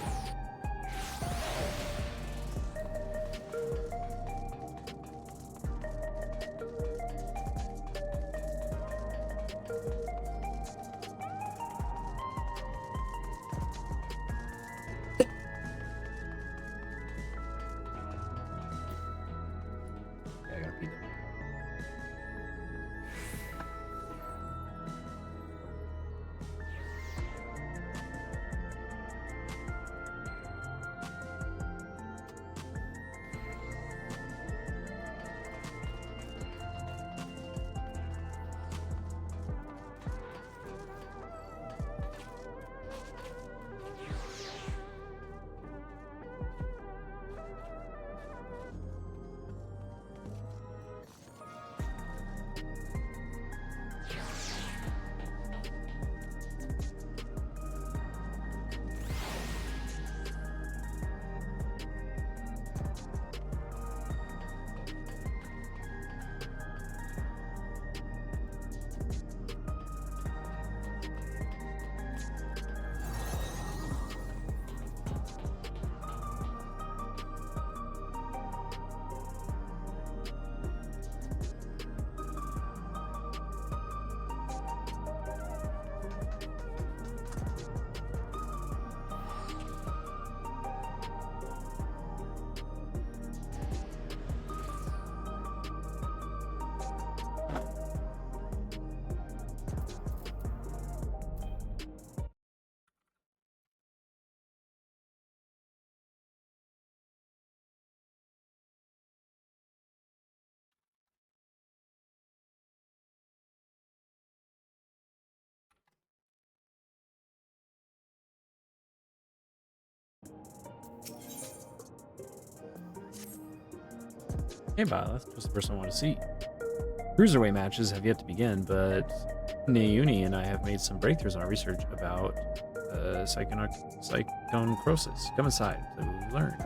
Hey, Bob, that's just the person I want to see. Cruiserweight matches have yet to begin, but Nauni and I have made some breakthroughs in our research about psychonecrosis. Come inside, so we learned.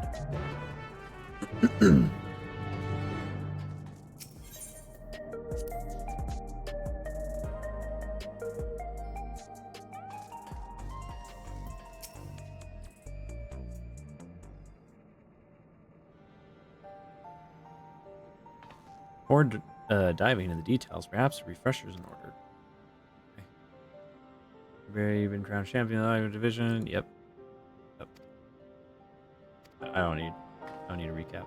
Or diving into the details, perhaps a refresher's in order. Okay. Very been crowned champion of the division. Yep. I don't need a recap.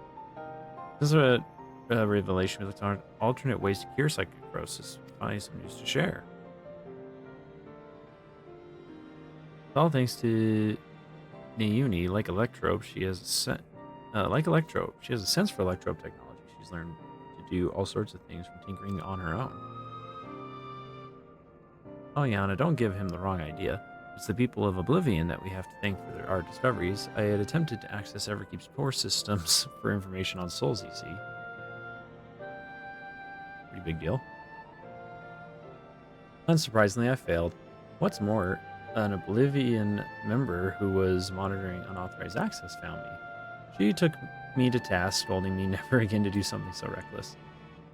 This is a revelation. We looked on alternate ways to cure psychonecrosis. Finally, some news to share. All thanks to Nauni, like Electrope, she has a sense for electrope technology. She's learned to do all sorts of things from tinkering on her own. Oh, Yana, don't give him the wrong idea. It's the people of Oblivion that we have to thank for our discoveries. I had attempted to access Everkeep's core systems for information on souls, you see. Pretty big deal. Unsurprisingly, I failed. What's more, an Oblivion member who was monitoring unauthorized access found me. She took me to task, scolding me never again to do something so reckless.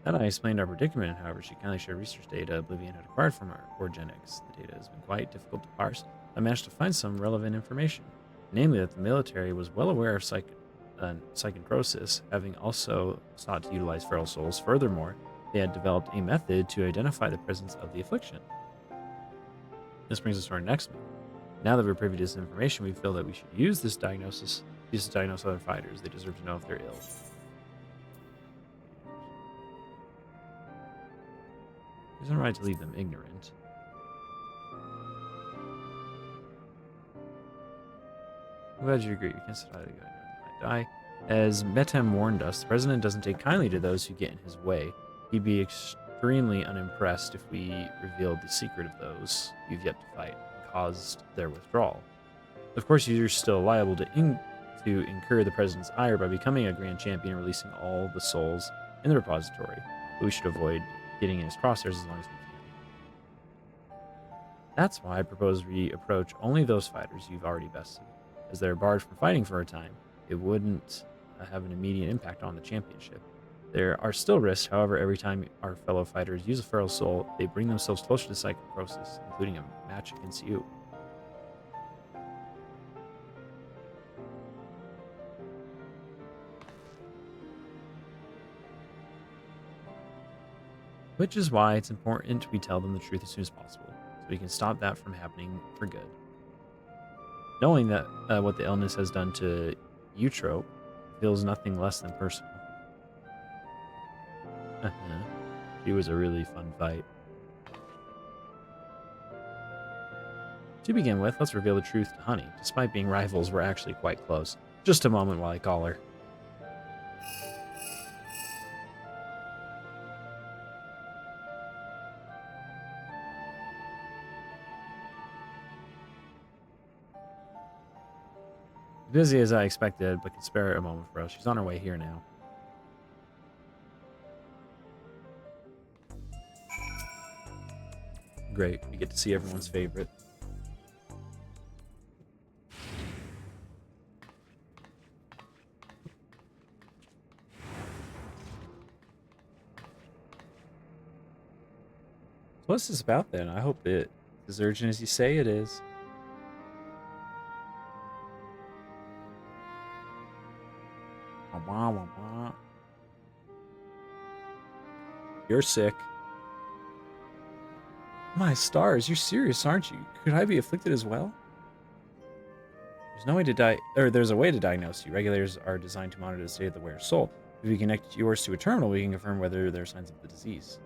Then I explained our predicament, however, she kindly shared research data Oblivion had acquired from our Orgenics. The data has been quite difficult to parse. I managed to find some relevant information, namely that the military was well aware of psychonecrosis, having also sought to utilize feral souls. Furthermore, they had developed a method to identify the presence of the affliction. This brings us to our next move. Now that we're privy to this information, we feel that we should use this diagnosis to diagnose other fighters. They deserve to know if they're ill. There's no right to leave them ignorant. I'm glad you agree. We can't sit idly going to die. As Metem warned us, the president doesn't take kindly to those who get in his way. He'd be extremely unimpressed if we revealed the secret of those you've yet to fight and caused their withdrawal. Of course, you're still liable to incur the president's ire by becoming a grand champion and releasing all the souls in the repository, but we should avoid getting in his crosshairs as long as we can. That's why I propose we approach only those fighters you've already bested. As they're barred from fighting for a time, it wouldn't have an immediate impact on the championship. There are still risks, however, every time our fellow fighters use a feral soul, they bring themselves closer to psychonecrosis, including a match against you. Which is why it's important we tell them the truth as soon as possible, so we can stop that from happening for good. Knowing that what the illness has done to Eutrope feels nothing less than personal. She was a really fun fight. To begin with, let's reveal the truth to Honey. Despite being rivals, we're actually quite close. Just a moment while I call her. Busy as I expected, but can spare a moment for us. She's on her way here now. Great, we get to see everyone's favorite. So what's this about then? I hope it is as urgent as you say it is. You're sick. My stars, you're serious, aren't you? Could I be afflicted as well? There's no way to there's a way to diagnose you. Regulators are designed to monitor the state of the wearer's soul. If we connect yours to a terminal, we can confirm whether there are signs of the disease.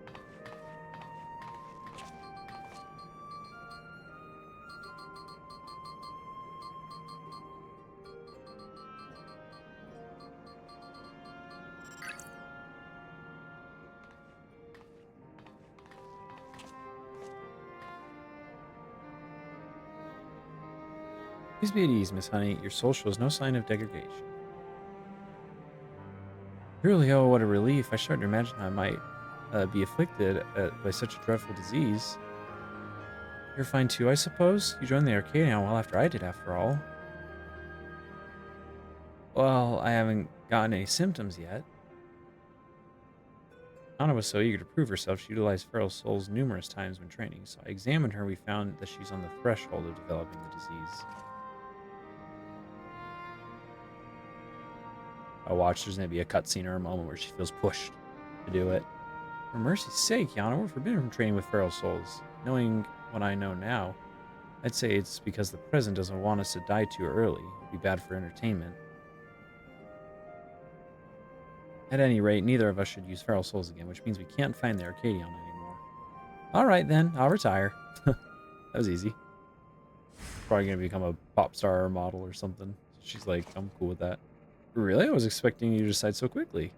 Please be at ease, Miss Honey. Your soul shows no sign of degradation. Really, oh, what a relief. I started to imagine how I might be afflicted by such a dreadful disease. You're fine too, I suppose? You joined the Arcadion well after I did, after all. Well, I haven't gotten any symptoms yet. Anna was so eager to prove herself, she utilized feral souls numerous times when training, so I examined her and we found that she's on the threshold of developing the disease. I watched, there's going to be a cutscene or a moment where she feels pushed to do it. For mercy's sake, Yana, we're forbidden from training with feral souls. Knowing what I know now, I'd say it's because the present doesn't want us to die too early. It'd be bad for entertainment. At any rate, neither of us should use feral souls again, which means we can't find the Arcadion anymore. Alright then, I'll retire. That was easy. Probably gonna become a pop star or model or something. She's like, I'm cool with that. Really? I was expecting you to decide so quickly.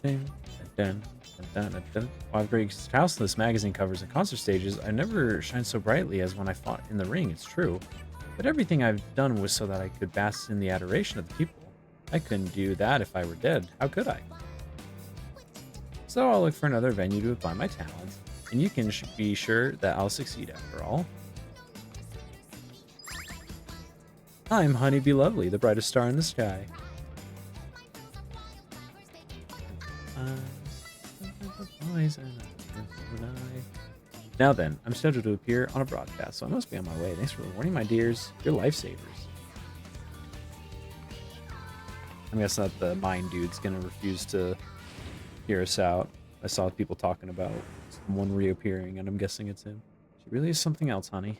While I've great house in this magazine covers and concert stages, I never shine so brightly as when I fought in the ring, it's true. But everything I've done was so that I could bask in the adoration of the people. I couldn't do that if I were dead. How could I? So I'll look for another venue to apply my talent, and you can be sure that I'll succeed after all. I'm Honeybee Lovely, the brightest star in the sky. Now then, I'm scheduled to appear on a broadcast, so I must be on my way. Thanks for the warning, my dears. You're lifesavers. I guess that the mine dude's gonna refuse to hear us out. I saw people talking about someone reappearing, and I'm guessing it's him. She really is something else, honey.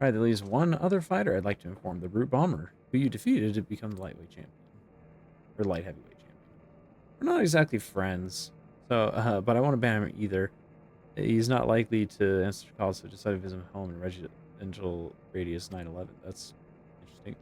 Alright, there leaves one other fighter I'd like to inform, the Brute Bomber, who you defeated to become the lightweight champion. Or light heavyweight champion. We're not exactly friends, so but I won't ban him either. He's not likely to answer calls, so I decided to visit him home in Residential Radius 911. That's interesting.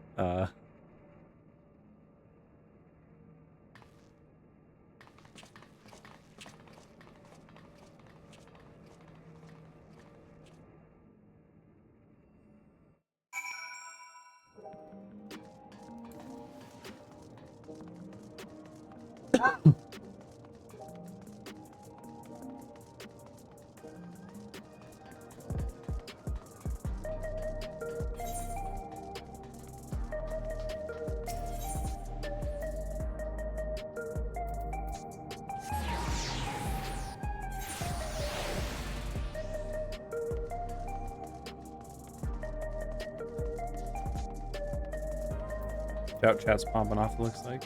Shout chat's popping off, it looks like.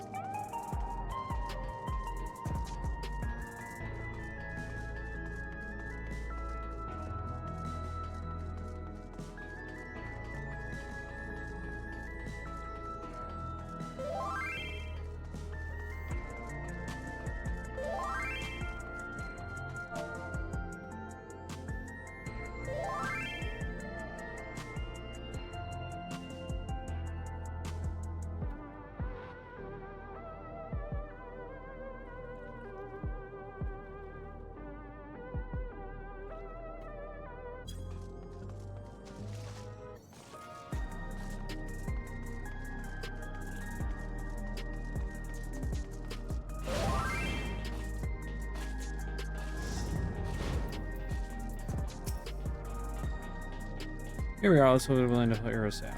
Here we are, let's hope they're willing to clear us out.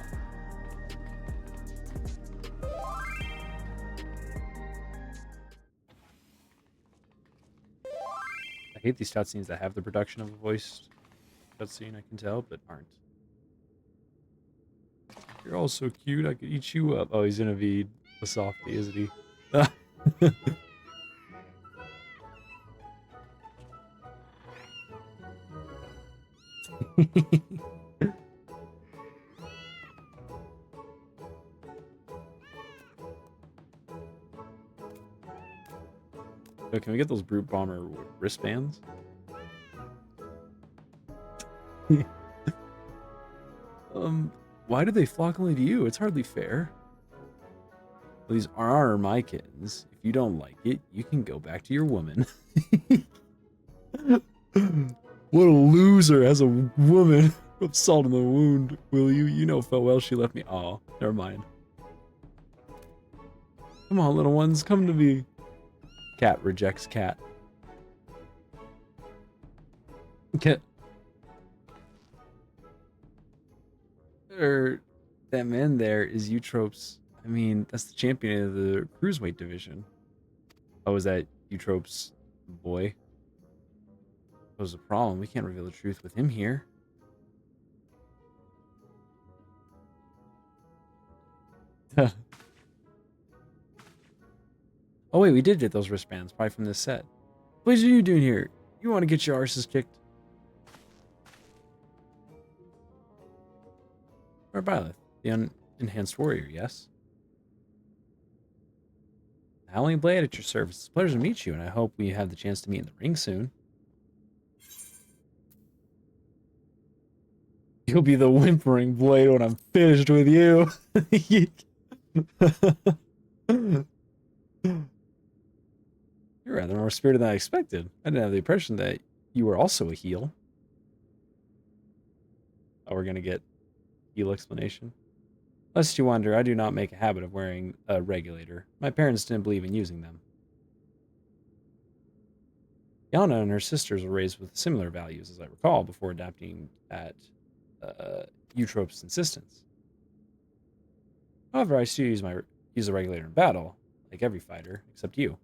I hate these cutscenes that have the production of a voiced cutscene, I can tell, but aren't. You're all so cute, I could eat you up. Oh, he's gonna be a softie, isn't he? Oh, can we get those Brute Bomber wristbands? Why do they flock only to you? It's hardly fair. Well, these are my kittens. If you don't like it, you can go back to your woman. What a loser as a woman. Rub salt in the wound, will you? You know full well she left me. Aw, never mind. Come on, little ones, come to me. Cat rejects cat. Cat. That man there is Eutrope's. I mean, that's the champion of the cruiserweight division. Oh, is that Eutrope's boy? That was a problem. We can't reveal the truth with him here. Oh wait, we did get those wristbands, probably from this set. What are you doing here? You want to get your arses kicked? Or Byleth, the enhanced warrior, yes? Howling Blade at your service. It's a pleasure to meet you, and I hope we have the chance to meet in the ring soon. You'll be the whimpering blade when I'm finished with you. You're rather more spirited than I expected. I didn't have the impression that you were also a heel. Oh, we're gonna get heel explanation. Lest you wonder, I do not make a habit of wearing a regulator. My parents didn't believe in using them. Yana and her sisters were raised with similar values, as I recall, before adapting at Eutrope's insistence. However, I still use a regulator in battle, like every fighter, except you.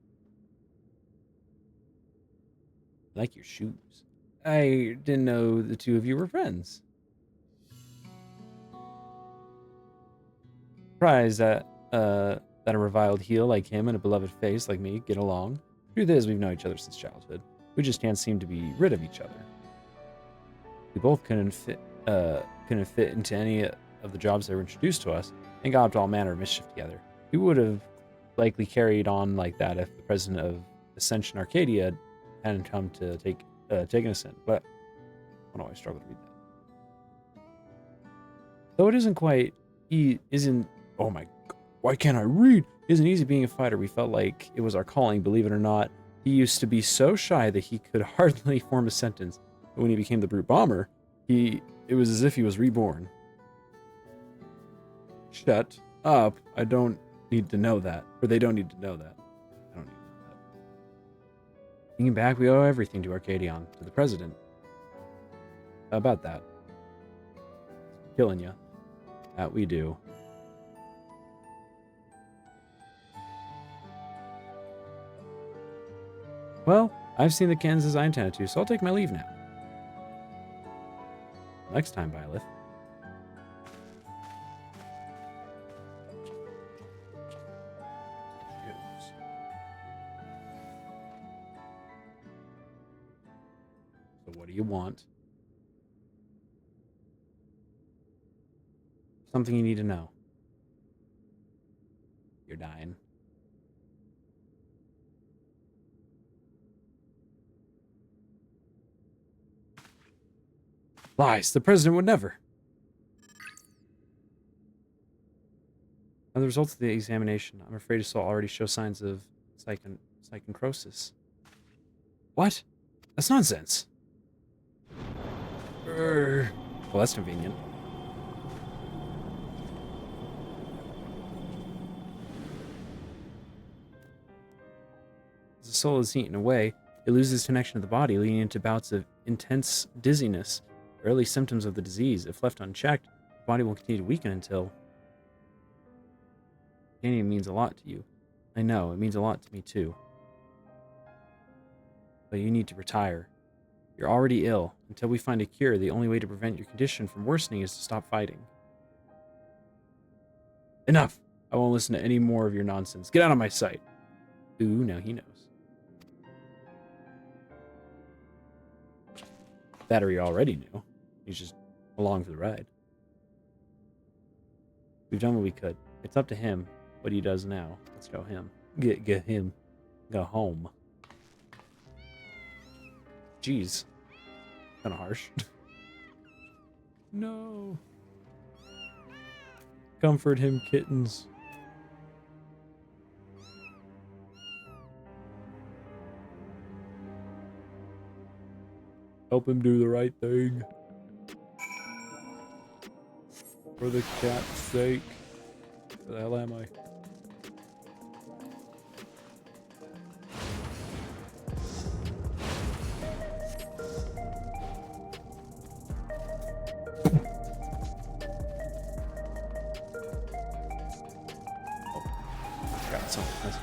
I like your shoes. I didn't know the two of you were friends. Surprised that a reviled heel like him and a beloved face like me get along. Truth is, we've known each other since childhood. We just can't seem to be rid of each other. We both couldn't fit into any of the jobs that were introduced to us, and got up to all manner of mischief together. We would have likely carried on like that if the president of Ascension Arcadia hadn't come to take us in. But I don't know, I struggle to read that. Though it oh my, why can't I read? Isn't easy being a fighter. We felt like it was our calling, believe it or not. He used to be so shy that he could hardly form a sentence. But when he became the Brute Bomber, it was as if he was reborn. Shut up. I don't need to know that. Or they don't need to know that. I don't need to know that. Thinking back, we owe everything to Arcadion, to the president. How about that? Killing you. That we do. Well, I've seen the Kansas I intended to, so I'll take my leave now. Next time, Byleth. So what do you want? Something you need to know. You're dying. Lies. The president would never. And the results of the examination, I'm afraid Assault already show signs of psychoncrosis. What? That's nonsense. Well, that's convenient. As the soul is eaten away, it loses connection to the body, leading into bouts of intense dizziness. Early symptoms of the disease. If left unchecked, the body will continue to weaken until... Arcadion means a lot to you. I know, it means a lot to me too. But you need to retire. You're already ill. Until we find a cure, the only way to prevent your condition from worsening is to stop fighting. Enough! I won't listen to any more of your nonsense. Get out of my sight! Ooh, now he knows. Battery already knew. He's just along for the ride. We've done what we could. It's up to him what he does now. Let's go him. Get him. Go home. Jeez. Kind of harsh. No. Comfort him, kittens. Help him do the right thing. For the cat's sake. Where the hell am I? Got something. That's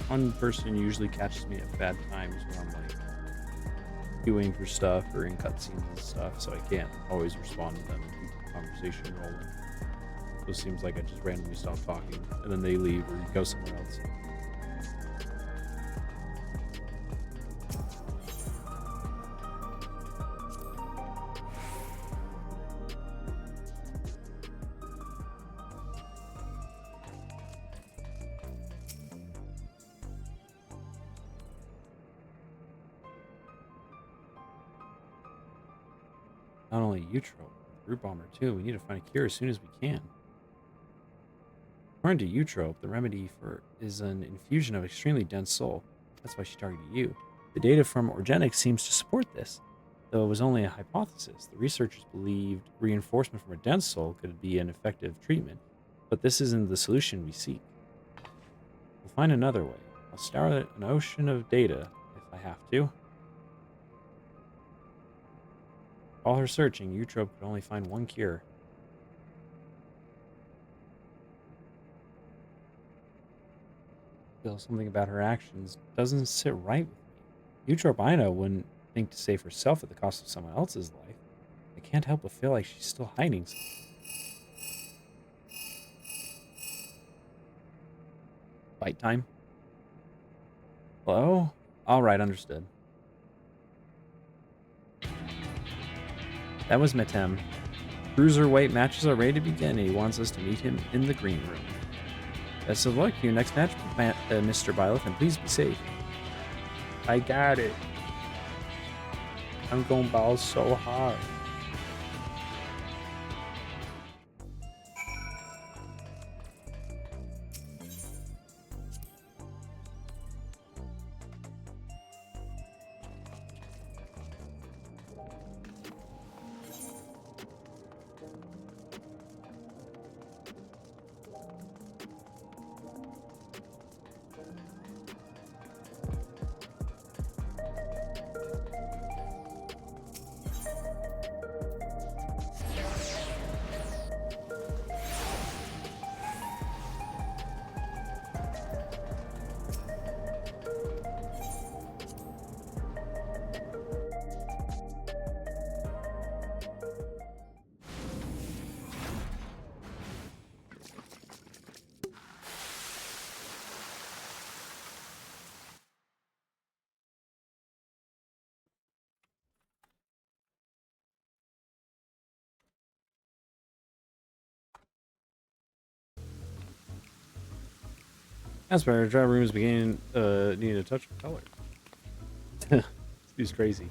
one person usually catches me at bad times when I'm like doing for stuff or in cutscenes and stuff, so I can't always respond to them and keep the conversation rolling. So it seems like I just randomly stop talking and then they leave or go somewhere else. Not only Utro, Root Bomber too. We need to find a cure as soon as we can. According to Eutrope, the remedy for is an infusion of extremely dense soul. That's why she targeted you. The data from Organics seems to support this. Though it was only a hypothesis, the researchers believed reinforcement from a dense soul could be an effective treatment, but this isn't the solution we seek. We'll find another way. I'll scour an ocean of data if I have to. All her searching, Eutrope could only find one cure. Feel something about her actions doesn't sit right with me. Eutrope I know wouldn't think to save herself at the cost of someone else's life. I can't help but feel like she's still hiding something. Fight time? Hello? Alright, understood. That was Metem. Cruiserweight matches are ready to begin, and he wants us to meet him in the green room. Best of luck to your next match, Mr. Byleth, and please be safe. I got it. I'm going ball so hard. That's why our drive room is beginning needing a touch of color. This crazy.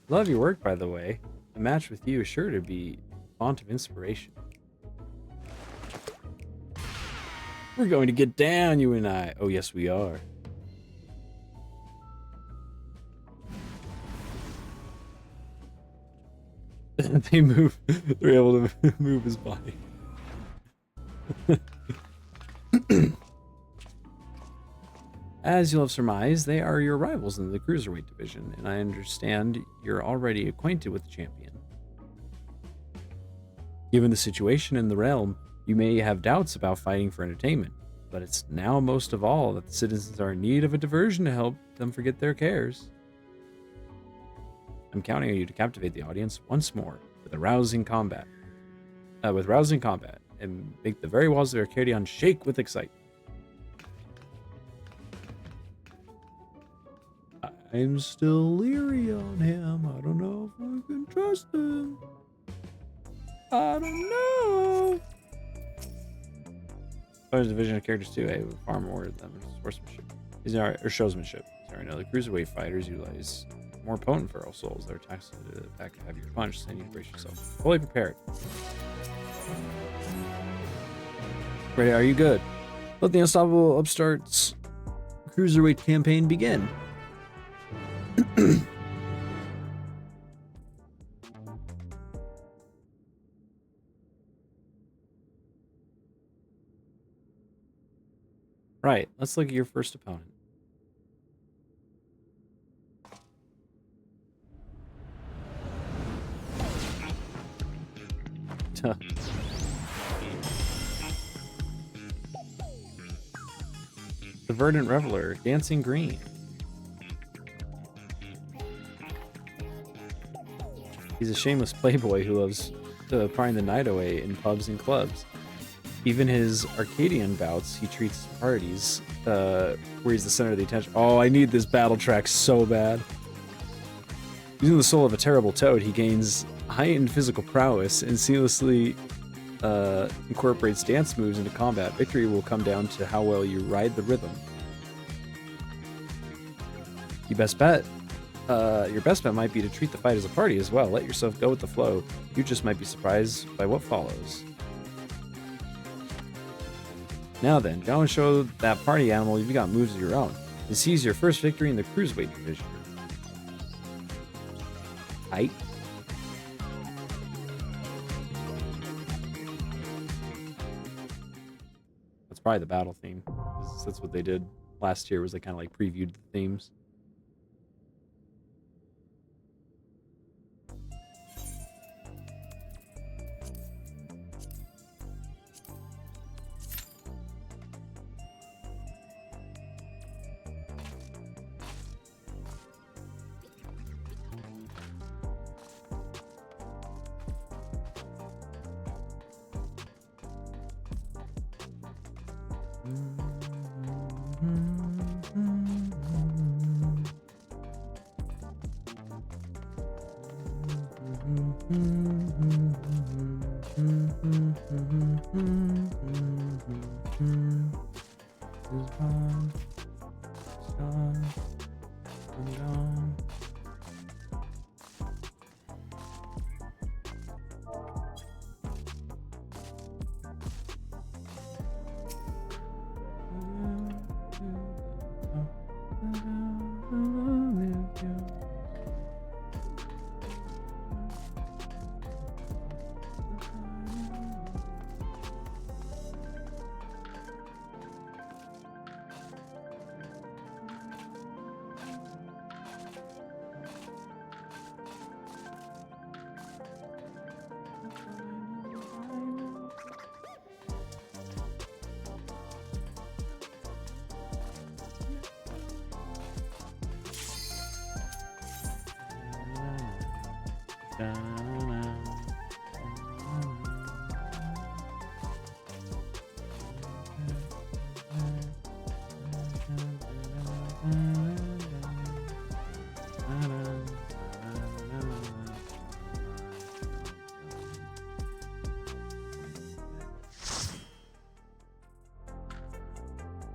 Love your work, by the way. A match with you is sure to be a font of inspiration. We're going to get down, you and I. Oh, yes, we are. They move. They're able to move his body. As you'll have surmised, they are your rivals in the Cruiserweight division, and I understand you're already acquainted with the champion. Given the situation in the realm, you may have doubts about fighting for entertainment. But it's now most of all that the citizens are in need of a diversion to help them forget their cares. I'm counting on you to captivate the audience once more with rousing combat, and make the very walls of Arcadion shake with excitement. I'm still leery on him. I don't know if we can trust him. I don't know. There's a division of characters too, with far more than sportsmanship. These are showsmanship. Sorry, now the cruiserweight fighters utilize more potent feral souls. Their attacks to back a heavier punch, so you need to brace yourself. Fully prepared. Ready? Are you good? Let the unstoppable upstarts cruiserweight campaign begin. Right, let's look at your first opponent. The Verdant Reveler, Dancing Green. He's a shameless playboy who loves prying the night away in pubs and clubs. Even his Arcadian bouts, he treats parties where he's the center of the attention. Oh, I need this battle track so bad. Using the soul of a terrible toad, he gains heightened physical prowess and seamlessly incorporates dance moves into combat. Victory will come down to how well you ride the rhythm. Your best bet might be to treat the fight as a party as well. Let yourself go with the flow. You just might be surprised by what follows. Now then, go and show that party animal you've got moves of your own. And seize your first victory in the cruiserweight division. Height. That's probably the battle theme. That's what they did last year, was they kind of like previewed the themes.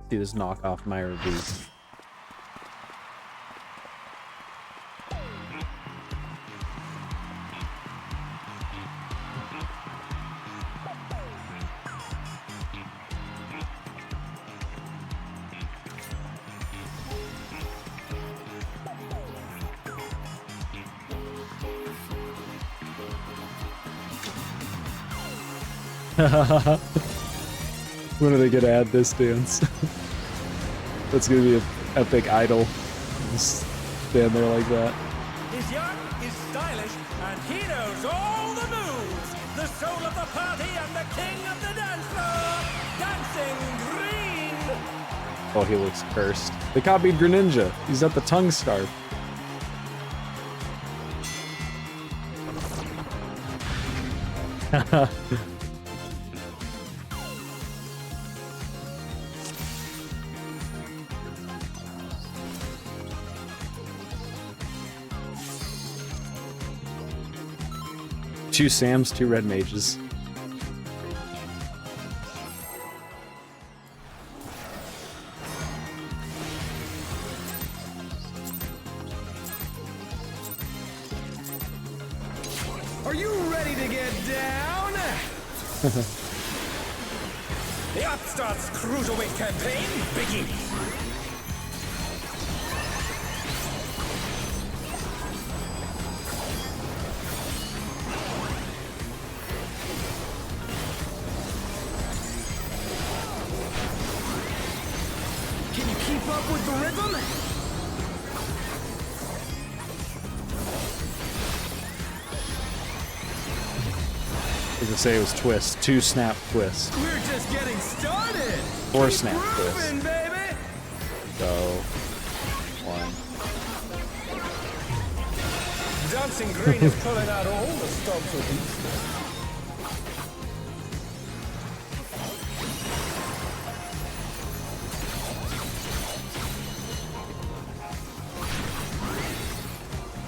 See this knockoff Myra beat. When are they gonna add this dance? That's gonna be an epic idol. Just stand there like that. He's young, he's stylish, and he knows all the moves. The soul of the party and the king of the dance floor, Dancing Green. Oh, he looks cursed. They copied Greninja. He's at the tongue scarf. Two Sams, two red mages. Are you ready to get down? The Upstart's Cruiserweight campaign begins. Can you keep up with the rhythm? I was gonna say it was twist. Two snap twist. We're just getting started. Four Keep snap twist. grooving, baby. So one. Dancing Green is pulling out all the stops with these.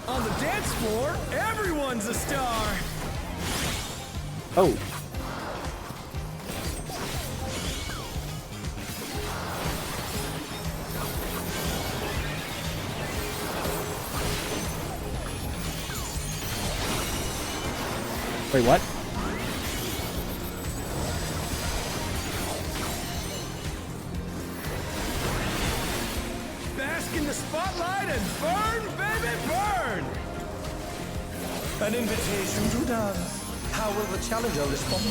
On the dance floor, everyone's a star. Oh. Wait, what? Bask in the spotlight and burn, baby, burn! An invitation to dance. How will the challenger respond?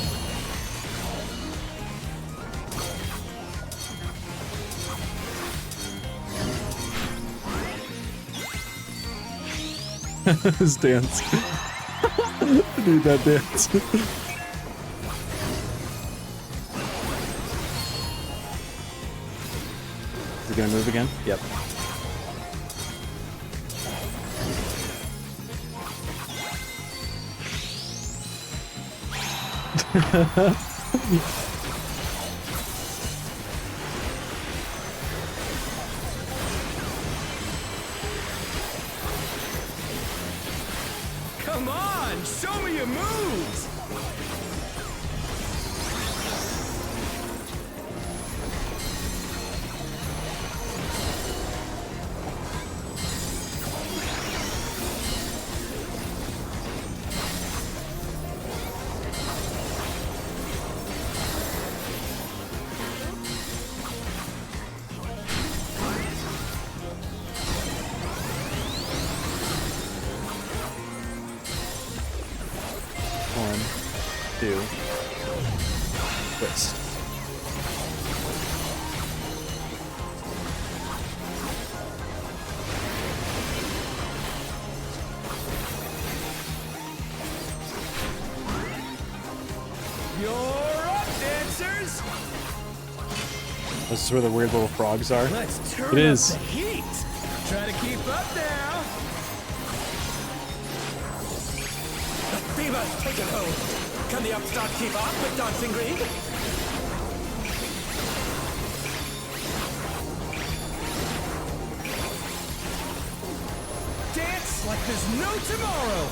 His dance. I need that dance. Is it gonna move again? Yep. Come on, show me your moves! One, two, twist. You're up, dancers! This is where the weird little frogs are. Let's turn It is. up the heat! Try to keep up now! The fever's taken hold! Can the Upstart keep up with Dancing Green? Dance like there's no tomorrow!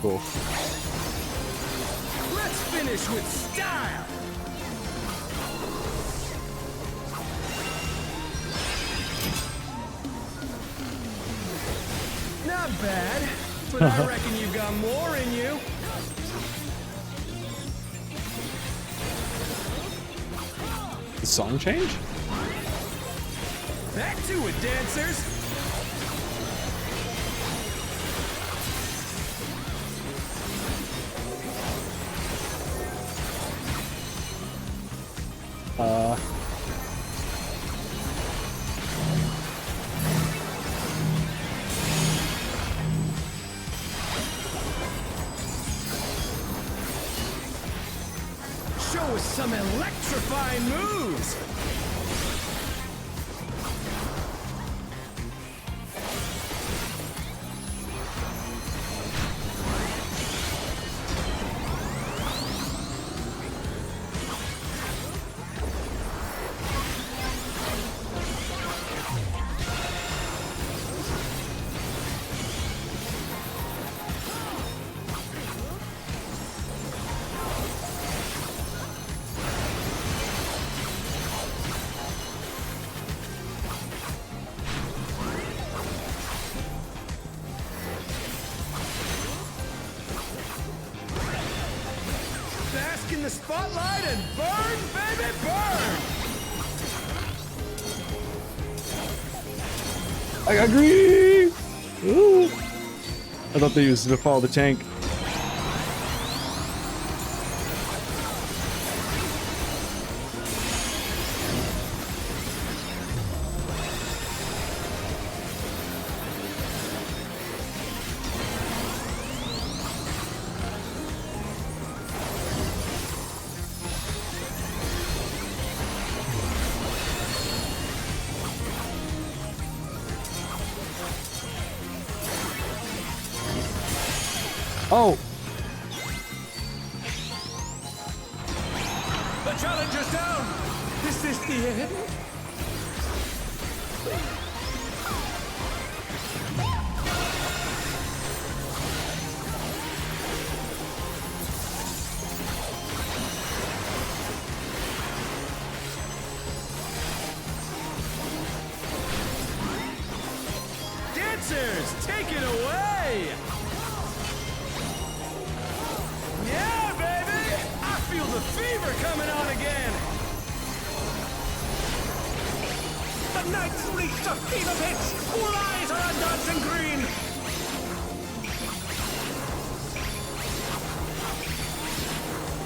Cool. Let's finish with style! Not bad, but I reckon you've got more in you. The song change? Back to it, dancers! some electrifying moves! Bask in the spotlight and burn, baby, burn! I got green! Ooh. I thought they used it to follow the tank. Oh! The challenger's down! Is this the end? Dancers, take it away! Yeah, baby! I feel the fever coming on again! The night's reached a fever pitch! All eyes are on dancing green!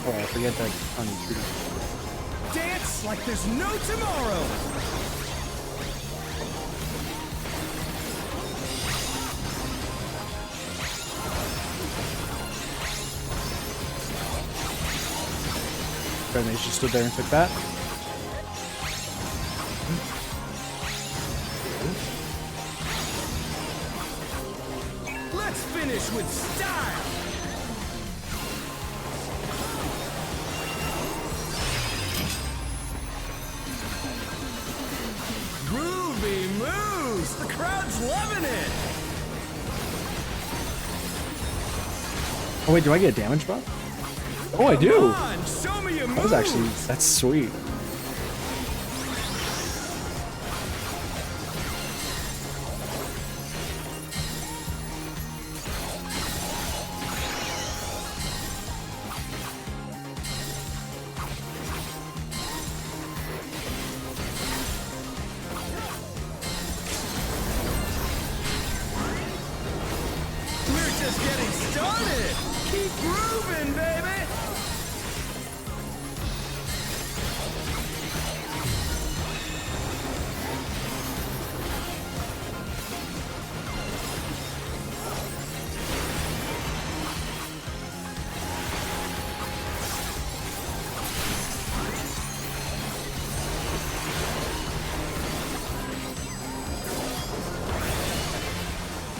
Oh, I forget that on the Dance like there's no tomorrow! And they just stood there and took that. Let's finish with style! Groovy moves! The crowd's loving it! Oh wait, do I get a damage buff? Oh, I do! On, show me your That was actually, that's sweet. We're just getting started! Keep grooving, baby!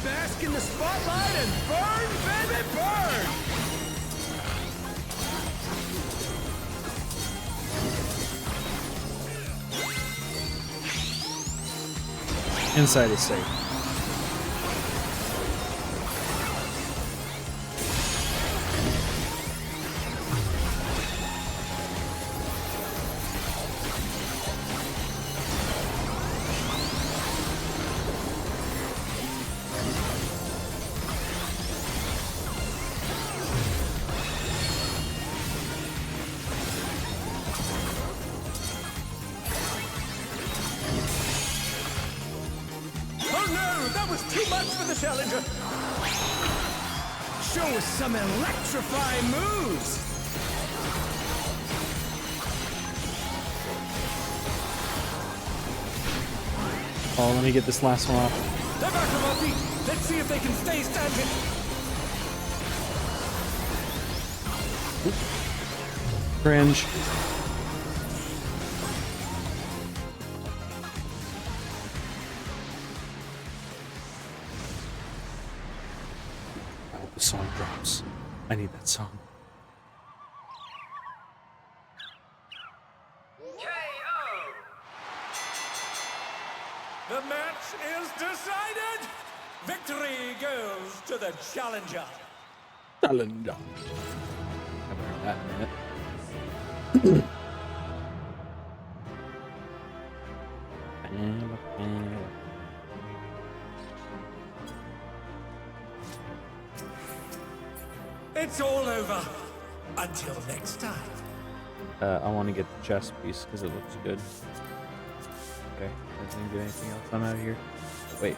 Bask in the spotlight and burn, baby, burn! Inside is safe. Oh no, that was too much for the challenger! Show us some electrifying moves! Oh, let me get this last one off. They're back on our feet! Let's see if they can stay standing! Cringe. song drops. I need that song. The match is decided! Victory goes to the challenger! Challenger. Haven't heard that in a minute. It's all over. Until next time. I want to get the chest piece because it looks good. Okay, doesn't get anything else. I'm out of here. Wait,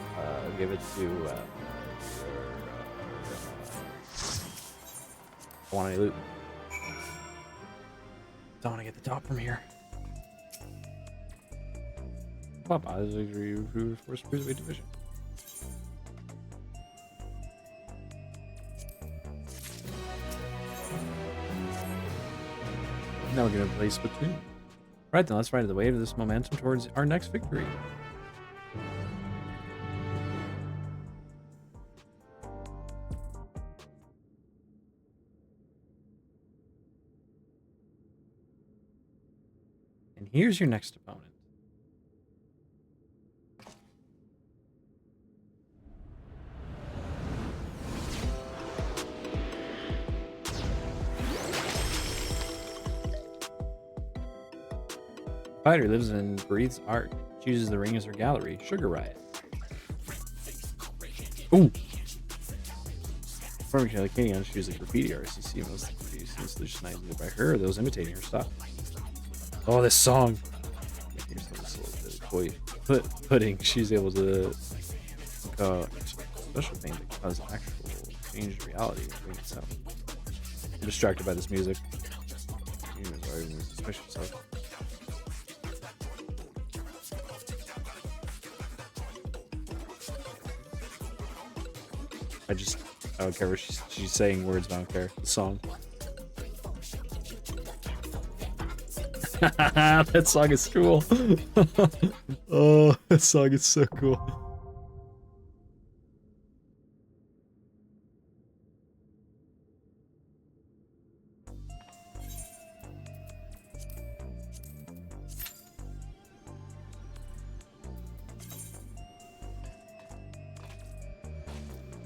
give it to. I want any loot. Don't want to get the top from here. Popeyes victory for Cruiserweight division. Now we're gonna play Splatoon. Right then, let's ride the wave of this momentum towards our next victory. And here's your next opponent. Fighter lives and breathes art. She uses the ring as her gallery. Sugar Riot. Ooh! From Arcadion, she uses a graffiti artist. You see most of the graffiti installations either by her or those imitating her stuff. Oh, this song! Here's this little pudding. She's able to special thing that causes actual change in reality between itself. I'm distracted by this music. Special stuff. I don't care what she's saying words, but I don't care. The song. That song is cool. Oh, that song is so cool.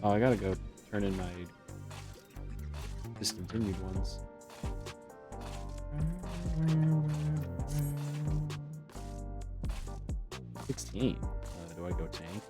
Oh, I gotta go turn in my discontinued ones. 16. Do I go tank?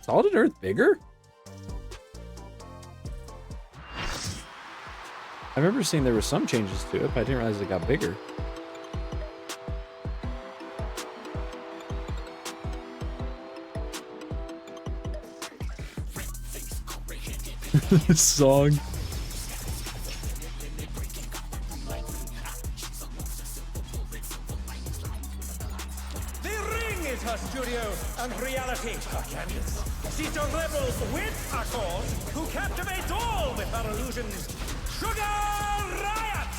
Salted Earth bigger? I remember seeing there were some changes to it, but I didn't realize it got bigger. This song. Her studio and reality. She's a rebel with a cause who captivates all with her illusions. Sugar Riot!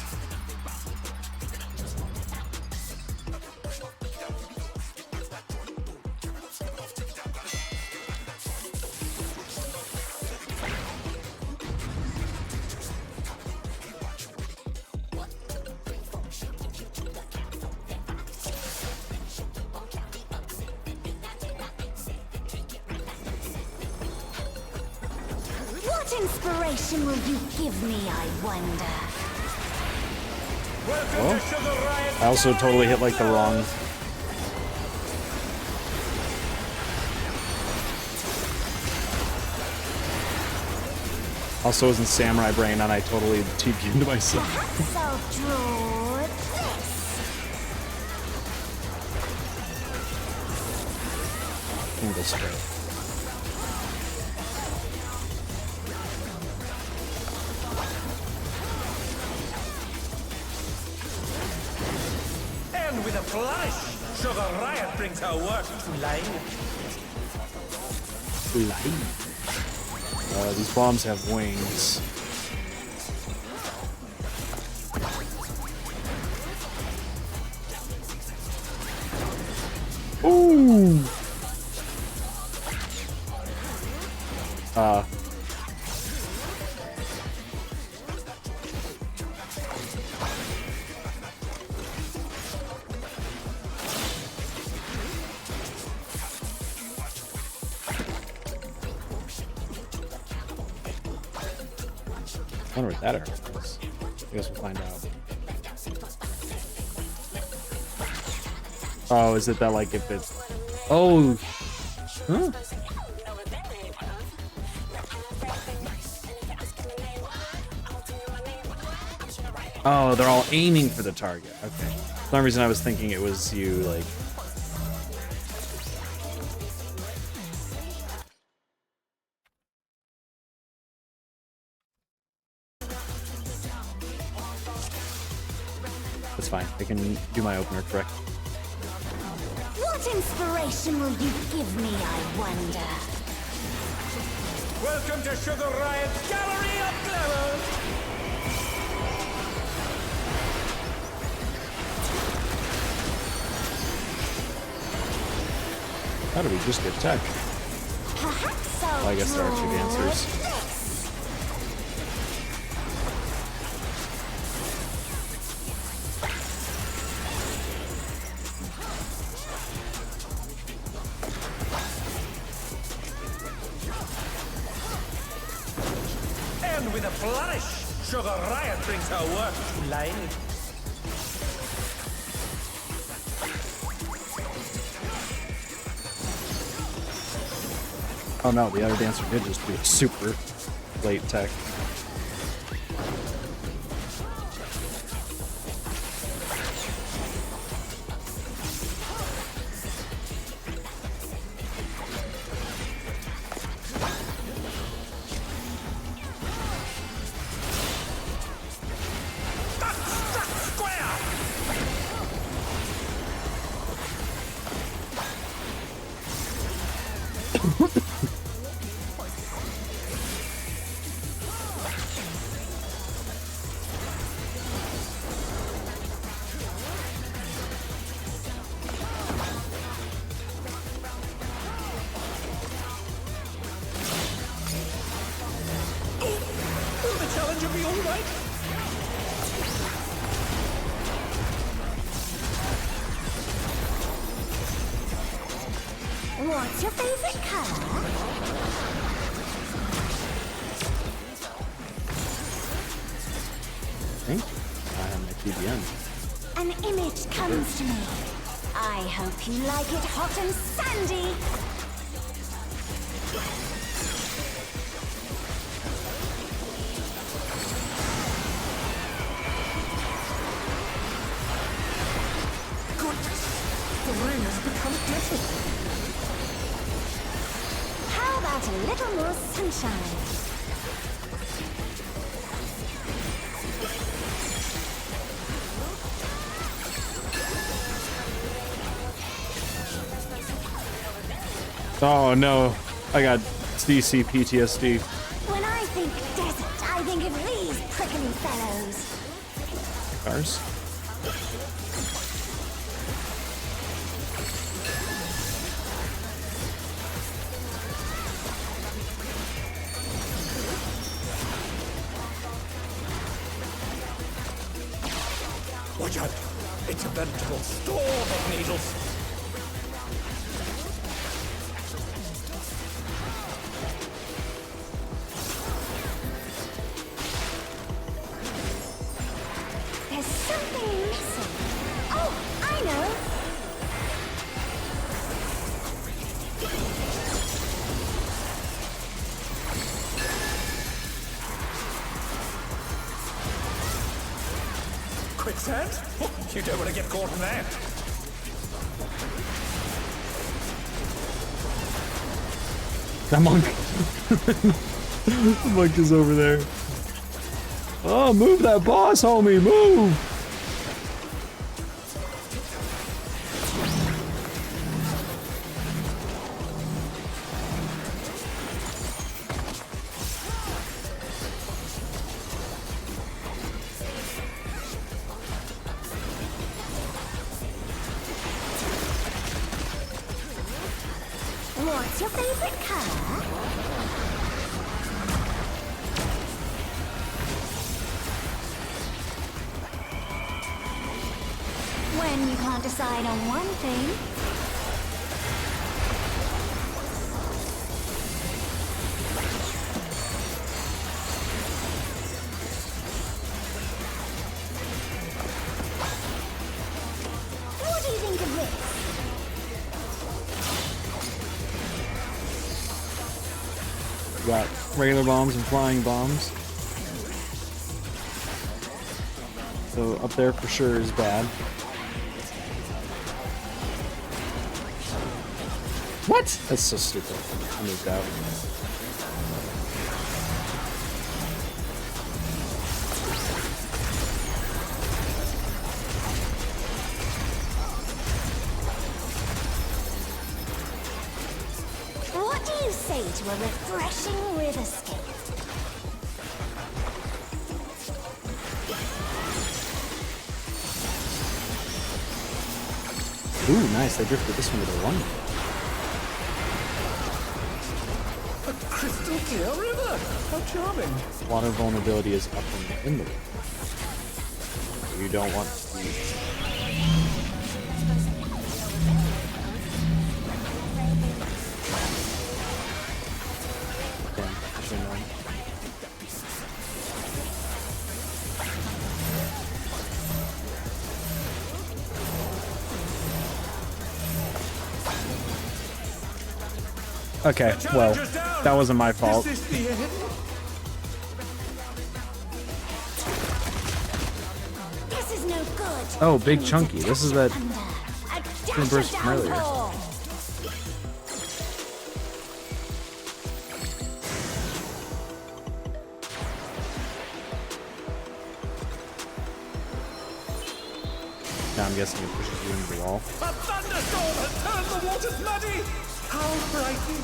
inspiration will you give me, I wonder? Oh. I also totally hit like the wrong. Also was in Samurai Brain and I totally TP'd myself. Perhaps I'll draw this. Single stroke. And with a flourish, Sugar Riot brings her work to life. These bombs have wings. Ooh. I wonder what that arrow is. I guess we'll find out. Oh, is it that like if it's... Oh! Huh? Oh, they're all aiming for the target. Okay. For some reason I was thinking it was you, like... That's fine. I can do my opener correct. What inspiration will you give me, I wonder? Welcome to Sugar Riot's Gallery of Glamour! How do we just get tech? Perhaps Well, I guess there are two dancers. And with a flourish, Sugar Riot brings her work to life. Oh no, the other dancer did just do a super late tech. Will the challenger be all right? What's your favorite color? Thank you. I have my TBN. An image comes to me. I hope you like it hot and sandy. The rain has become deadly. How about a little more sunshine? Oh no, I got DC PTSD. When I think desert, I think of these prickly fellows. Cars? Watch out! It's a veritable storm of needles. quicksand? Oh, you don't want to get caught in that. That monk. The monk is over there. Oh, move that boss, homie, move! What's your favorite color? When you can't decide on one thing. What do you think of this? We got regular bombs and flying bombs. So up there for sure is bad. What? That's so stupid. I moved out. What do you say to a refreshing riverscape? Ooh, nice. They drifted this one to the one. A crystal clear river! How charming! Water vulnerability is up in the river. You don't want to be. Damn, I should have known. Okay, well, that wasn't my fault. Is this the end? This is no good. Oh, Big Chunky. This is that burst from earlier. Now I'm guessing it pushes you into the wall. A thunderstorm has turned the waters muddy! How frightening!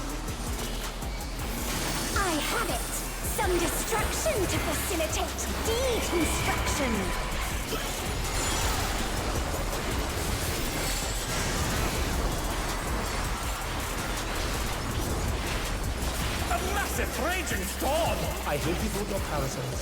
I have it. Some destruction to facilitate deconstruction. A massive raging storm! I hope you brought your parasols.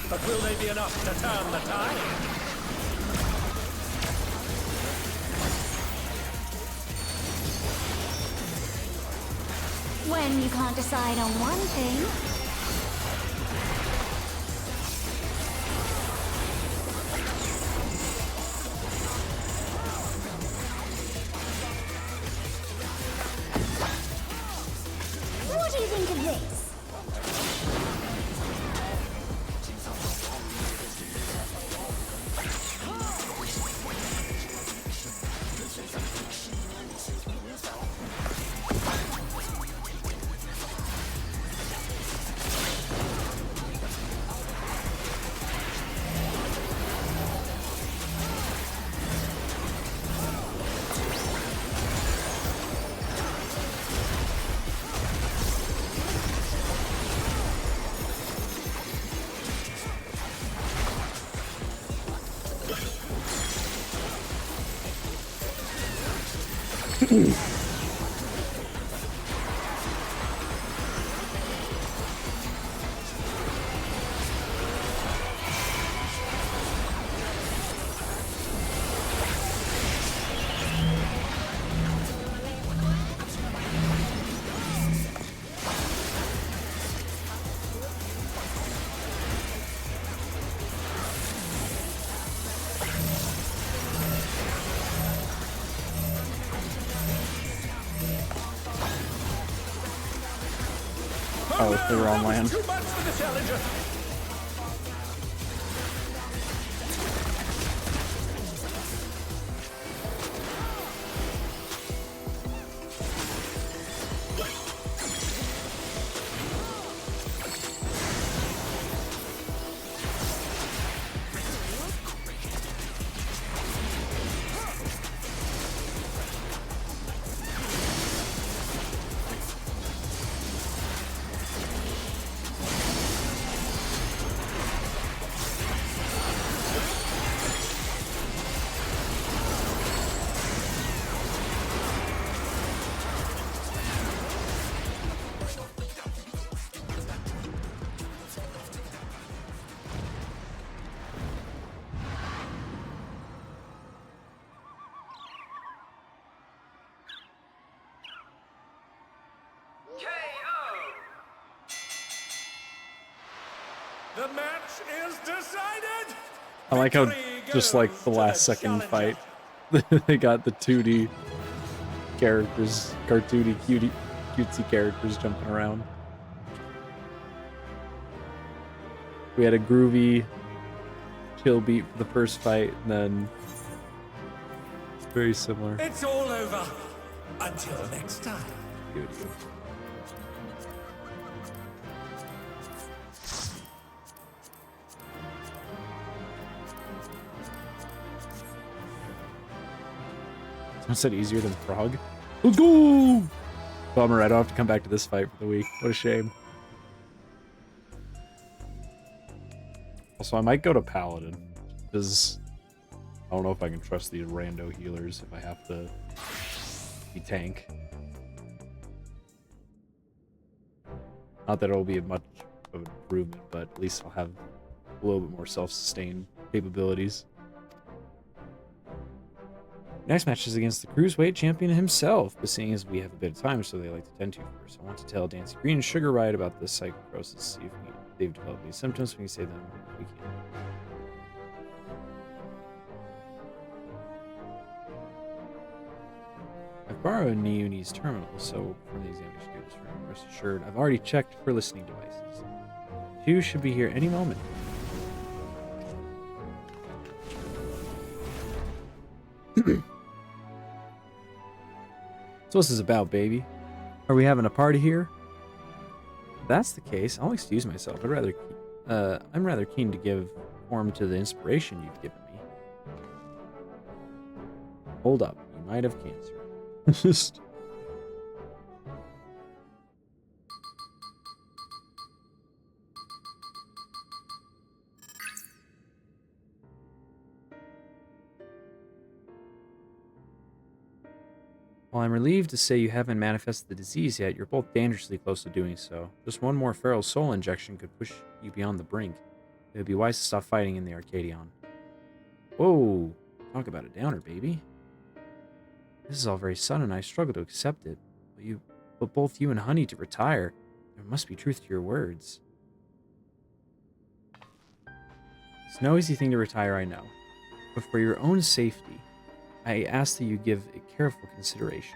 But will they be enough to turn the tide? When you can't decide on one thing. What do you think of this? Oh, they were on land. Too much for the challenger. The match is decided. I like how just like the last second fight, they got the 2D characters, cartoony, cutesy characters jumping around. We had a groovy chill beat for the first fight, and then it's very similar. It's all over. Until next time. Someone said easier than Frog. Let's go! Bummer, I don't have to come back to this fight for the week. What a shame. Also, I might go to Paladin, because I don't know if I can trust these rando healers if I have to be tank. Not that it'll be much of an improvement, but at least I'll have a little bit more self-sustained capabilities. Next match is against the Cruiserweight champion himself, but seeing as we have a bit of time, so they like to tend to first. I want to tell Dancy Green and Sugar Riot about this psychosis, see if they've developed any symptoms. We can say them if we can. I've borrowed Niuni's terminal, so from the examination tables for him, rest assured, I've already checked for listening devices. 2 should be here any moment. So what's this about, baby? Are we having a party here? If that's the case, I'll excuse myself. I'm rather keen to give form to the inspiration you've given me. Hold up, you might have cancer. While I'm relieved to say you haven't manifested the disease yet, you're both dangerously close to doing so. Just one more feral soul injection could push you beyond the brink. It would be wise to stop fighting in the Arcadion. Whoa! Talk about a downer, baby. This is all very sudden, and I struggle to accept it. But both you and Honey to retire. There must be truth to your words. It's no easy thing to retire, I know. But for your own safety, I ask that you give it careful consideration.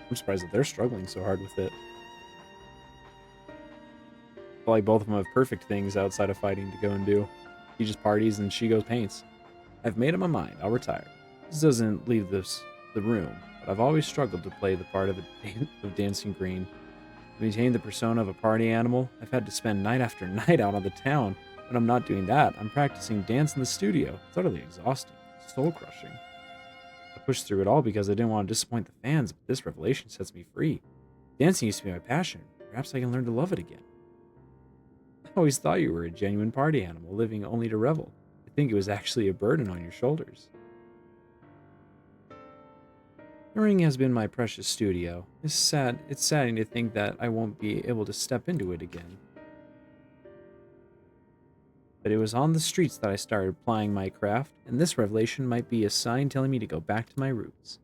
I'm surprised that they're struggling so hard with it. I feel like both of them have perfect things outside of fighting to go and do. He just parties and she goes paints. I've made up my mind. I'll retire. This doesn't leave the room, but I've always struggled to play the part of Dancing Green. To maintain the persona of a party animal, I've had to spend night after night out on the town. When I'm not doing that, I'm practicing dance in the studio. It's utterly exhausting, soul-crushing. I pushed through it all because I didn't want to disappoint the fans, but this revelation sets me free. Dancing used to be my passion. Perhaps I can learn to love it again. I always thought you were a genuine party animal, living only to revel. I think it was actually a burden on your shoulders. The ring has been my precious studio. It's saddening to think that I won't be able to step into it again. but it was on the streets that I started plying my craft, and this revelation might be a sign telling me to go back to my roots.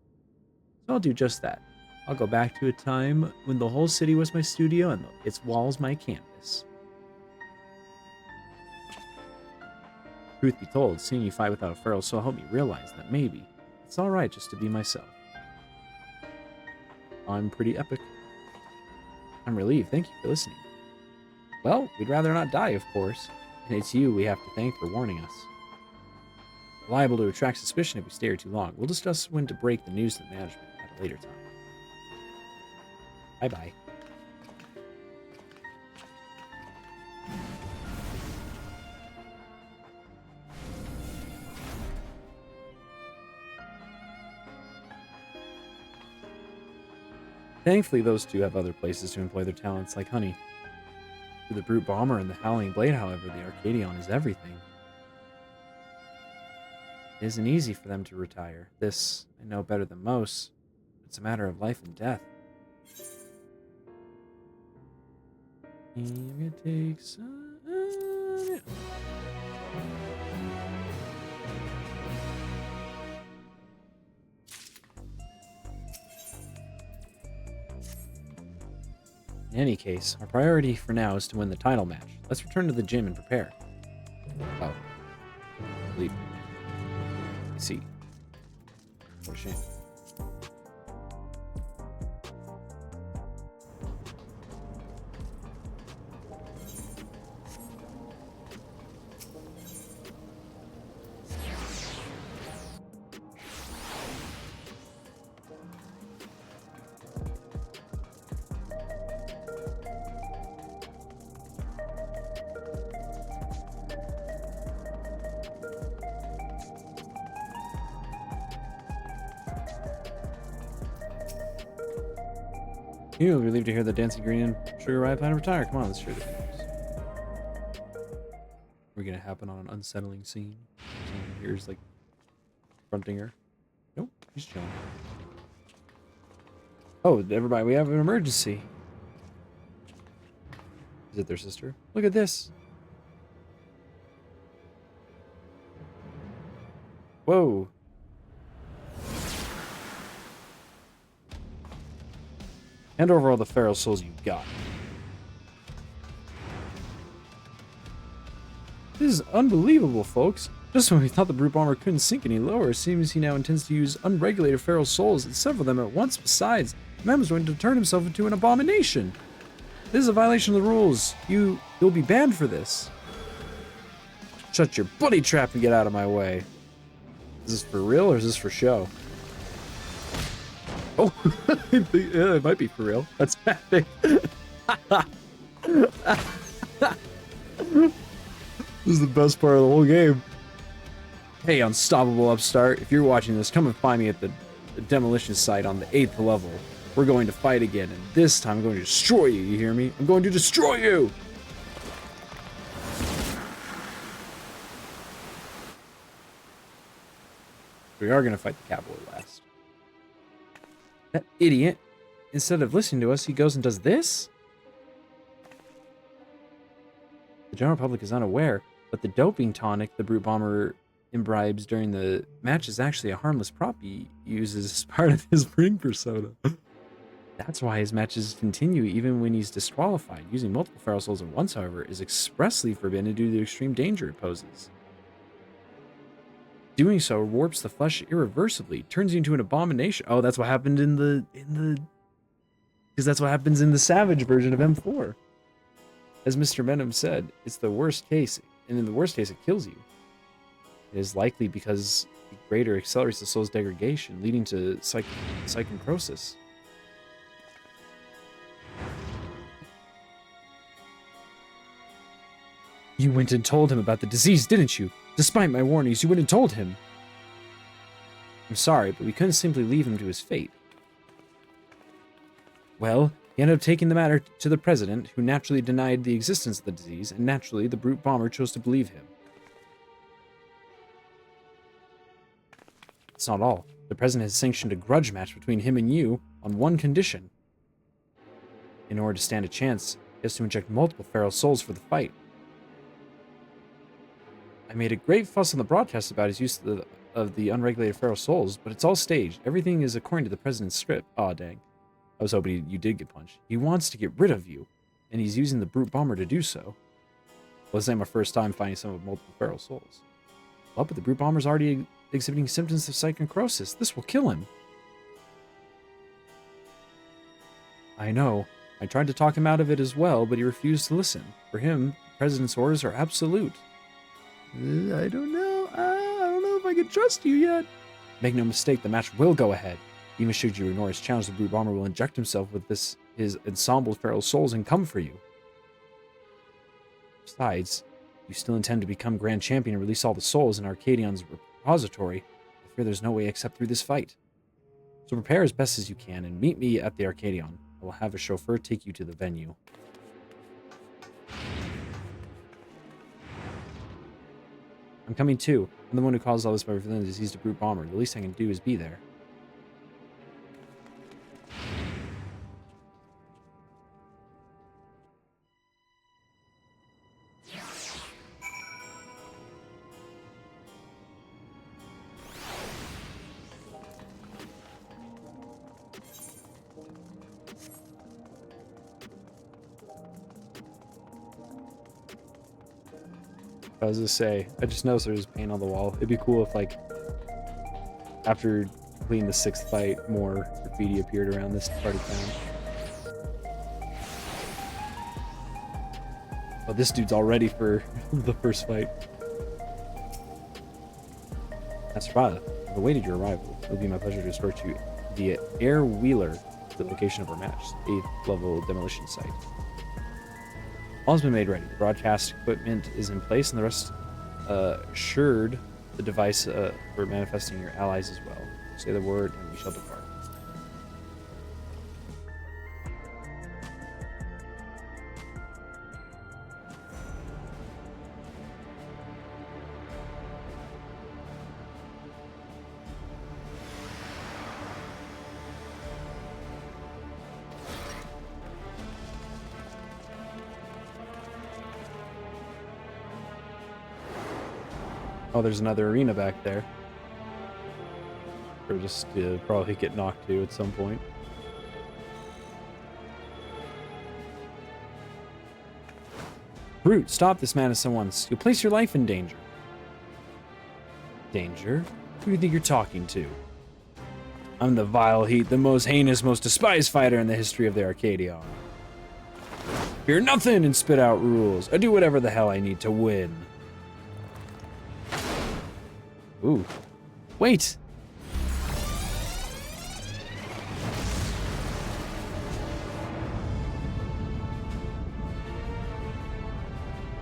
So I'll do just that. I'll go back to a time when the whole city was my studio and its walls my canvas. Truth be told, seeing you fight without a feral soul helped me realize that maybe it's alright just to be myself. I'm pretty epic. I'm relieved. Thank you for listening. Well, we'd rather not die, of course, and it's you we have to thank for warning us. Liable to attract suspicion if we stay here too long. We'll discuss when to break the news to the management at a later time. Bye-bye. Thankfully, those two have other places to employ their talents, like honey. For the Brute Bomber and the Howling Blade, however, the Arcadion is everything. It isn't easy for them to retire. This, I know better than most. It's a matter of life and death. It takes... In any case, our priority for now is to win the title match. Let's return to the gym and prepare. Oh. Leave. I see. What a shame. You'll be relieved to hear the dancing green and sugar ride plan to retire. Come on, let's share the news. We're gonna happen on an unsettling scene. Someone here's like fronting her. Nope, he's chilling. Oh, everybody, we have an emergency. Is it their sister? Look at this. Whoa. Hand over all the feral souls you've got. This is unbelievable, folks. Just when we thought the Brute Bomber couldn't sink any lower, it seems he now intends to use unregulated feral souls and several of them at once. Besides, the man was going to turn himself into an abomination. This is a violation of the rules. You'll be banned for this. Shut your bloody trap and get out of my way. Is this for real or is this for show? Oh, yeah, it might be for real. That's epic. This is the best part of the whole game. Hey, unstoppable upstart. If you're watching this, come and find me at the demolition site on the 8th level. We're going to fight again, and this time I'm going to destroy you, you hear me? I'm going to destroy you! We are going to fight the cavalry last. That idiot, instead of listening to us, he goes and does this? The general public is unaware, but the doping tonic the Brute Bomber imbibes during the match is actually a harmless prop he uses as part of his ring persona. That's why his matches continue even when he's disqualified. Using multiple feral souls at once, however, is expressly forbidden due to the extreme danger it poses. Doing so warps the flesh irreversibly, turns you into an abomination. Oh, that's what happened because that's what happens in the Savage version of M4. As Mr. Venom said, it's the worst case, and in the worst case, it kills you. It is likely because the greater accelerates the soul's degradation, leading to psychonecrosis. You went and told him about the disease, didn't you? Despite my warnings, you went and told him. I'm sorry, but we couldn't simply leave him to his fate. Well, he ended up taking the matter to the president, who naturally denied the existence of the disease, and naturally the Brute Bomber chose to believe him. It's not all. The president has sanctioned a grudge match between him and you on one condition. In order to stand a chance, he has to inject multiple feral souls for the fight. made a great fuss on the broadcast about his use of the unregulated feral souls, but it's all staged. Everything is according to the president's script. Aw, dang. I was hoping you did get punched. He wants to get rid of you, and he's using the brute bomber to do so. Well, this ain't my first time finding someone with multiple feral souls. Well, but the brute bomber's already exhibiting symptoms of psychonecrosis. This will kill him. I know. I tried to talk him out of it as well, but he refused to listen. For him, the president's orders are absolute. I don't know. I don't know if I can trust you yet. Make no mistake, the match will go ahead. Even should you ignore his challenge, the brute bomber will inject himself with his ensemble of feral souls and come for you. Besides, you still intend to become Grand Champion and release all the souls in Arcadion's repository. I fear there's no way except through this fight. So prepare as best as you can and meet me at the Arcadion. I will have a chauffeur take you to the venue. I'm coming too. I'm the one who caused all this by revealing the disease to Brute Bomber. The least I can do is be there. I was gonna say, I just noticed there's paint on the wall. It'd be cool if, like, after completing the 6th fight, more graffiti appeared around this part of town. Oh, this dude's all ready for the first fight. That's right. I've awaited your arrival. It will be my pleasure to escort you via Air Wheeler to the location of our match, 8th level demolition site. All has been made ready. The broadcast equipment is in place, and the rest assured the device for manifesting your allies as well. Say the word, and we shall depart. Oh, there's another arena back there. Or just probably get knocked to at some point. Brute, stop this madness at once. You'll place your life in danger. Danger? Who do you think you're talking to? I'm the vile heat, the most heinous, most despised fighter in the history of the Arcadion. Fear nothing and spit out rules. I do whatever the hell I need to win. Ooh. Wait!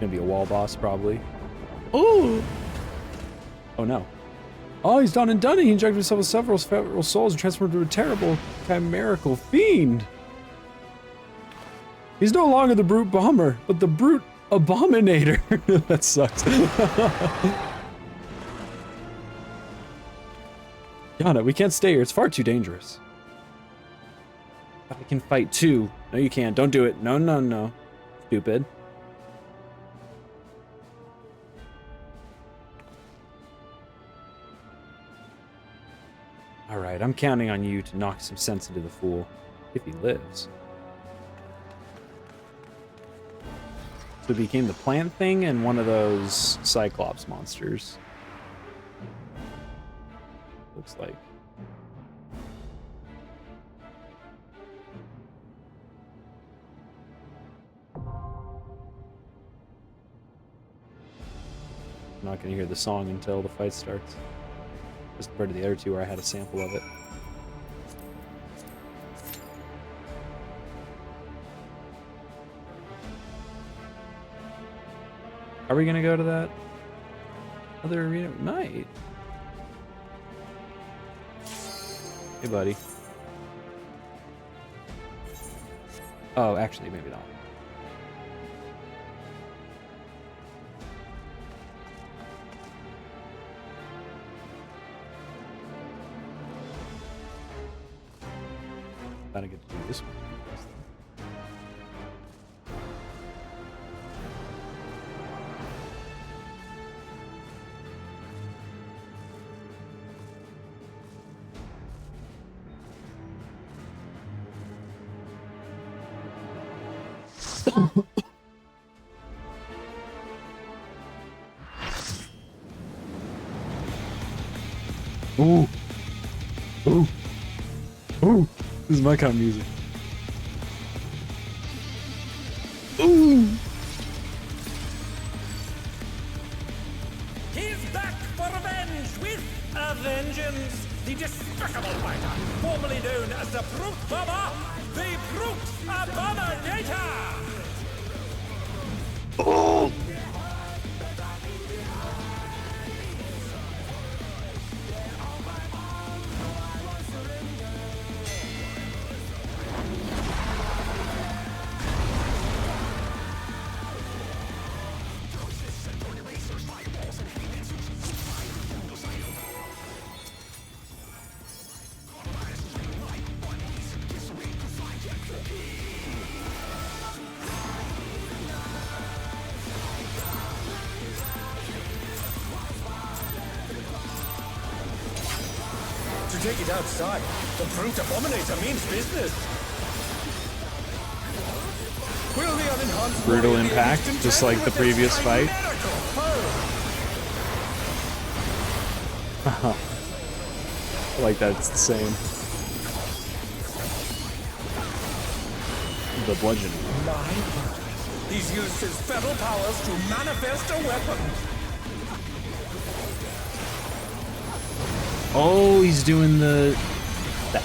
Gonna be a wall boss, probably. Ooh! Oh no. Oh, he's done and done it! He injected himself with several feral souls and transformed into a terrible, chimerical fiend! He's no longer the Brute Bomber, but the Brute Abominator! That sucks. Yana, we can't stay here. It's far too dangerous. But I can fight too. No, you can't. Don't do it. No, no, no. Stupid. Alright, I'm counting on you to knock some sense into the fool. If he lives. So it became the plant thing and one of those Cyclops monsters. Looks like. I'm not gonna hear the song until the fight starts. Just compared to the other two where I had a sample of it. Are we gonna go to that other arena? We might. Hey, buddy. Oh, actually, maybe not. Thought I get to do this one. Ooh. Ooh. Ooh. This is my kind of music. Ooh. He's back for revenge with a vengeance. The despicable fighter, formerly known as the Brute Bomber, the Brute Abominator! Oh. To take it outside, the Brute Abominator means business. Will the unenhanced Brutal warrior be impact, able to just contend like the with this previous fight. chimerical foe? I like that it's the same. The bludgeoning. My word. He's used his feral powers to manifest a weapon. Oh, he's doing the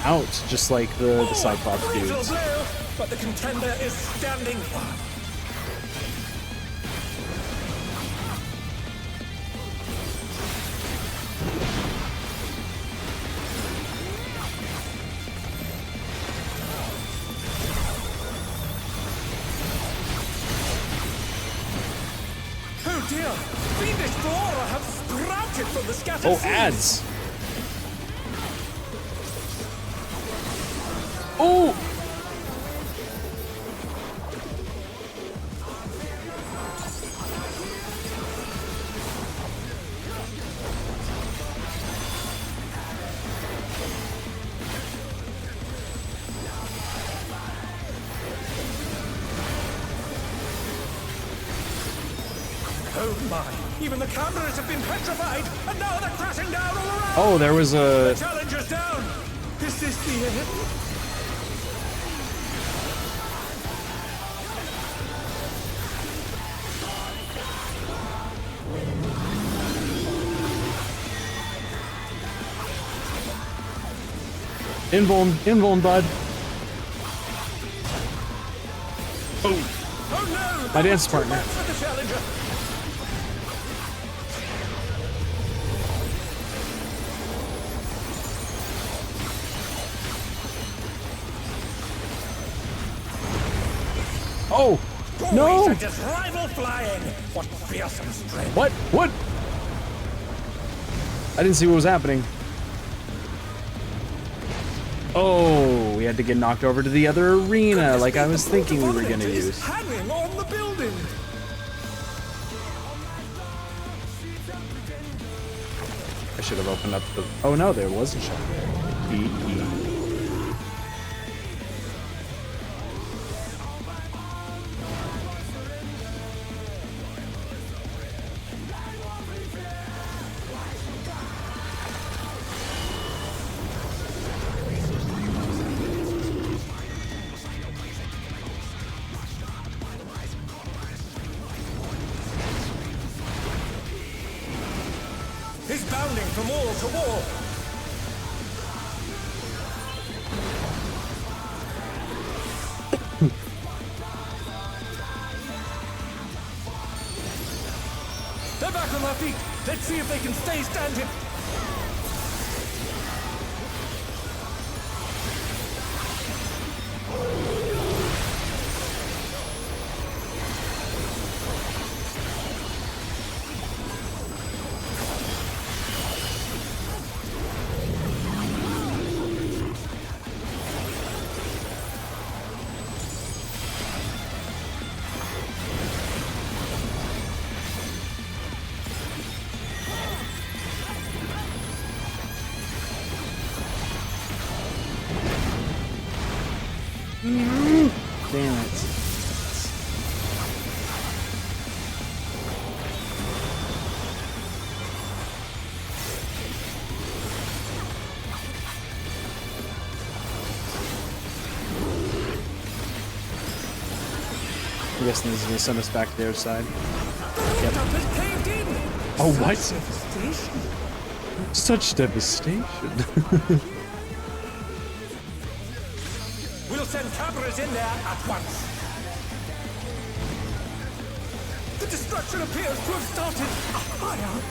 out, just like the Cyclops Brutal dudes. blow, but the contender is standing firm. Oh dear! Fiendish flora have sprouted from the scattered Oh, seeds. ads. Oh! Oh my! Even the cameras have been petrified, and now they're crashing down all around! Oh, there was The a... challenger's down! Is this the end? Invuln, bud. Oh. Oh no! My dance partner. For the challenger! Oh! No! Boys, his rival flying! What fearsome strength! What? What? I didn't see what was happening. Oh, we had to get knocked over to the other arena, like I was thinking we were gonna use. Hanging on the building! I should have opened up the... Oh no, there was a shot. E. He's bounding from wall to wall! They're back on their feet! Let's see if they can stay standing! Damn it. I'm guessing this is gonna send us back to the other side. Yep. Oh, what? Such devastation. We'll send cameras in there at once. The destruction appears to have started a fire.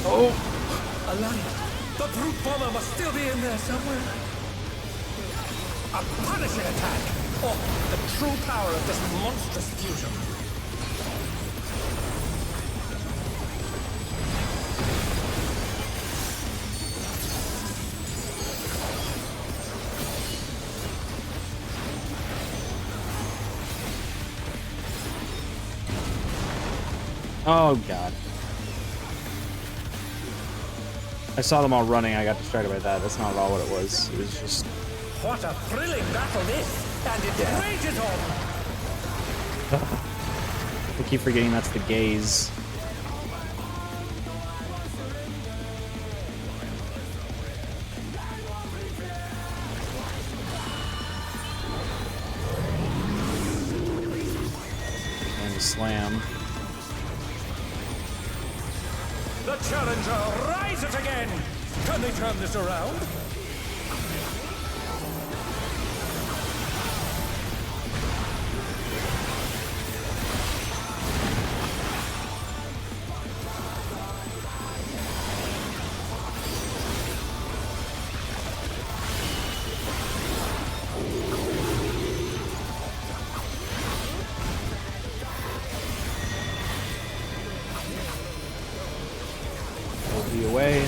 Oh! Alliance! The brute bomber must still be in there somewhere. A punishing attack! Or the true power of this monstrous fusion. Oh, God. I saw them all running. I got distracted by that. That's not at all what it was. It was just... What a thrilling battle this! And it rages on! I keep forgetting that's the gaze. And the slam. The challenger rises again! Can they turn this around? Away.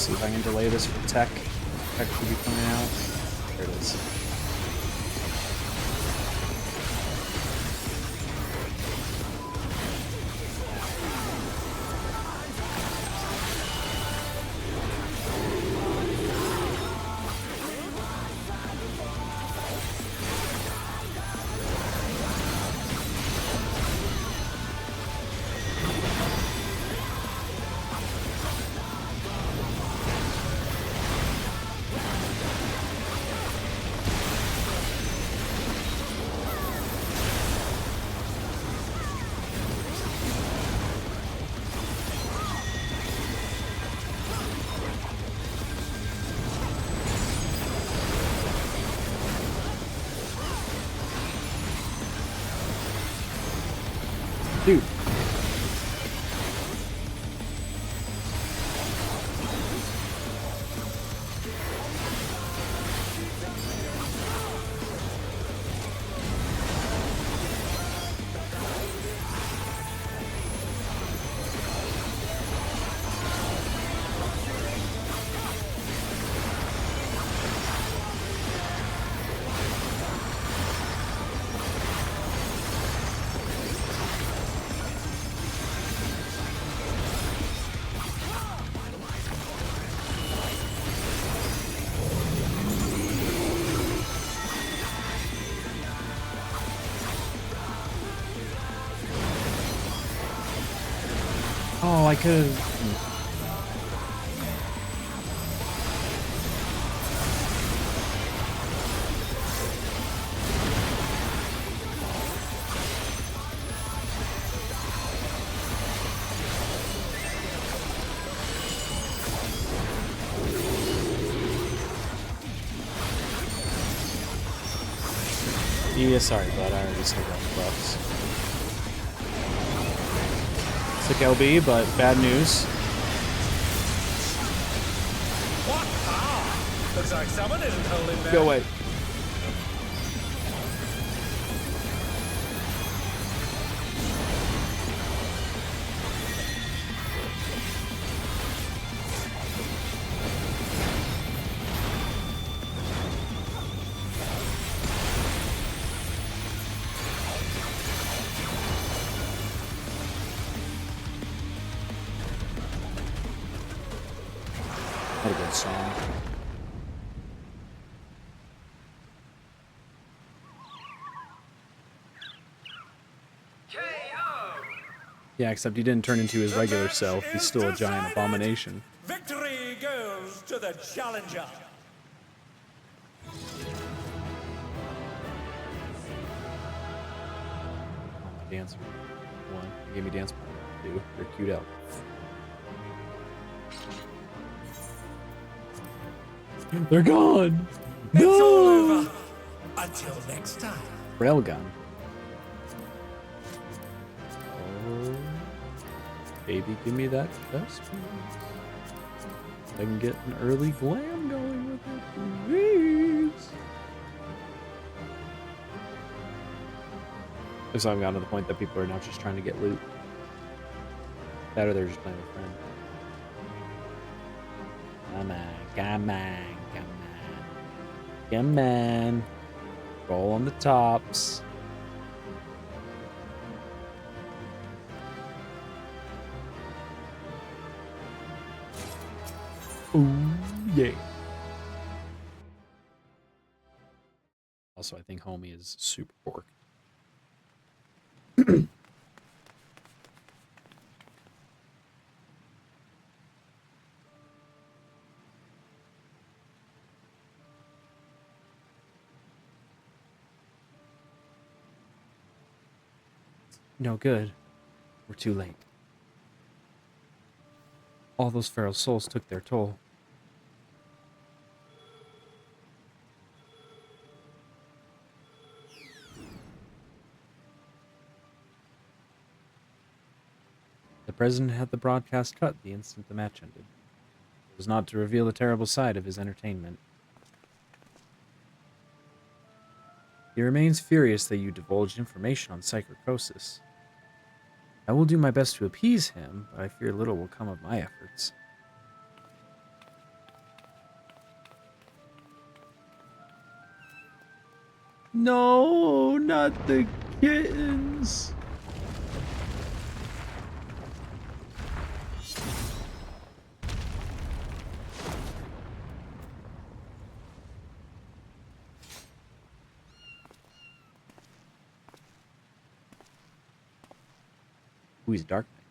See if I can delay this for tech. Tech should be coming out. There it is. Oh, I could have... Yeah, sorry, bud. I already said that bucks. Sick LB, but bad news. What power? Looks like someone isn't holding back. Go away. What a good song. Yeah, except he didn't turn into his regular self. He's still a giant abomination. Victory goes to the challenger. Dancer. 1. He gave me dance. 2. You're cute elf. They're gone! It's No! all over. Until next time. Railgun. Oh. Baby, give me that best piece. I can get an early glam going with it, please. So I've gotten to the point that people are now just trying to get loot. That or they're just playing with friends. Come on, come on, come on. Come on. Roll on the tops. Ooh, yeah. Also, I think Homie is super pork. No good. We're too late. All those feral souls took their toll. The president had the broadcast cut the instant the match ended. It was not to reveal the terrible side of his entertainment. He remains furious that you divulged information on psychosis. I will do my best to appease him, but I fear little will come of my efforts. No, not the kittens. Ooh, he's Dark Knight.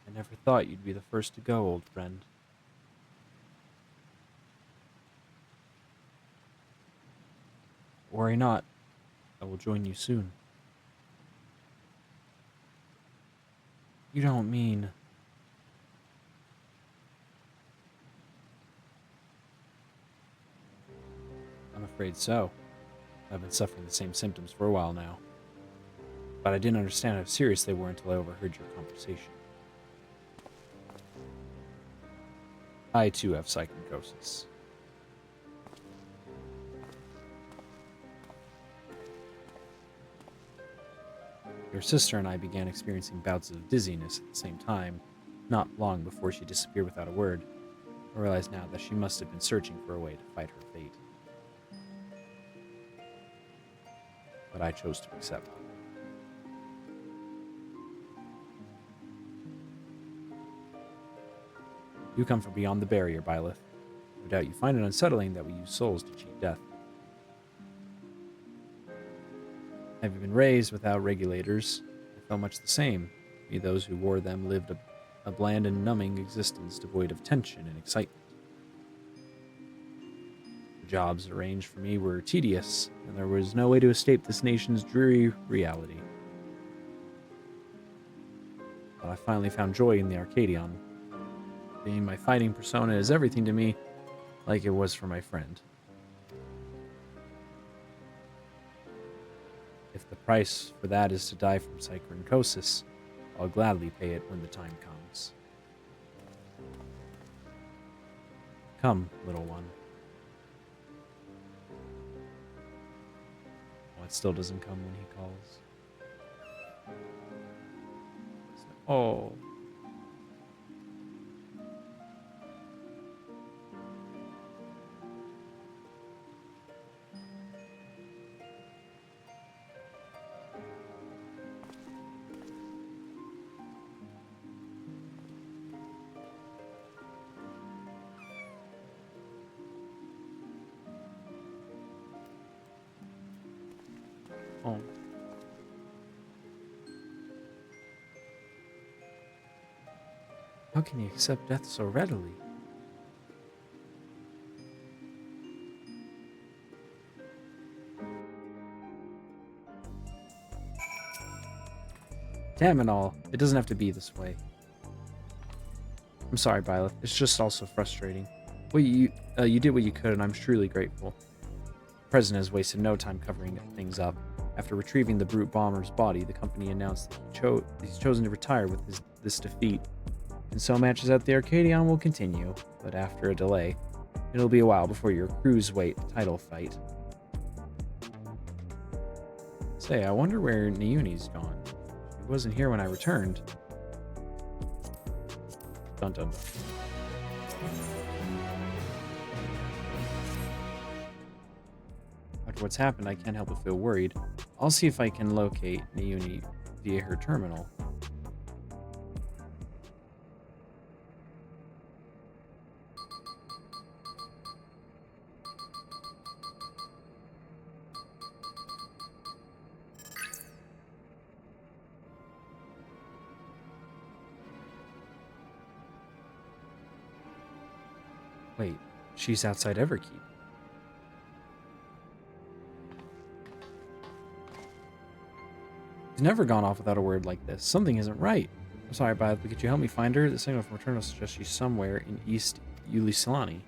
I never thought you'd be the first to go, old friend. Worry not. I will join you soon. You don't mean... I'm afraid so. I've been suffering the same symptoms for a while now. But I didn't understand how serious they were until I overheard your conversation. I too have psychosis. Your sister and I began experiencing bouts of dizziness at the same time, not long before she disappeared without a word. I realize now that she must have been searching for a way to fight her fate. But I chose to accept. You come from beyond the barrier, Byleth. No doubt you find it unsettling that we use souls to cheat death. Having been raised without regulators, I felt much the same. We, those who wore them, lived a bland and numbing existence devoid of tension and excitement. The jobs arranged for me were tedious, and there was no way to escape this nation's dreary reality. But I finally found joy in the Arcadion. Being my fighting persona is everything to me, like it was for my friend. If the price for that is to die from psychroncosis, I'll gladly pay it when the time comes. Come, little one. Oh, it still doesn't come when he calls. Oh. Oh. How can you accept death so readily? Damn it all. It doesn't have to be this way. I'm sorry, Violet. It's just also frustrating. Well, you did what you could, and I'm truly grateful. The President has wasted no time covering things up. After retrieving the brute bomber's body, the company announced that he's chosen to retire with this defeat. And so matches at the Arcadion will continue, but after a delay. It'll be a while before your cruiserweight title fight. Say, I wonder where Nauni's gone. He wasn't here when I returned. Dun dun dun. After what's happened, I can't help but feel worried. I'll see if I can locate Nauni via her terminal. Wait, she's outside Everkeep. He's never gone off without a word like this. Something isn't right. I'm sorry, but could you help me find her? The signal from Eternal suggests she's somewhere in East Ulislani.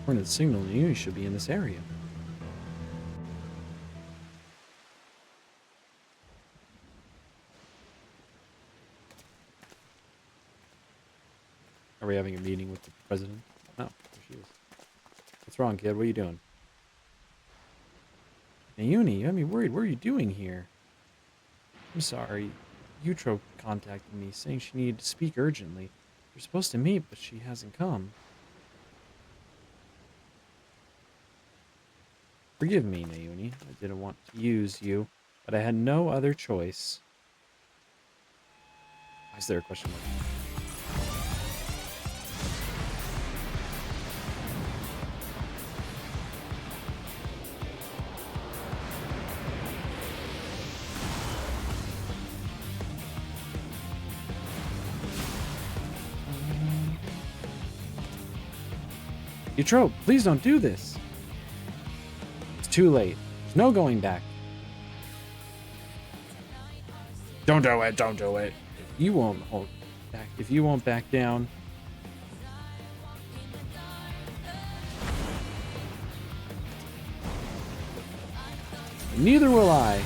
According to the signal, Nauni should be in this area. Are we having a meeting with the president? No, there she is. What's wrong, kid? What are you doing? Nauni, you had me worried. What are you doing here? I'm sorry. Utro contacted me saying she needed to speak urgently. We're supposed to meet, but she hasn't come. Forgive me, Nauni. I didn't want to use you, but I had no other choice. Why is there a question mark? Utro, please don't do this. It's too late. There's no going back. Don't do it. Don't do it. If you won't hold back, if you won't back down. Neither will I.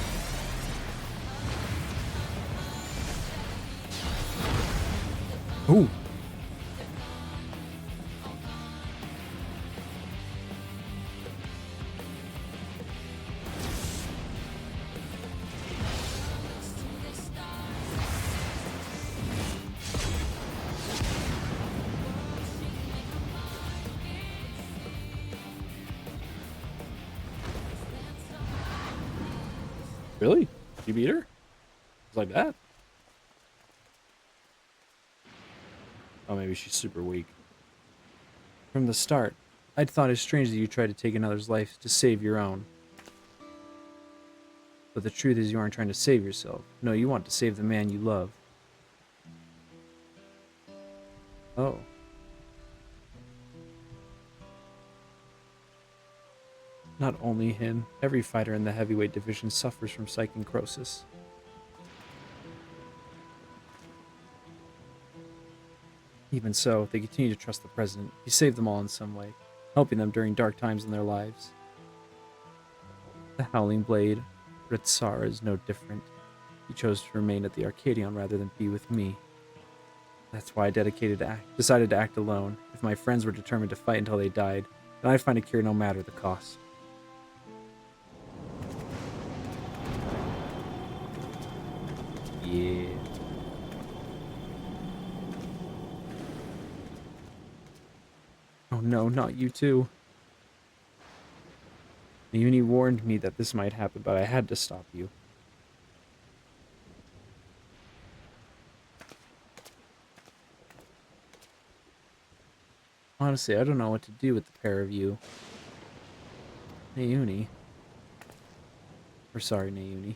Ooh. Really? You beat her? It's like that? Oh, maybe she's super weak. From the start, I'd thought it strange that you tried to take another's life to save your own. But the truth is you aren't trying to save yourself. No, you want to save the man you love. Oh. Not only him, every fighter in the heavyweight division suffers from psychonecrosis. Even so, they continue to trust the president. He saved them all in some way, helping them during dark times in their lives. The Howling Blade, Ritsar, is no different. He chose to remain at the Arcadion rather than be with me. That's why I decided to act alone. If my friends were determined to fight until they died, then I'd find a cure no matter the cost. Yeah. Oh no, not you too. Uni warned me that this might happen, but I had to stop you. Honestly, I don't know what to do with the pair of you. Nauni. Or sorry, Nauni.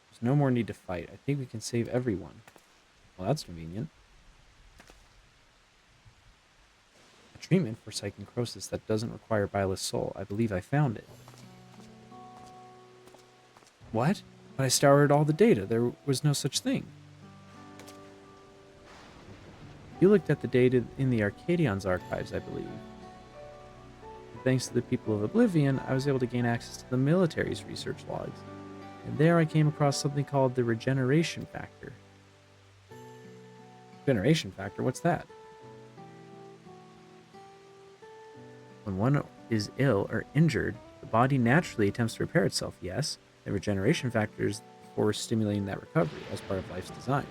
There's no more need to fight. I think we can save everyone. Well, that's convenient. A treatment for psychonecrosis that doesn't require Bilious Soul. I believe I found it. What? But I scoured all the data. There was no such thing. You looked at the data in the Arcadion's archives, I believe. Thanks to the people of Oblivion, I was able to gain access to the military's research logs. And there I came across something called the regeneration factor. Regeneration factor? What's that? When one is ill or injured, the body naturally attempts to repair itself, yes. The regeneration factor is for stimulating that recovery as part of life's design.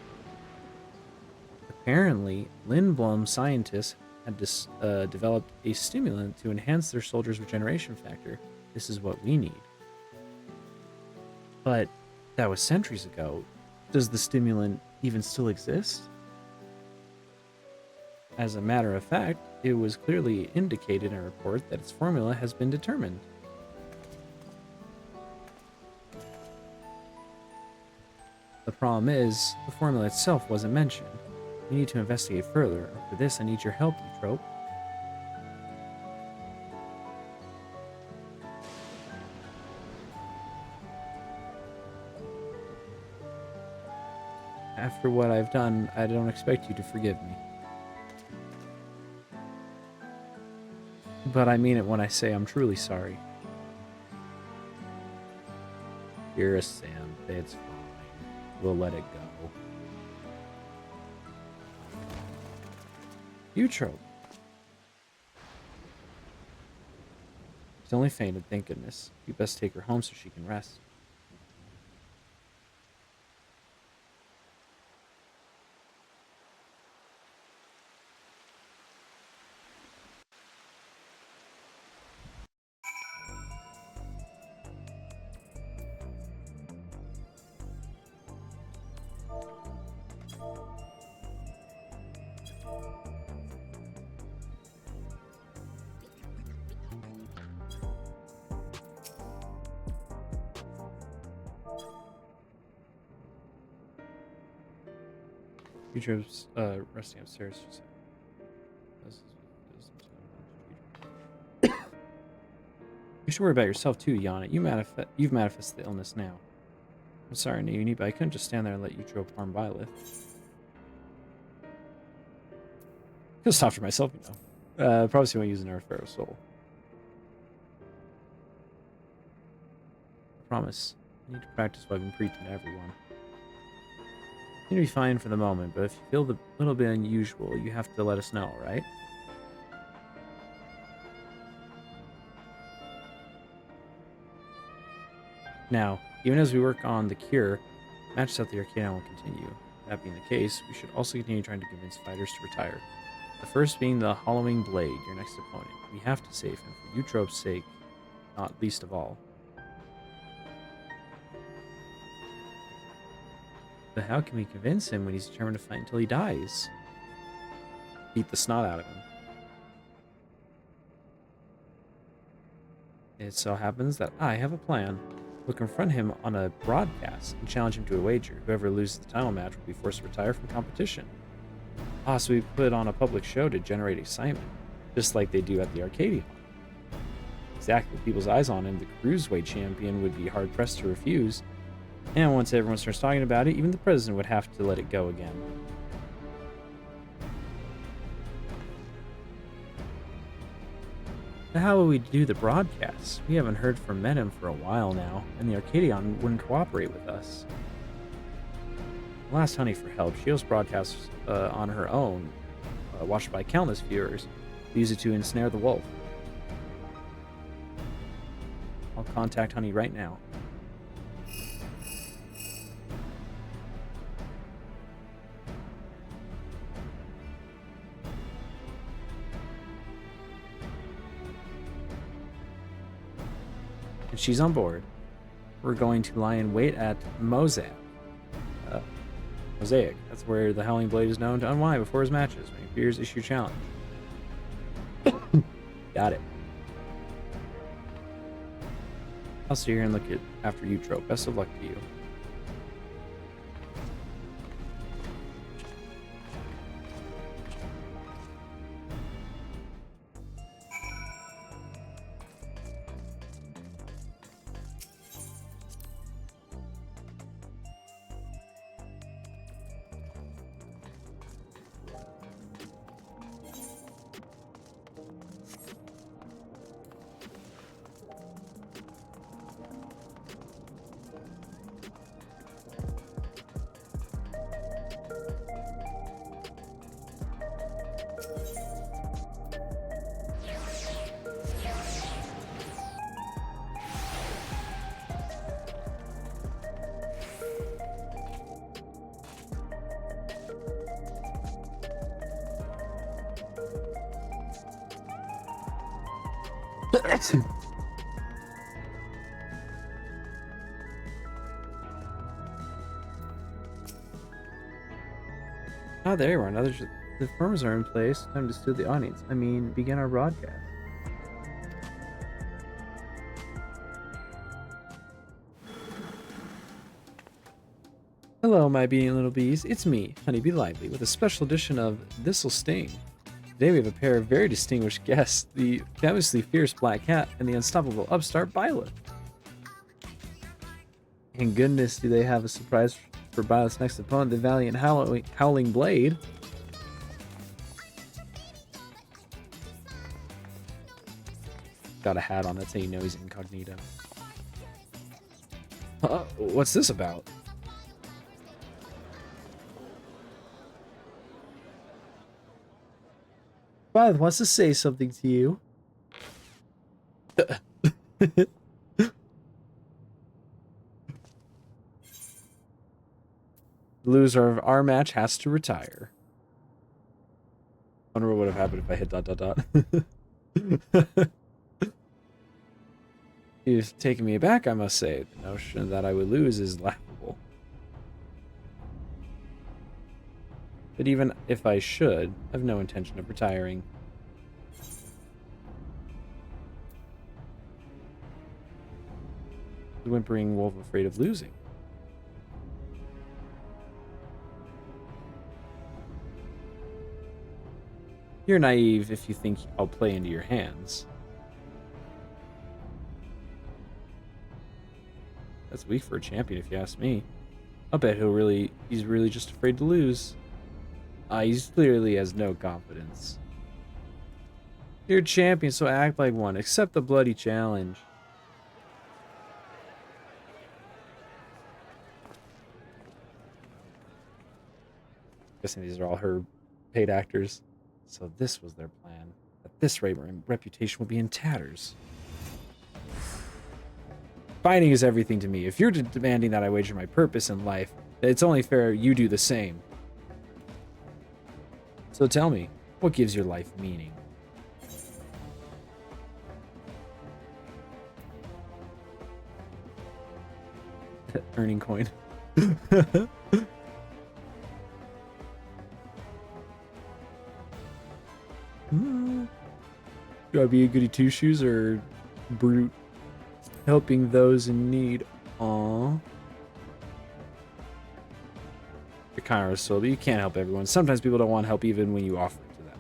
Apparently, Lindblom scientists had developed a stimulant to enhance their soldiers' regeneration factor. This is what we need. But that was centuries ago. Does the stimulant even still exist? As a matter of fact, it was clearly indicated in a report that its formula has been determined. The problem is, the formula itself wasn't mentioned. We need to investigate further. For this, I need your help, Eutrope. After what I've done, I don't expect you to forgive me. But I mean it when I say I'm truly sorry. You're a simp. It's fine. We'll let it go. Eutrope. She's only fainted, thank goodness. You best take her home so she can rest. Eutrope's resting upstairs, she said. You should worry about yourself too, Yana. You've manifested the illness now. I'm sorry, Nauni, but I couldn't just stand there and let Eutrope harm Byleth. Could have stopped her myself, you know. Probably see when using her Pharaoh's soul. I promise. I need to practice what I've been preaching to everyone. You'll be fine for the moment, but if you feel a little bit unusual, you have to let us know, right? Now, even as we work on the cure, matches at the Arcadion will continue. That being the case, we should also continue trying to convince fighters to retire. The first being the Hollowing Blade, your next opponent. We have to save him for Eutrope's sake, not least of all. But how can we convince him when he's determined to fight until he dies? Beat the snot out of him. It so happens that I have a plan. We'll confront him on a broadcast and challenge him to a wager. Whoever loses the title match will be forced to retire from competition. So we put on a public show to generate excitement, just like they do at the Arcadion. Exactly, with people's eyes on him, the Cruiserweight champion would be hard-pressed to refuse. And once everyone starts talking about it, even the president would have to let it go again. But how will we do the broadcast? We haven't heard from Menem for a while now, and the Arcadion wouldn't cooperate with us. I'll ask Honey for help. She hosts broadcasts on her own, watched by countless viewers, who use it to ensnare the wolf. I'll contact Honey right now. And she's on board. We're going to lie in wait at Mosaic. That's where the Howling Blade is known to unwind before his matches when he fears issue challenge. Got it. I'll sit here and look after Eutrope. Best of luck to you. Ah, there you are. Now the forms are in place. Time to steal the audience. I mean, begin our broadcast. Hello, my obedient little bees. It's me, Honeybee Lively, with a special edition of This'll Sting. Today we have a pair of very distinguished guests, the famously fierce Black Cat and the unstoppable upstart Violet. And goodness, do they have a surprise for Violet's next opponent, the valiant Howling Blade. Got a hat on, that's how you know he's incognito. What's this about? Violet wants to say something to you. The loser of our match has to retire. I wonder what would have happened if I hit ... You've taken me aback, I must say. The notion that I would lose is laughable. But even if I should, I have no intention of retiring. The whimpering wolf afraid of losing. You're naive if you think I'll play into your hands. That's weak for a champion if you ask me. I'll bet he's really just afraid to lose. He clearly has no confidence. You're a champion, so act like one. Accept the bloody challenge. Guessing these are all her paid actors. So this was their plan. At this rate, my reputation will be in tatters. Fighting is everything to me. If you're demanding that I wager my purpose in life, it's only fair you do the same. So tell me, what gives your life meaning? Earning coin. Do I be a goody two shoes or brute? Helping those in need. Aww. You're kind of soul, but you can't help everyone. Sometimes people don't want help even when you offer it to them.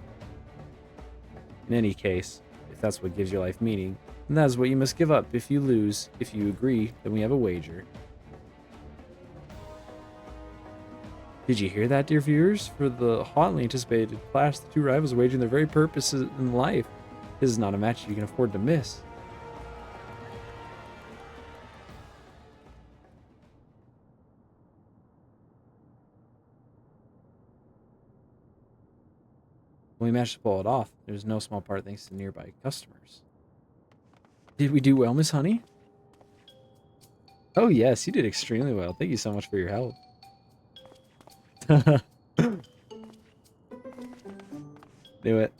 In any case, if that's what gives your life meaning, then that is what you must give up. If you lose, if you agree, then we have a wager. Did you hear that, dear viewers? For the hotly anticipated clash, the two rivals are wagering their very purposes in life. This is not a match you can afford to miss. When we managed to pull it off, there was no small part thanks to nearby customers. Did we do well, Miss Honey? Oh yes, you did extremely well. Thank you so much for your help. Do it.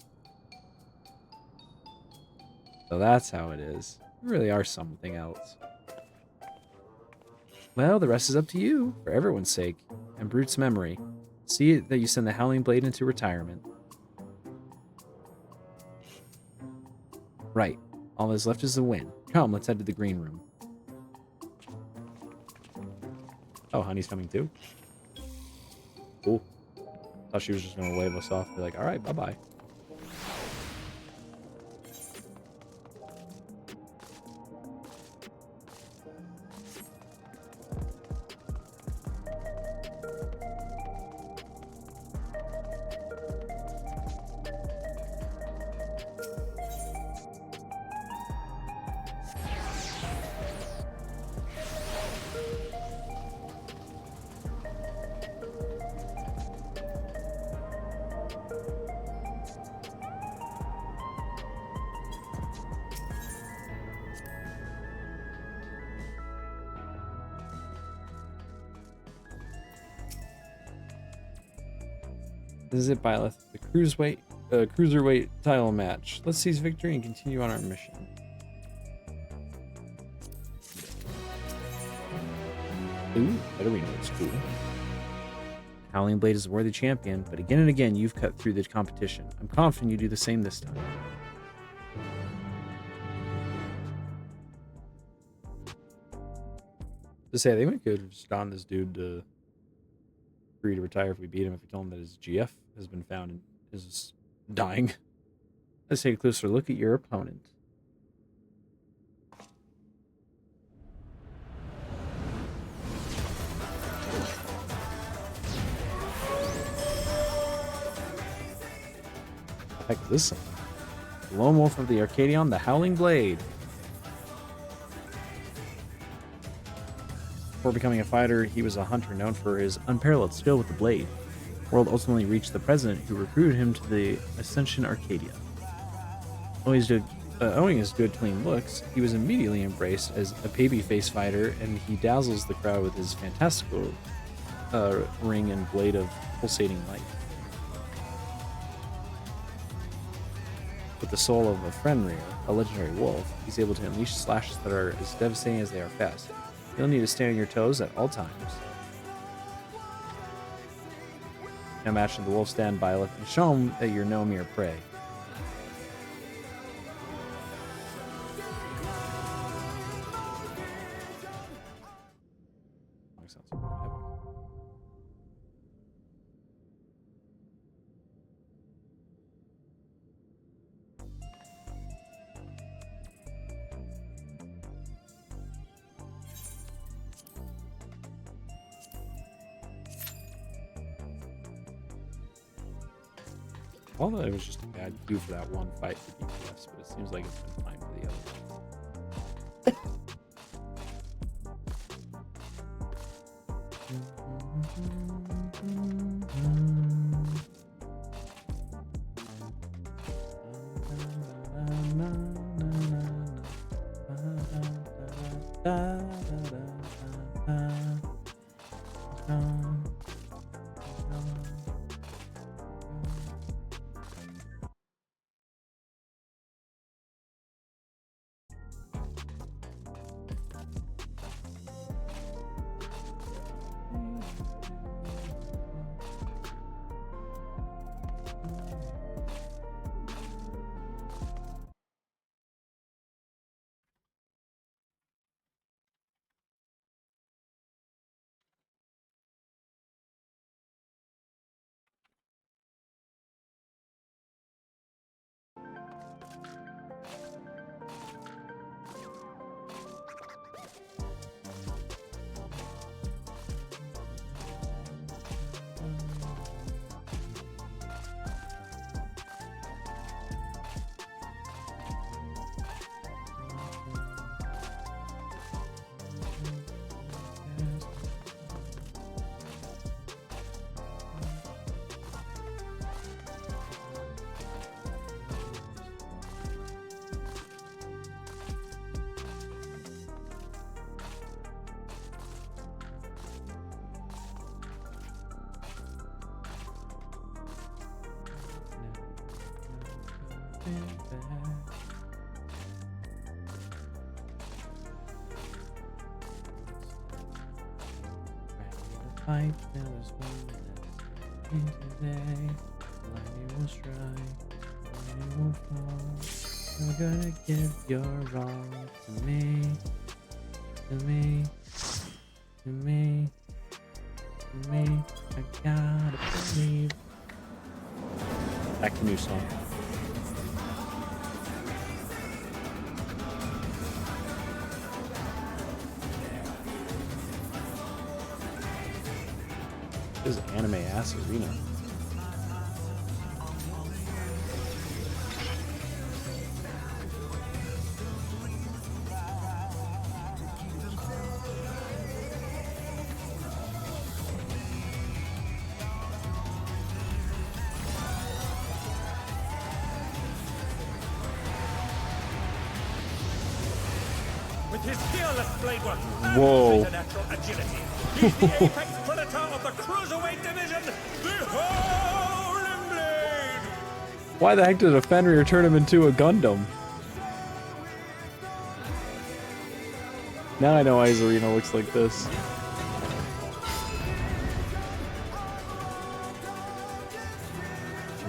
So that's how it is. You really are something else. Well, the rest is up to you, for everyone's sake, and Brute's memory. See that you send the Howling Blade into retirement. Right. All that's left is the win. Come, let's head to the green room. Oh, Honey's coming too? Cool. Thought she was just going to wave us off. Be like, alright, bye-bye. This is it, Byleth. The cruiserweight title match. Let's seize victory and continue on our mission. Ooh, better we know it's cool. Howling Blade is a worthy champion, but again and again you've cut through the competition. I'm confident you do the same this time. To say, they could have just gotten this dude to agree to retire if we beat him, if we told him that his GF has been found and is dying. Let's take a closer look at your opponent. What the heck is this thing? The Lone Wolf of the Arcadion, the Howling Blade. Before becoming a fighter, he was a hunter known for his unparalleled skill with the blade. World ultimately reached the president, who recruited him to the Ascension Arcadia. Owing his good, clean looks, he was immediately embraced as a babyface fighter, and he dazzles the crowd with his fantastical ring and blade of pulsating light. With the soul of a Fenrir, a legendary wolf, he's able to unleash slashes that are as devastating as they are fast. You'll need to stay on your toes at all times. Now match the wolf stand Byleth and show him that you're no mere prey. Although it was just a bad cue for that one fight for DPS, but it seems like it's been fine for the other. Fight, there was 1 minute today. Lightning will strike, lightning will fall. You're gonna give your all to me, to me, to me, to me. I gotta believe. Back to new song. This is anime ass arena. With his fearless blade work Whoa. and supernatural agility, he's the apex predator of the cruiserweight division, the Howling Blade! Why the heck did a Fenrir turn him into a Gundam? Now I know why his arena looks like this.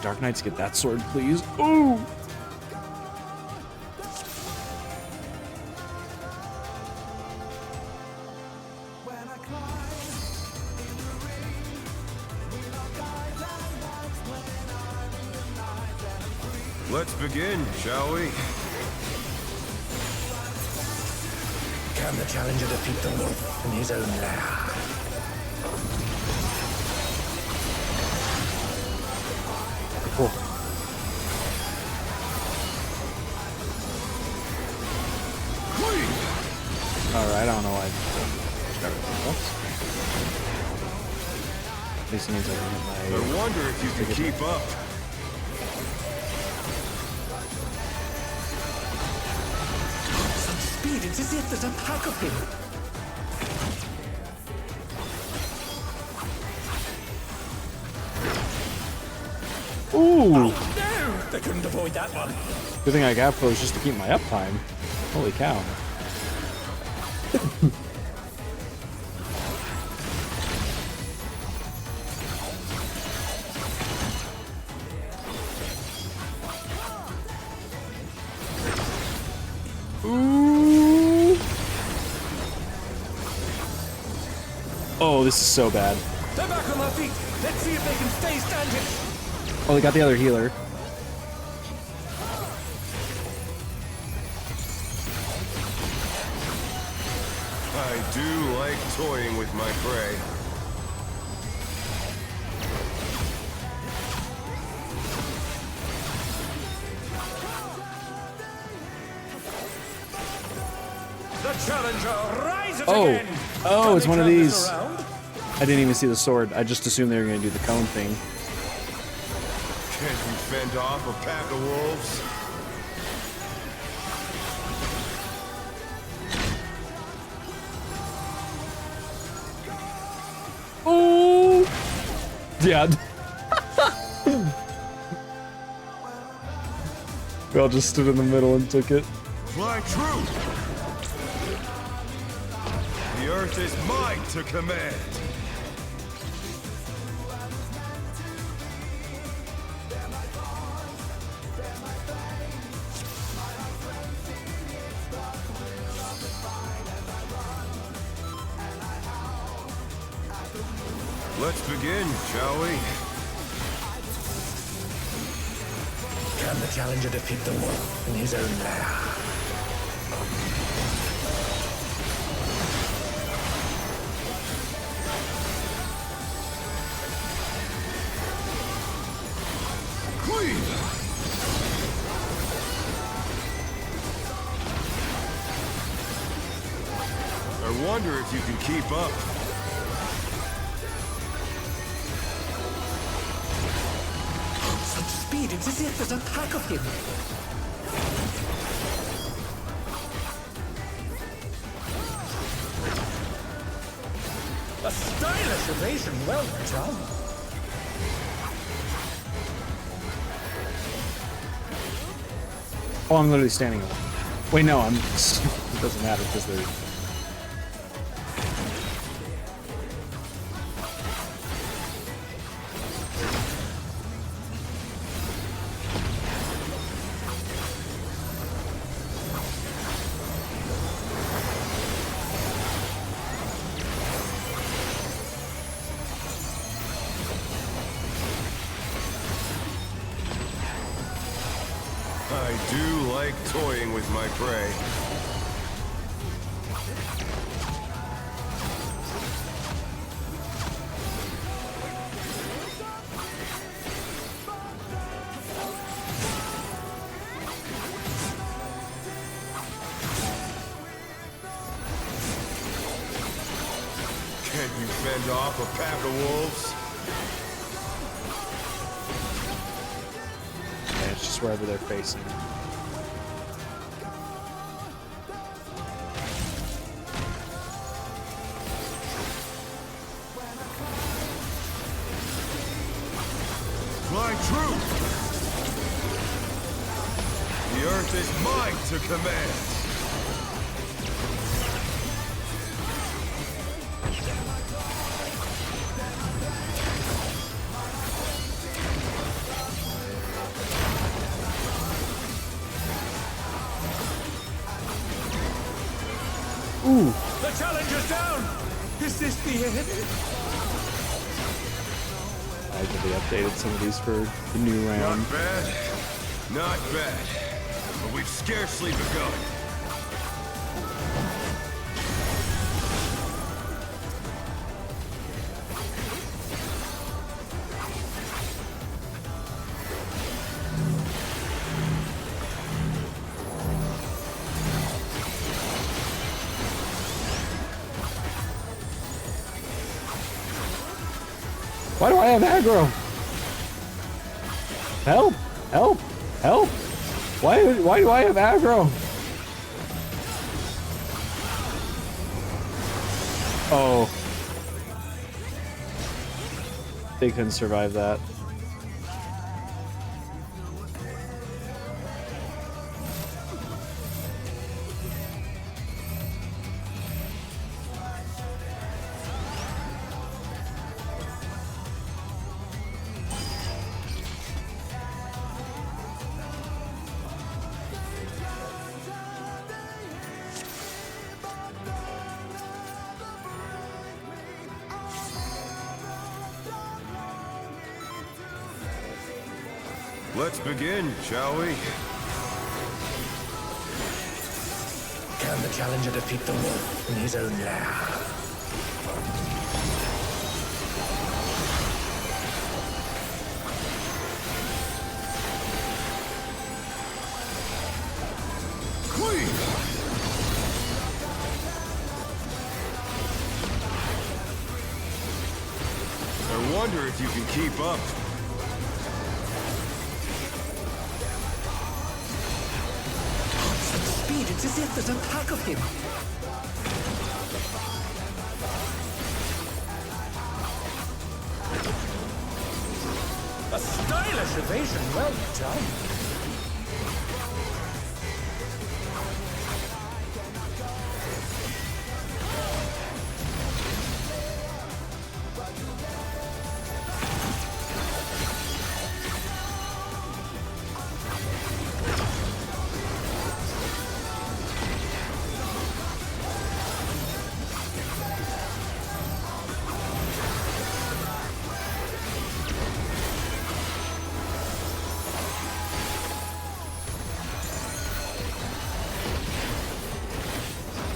Dark Knights, get that sword, please. Ooh! Let's begin, shall we? Can the challenger defeat the wolf in his own lair? Cool. Alright, I don't know why. At least it means I can hit my... I wonder if you can keep up. It's as if there's a pack of him. Ooh! Oh, no! They couldn't avoid that one. Good thing I got those just to keep my uptime. Holy cow. Oh, this is so bad. They're back on their feet. Let's see if they can stay standing. Oh, they got the other healer. I do like toying with my prey. The challenger rises Oh, again. it's one of these. I didn't even see the sword. I just assumed they were going to do the cone thing. Can you fend off a pack of wolves? Yeah. We all just stood in the middle and took it. Fly true! The Earth is mine to command! Let's begin, shall we? Can the challenger defeat the wolf in his own lair? Queen! I wonder if you can keep up. Such speed, it's as if there's a pack of him. A stylish evasion, well done. Oh, I'm literally standing alone. Wait, no, I'm. It doesn't matter because they're. I do like toying with my prey. Can't you fend off a pack of wolves? Yeah, it's just wherever they're facing. Fly true! The Earth is mine to command! Ooh! The challenger's down! Is this the end? I think they updated some of these for the new round. Not bad. Not bad. But we've scarcely begun. Why do I have aggro? Help! Help! Help! Why do I have aggro? Oh. They couldn't survive that. Let's begin, shall we? Can the challenger defeat the wolf in his own lair? Queen! I wonder if you can keep up. Speed, it's as if there's a pack of him. Stylish evasion, well done.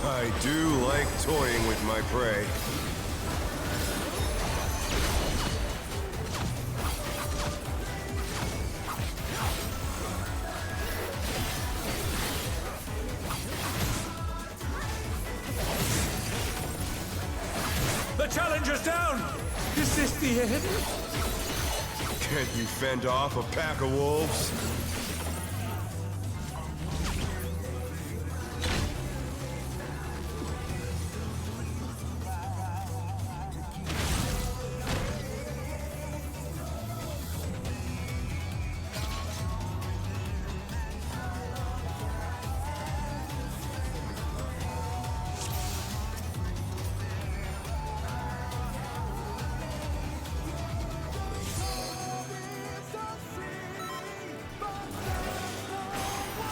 I do like toying with my prey. The challenger's down! Is this the end? Can't you fend off a pack of wolves?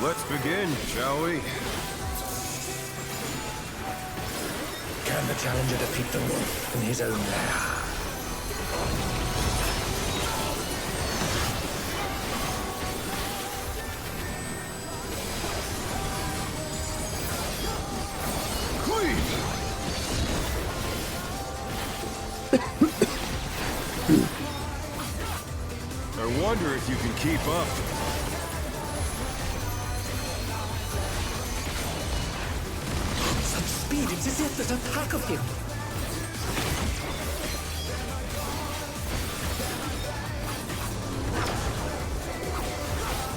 Let's begin, shall we? Can the challenger defeat the wolf in his own lair? I wonder if you can keep up. Such speed, it's as if there's a pack of him.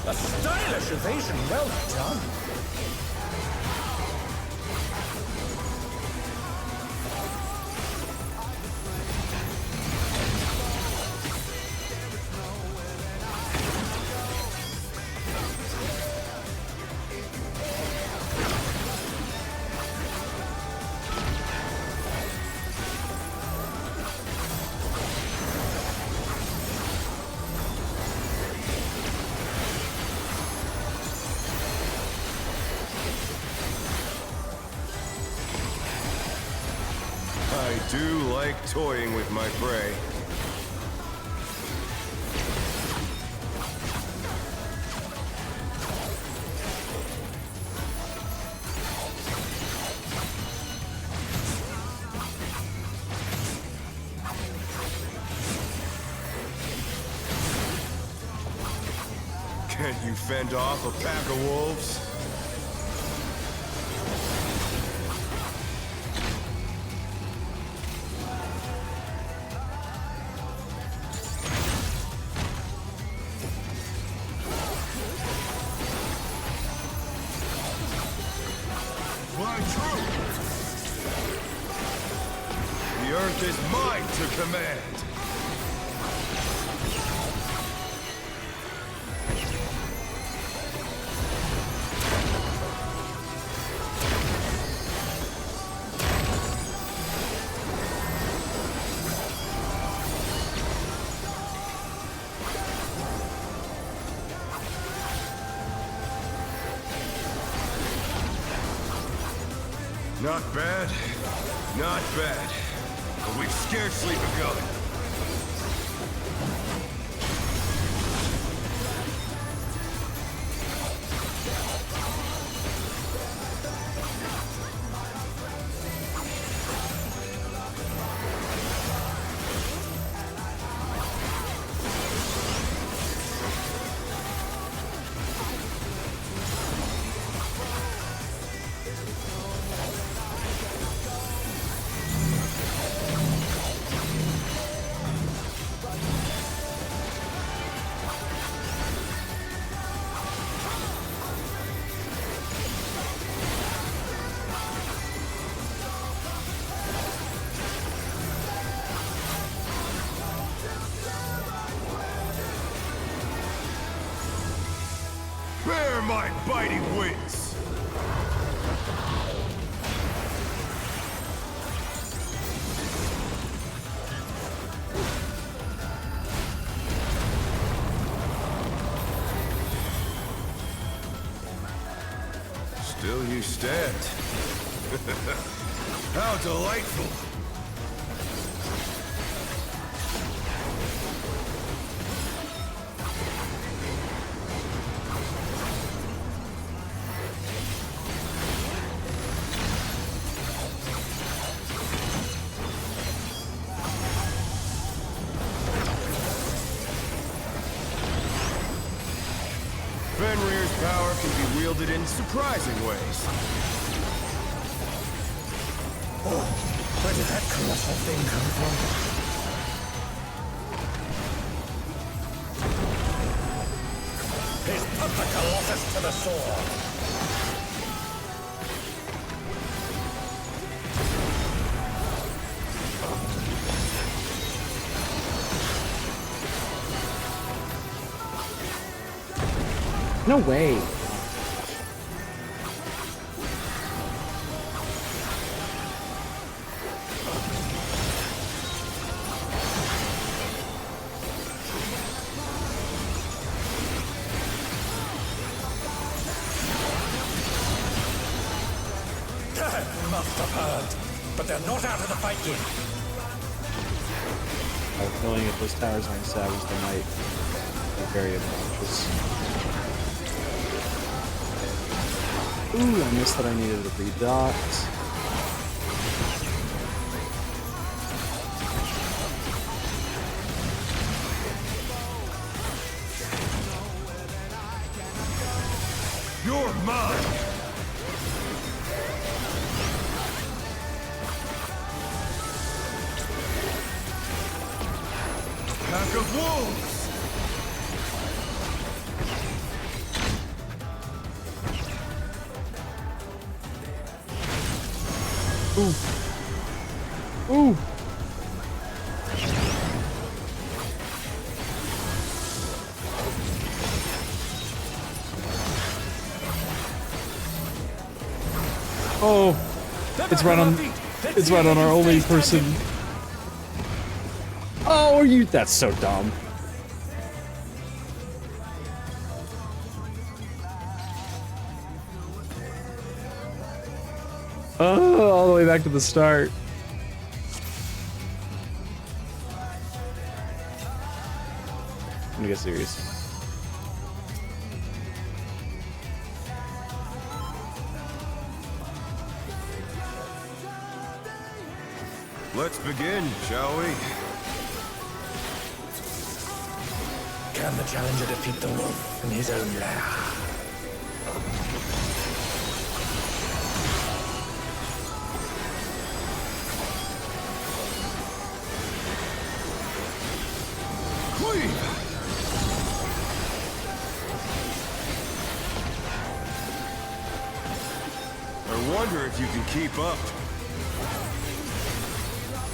A stylish evasion, well done. I do like toying with my prey. Can't you fend off a pack of wolves? My troop! The earth is mine to command! Not bad, not bad, but we've scarcely begun. Bear my biting wings! Still you stand. How delightful! Fenrir's power can be wielded in surprising ways. Oh, where did that colossal thing come from? He's put the Colossus to the sword. No way. Must have heard, but they're not out of the fight yet. I have a feeling if those towers aren't savaged, they might be very obnoxious. Ooh, I missed that I needed to redot. You're mine! Pack of wolves! Ooh. Ooh. Oh, it's right on our only person. Oh, are you? That's so dumb. Oh, all the way back to the start. I'm gonna get serious. Let's begin, shall we? Can the challenger defeat the wolf in his own lair? I wonder if you can keep up.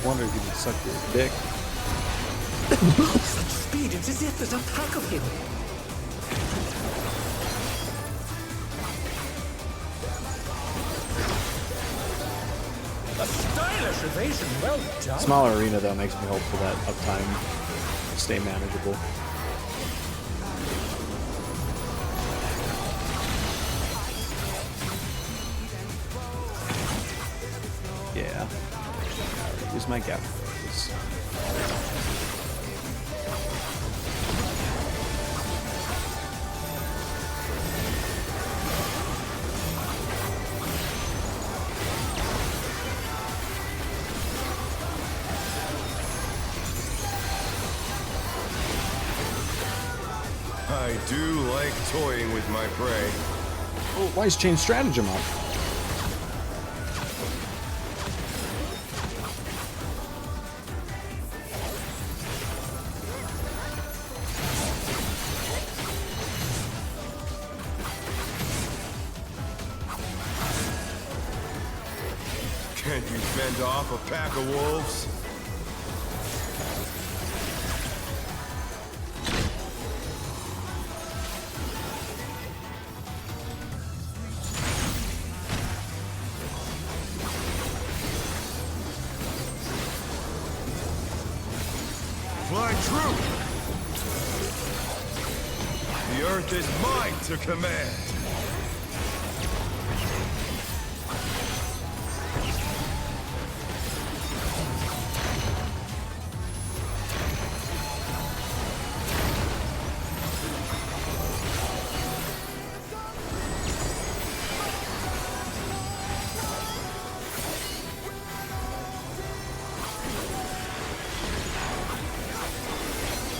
Wonder if you can suck your dick. Such speed, it's as if there's a pack of him. A stylish evasion, well done. Smaller arena though makes me hope for that uptime to stay manageable. Yeah. Use my gap throws. I do like toying with my prey. Oh, why is chain stratagem up? Can't you fend off a pack of wolves? true! The Earth is mine to command!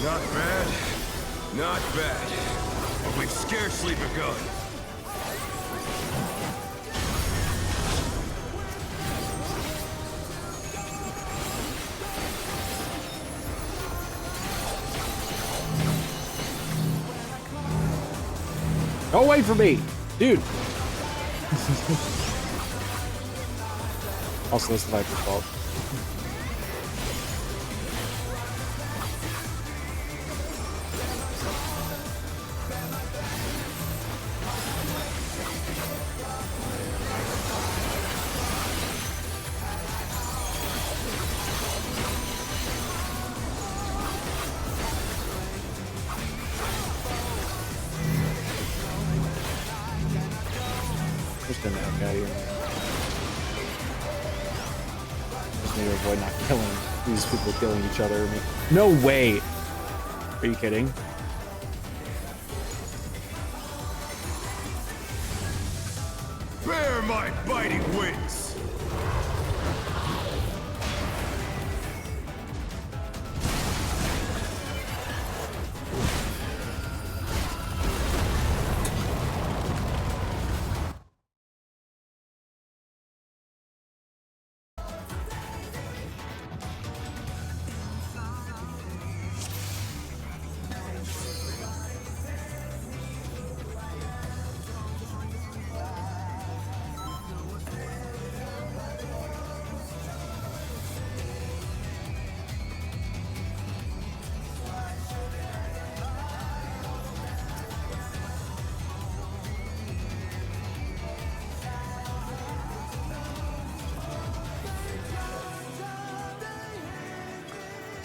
Not bad. Not bad. But we've scarcely begun. Go away from me, dude. Also, it's the Viper's fault. Just an Arcadion. Just need to avoid not killing these people killing each other. No way! Are you kidding? Bear my biting wings!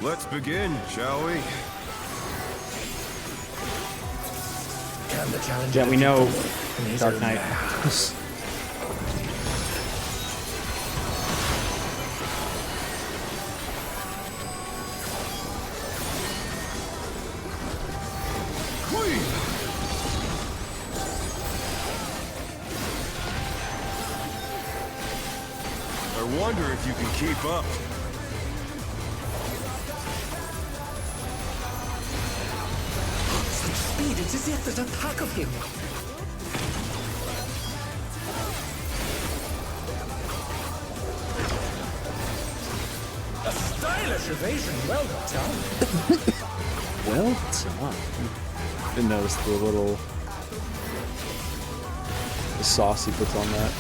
Let's begin, shall we? Yeah, we know Dark Knight. Queen! I wonder if you can keep up. Speed, it's as if there's a pack of him. A stylish evasion, well done. Well done. Didn't notice the sauce he puts on that.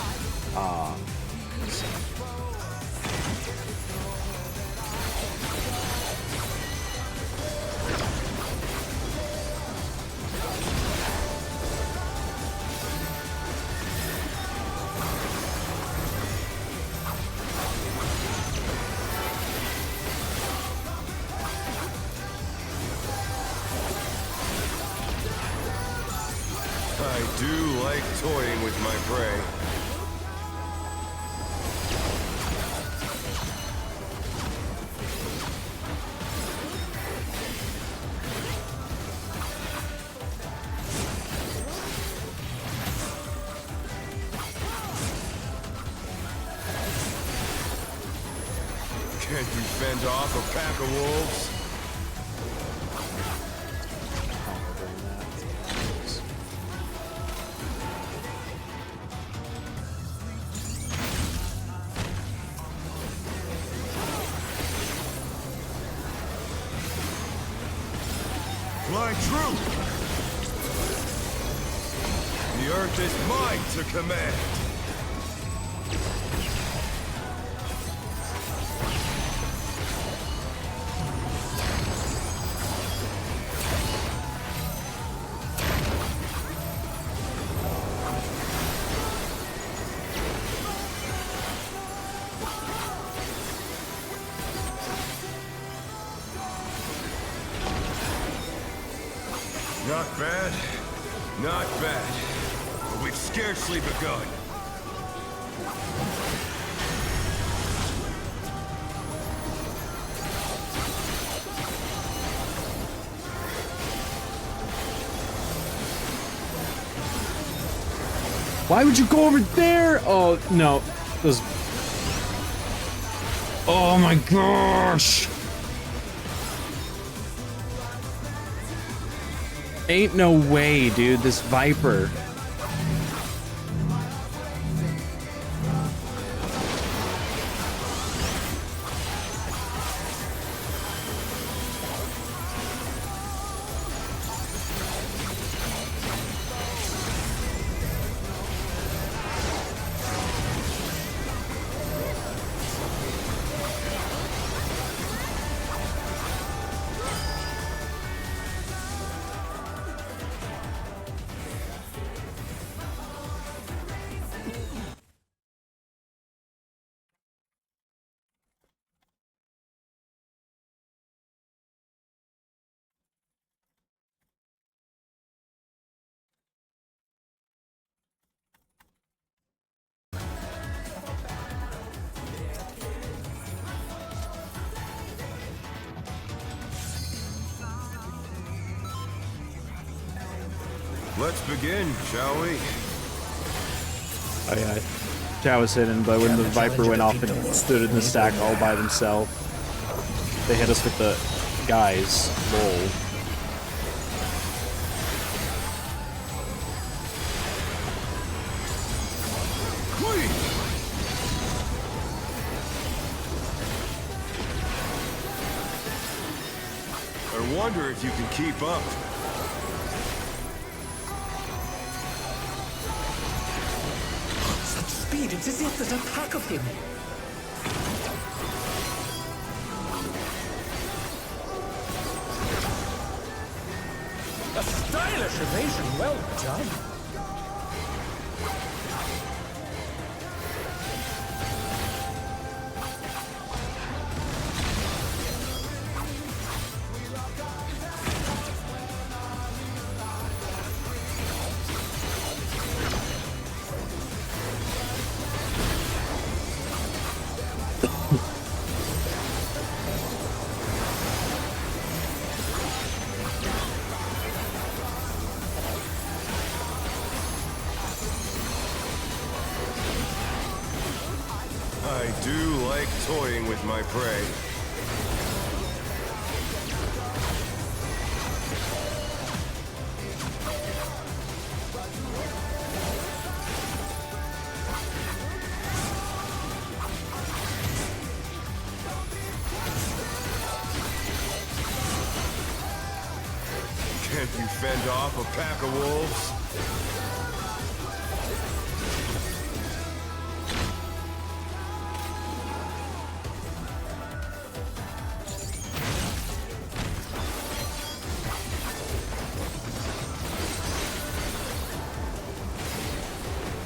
Ah. I do like toying with my prey. Can't you fend off a pack of wolves? Fly true! The Earth is mine to command! Not bad. Not bad. But we've scarcely begun. Why would you go over there? Oh, no. Those... Oh my gosh! Ain't no way, dude. This Viper. Let's begin, shall we? Oh yeah, Chow was hidden, but when the Viper went off and stood in the stack all by themselves, they hit us with the guys. Lol. I wonder if you can keep up. Such speed, it's as if there's a pack of him. A stylish evasion, well done. I do like toying with my prey. Can't you fend off a pack of wolves?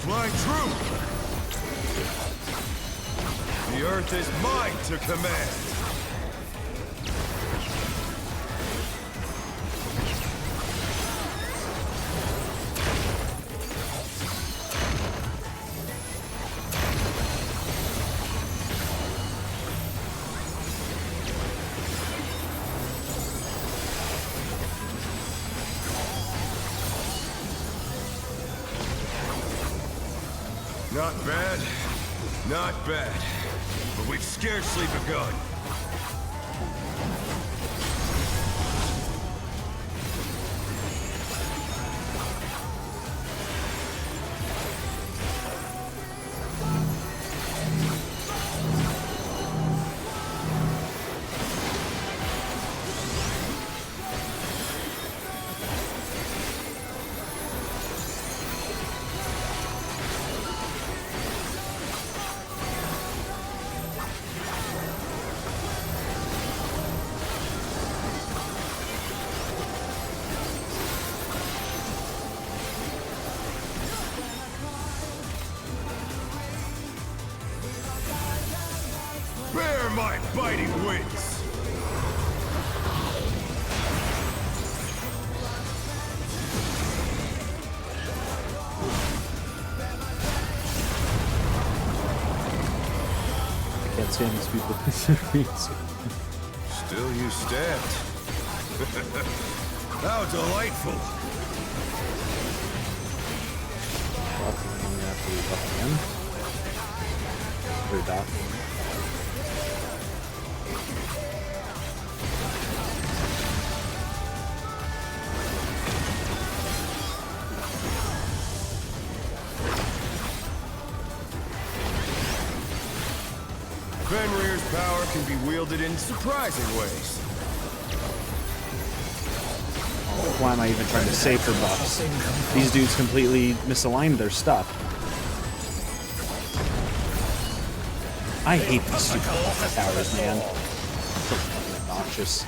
Fly true! The Earth is mine to command! Not bad, not bad, but we've scarcely begun. Bear my biting wings! Can't stand these people. Still you stabbed. How delightful. Fenrir's power can be wielded in surprising ways. Why am I even trying to save for buffs? These dudes completely misaligned their stuff. I hate these stupid towers, man. So fucking obnoxious.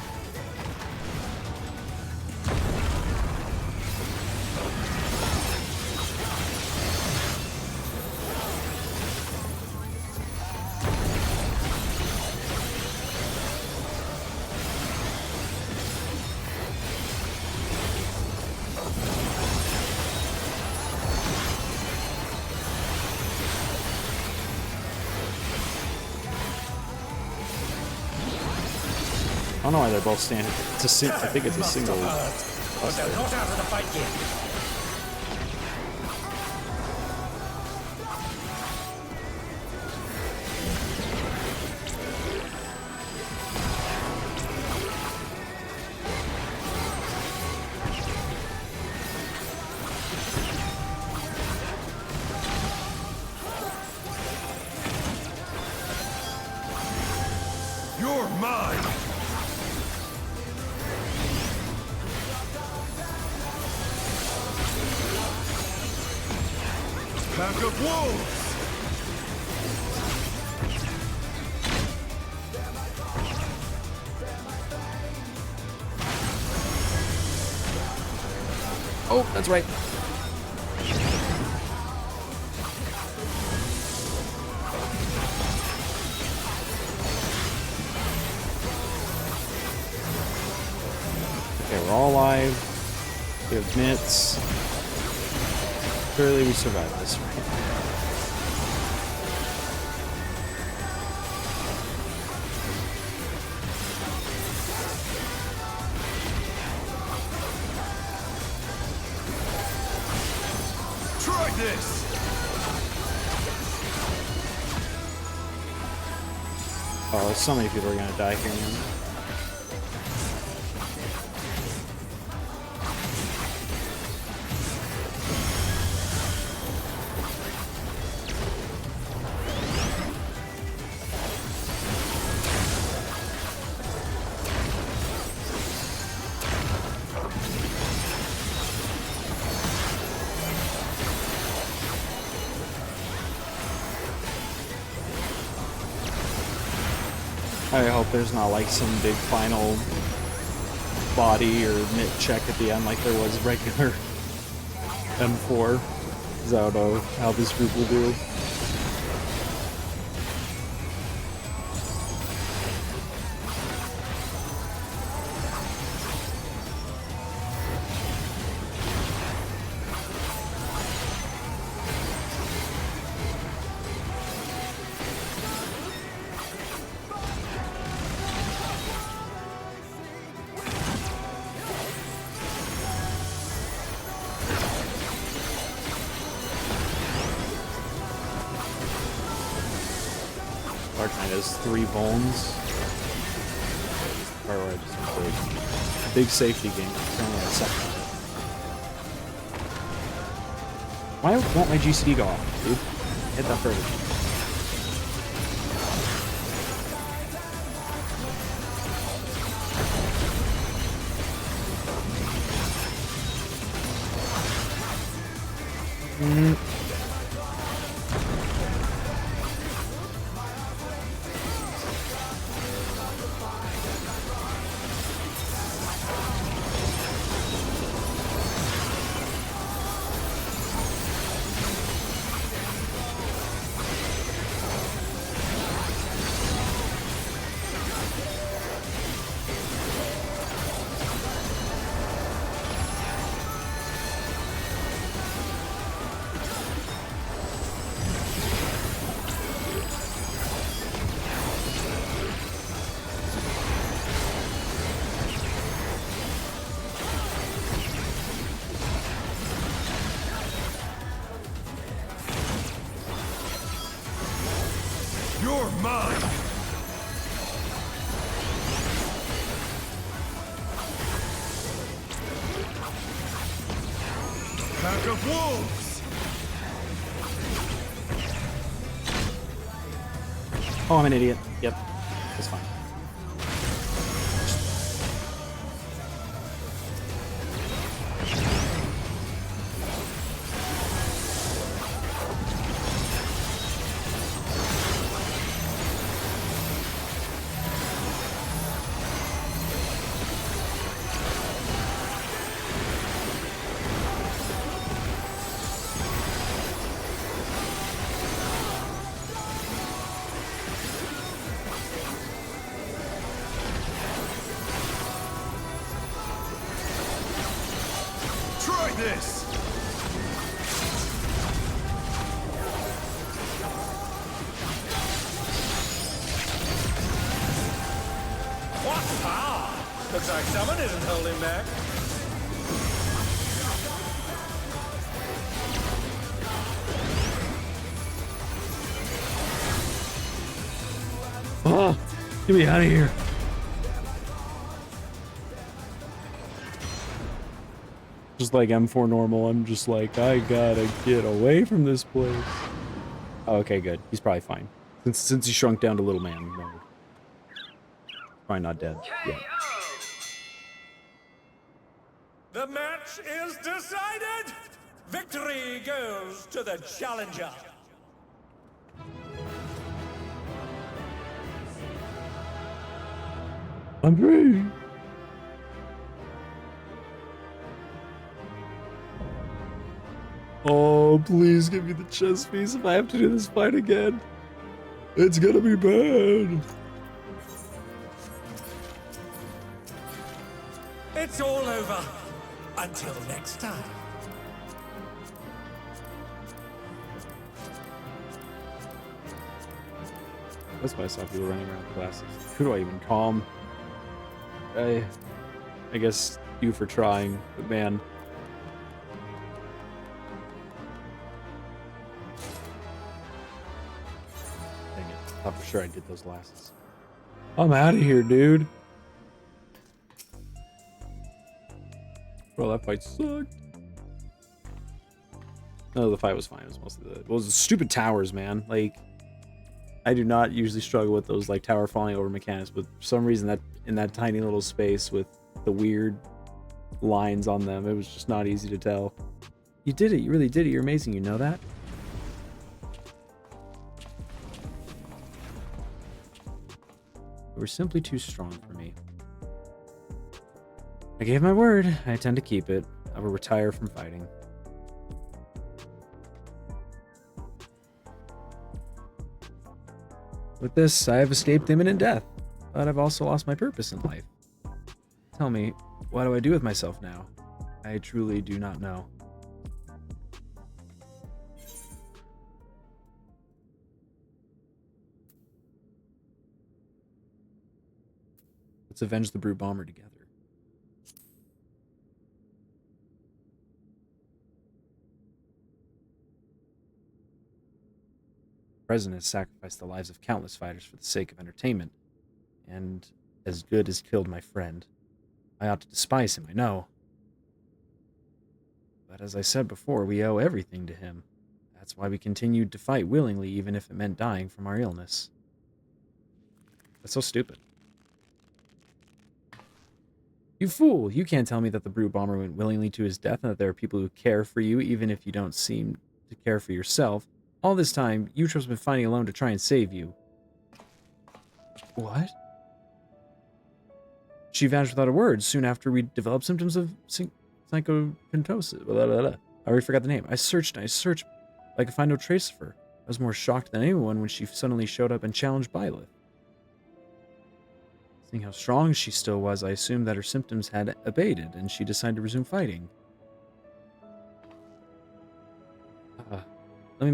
I don't know why they're both standing. It's a I think it's a single. But they're not out of the fight yet. You're mine! Pack of wolves! Oh, that's right. Okay, we're all alive. We have mitts. Clearly we survived this, right? Try this! Oh, so many people are gonna die here, man. I hope there's not like some big final body or mitt check at the end like there was regular M4. Because I don't know how this group will do. Dark Knight has 3 bones. Or I just went for a big safety game. It's only a second. Why won't my GCD go off, dude? Hit that further. You're mine! Pack of wolves! Oh, I'm an idiot. Yep. That's fine. Try this! What power! Looks like someone isn't holding back. Oh, get me out of here. Just like M4 normal, I'm just like, I gotta get away from this place. Oh, okay, good. He's probably fine. Since he shrunk down to little man mode. Probably not dead yet. The match is decided! Victory goes to the challenger! I'm free! Oh, please give me the chest piece if I have to do this fight again. It's gonna be bad. It's all over. Until next time. That's why I saw people running around with glasses. Who do I even calm? I guess you for trying, but man. Dang it. I thought for sure I did those glasses. I'm out of here, dude. Bro, that fight sucked. No, the fight was fine. It was mostly the stupid towers, man. Like, I do not usually struggle with those like tower falling over mechanics, but for some reason that in that tiny little space with the weird lines on them, it was just not easy to tell. You did it. You really did it. You're amazing. You know that? You were simply too strong for me. I gave my word. I intend to keep it. I will retire from fighting. With this, I have escaped imminent death, but I've also lost my purpose in life. Tell me, what do I do with myself now? I truly do not know. Let's avenge the Brute Bomber together. The President has sacrificed the lives of countless fighters for the sake of entertainment, and as good as killed my friend. I ought to despise him, I know. But as I said before, we owe everything to him. That's why we continued to fight willingly, even if it meant dying from our illness. That's so stupid. You fool! You can't tell me that the Brute Bomber went willingly to his death and that there are people who care for you, even if you don't seem to care for yourself. All this time, Utro's been fighting alone to try and save you. What? She vanished without a word soon after we developed symptoms of psychocontosis. I already forgot the name. I searched, but I could find no trace of her. I was more shocked than anyone when she suddenly showed up and challenged Byleth. Seeing how strong she still was, I assumed that her symptoms had abated, and she decided to resume fighting. Let me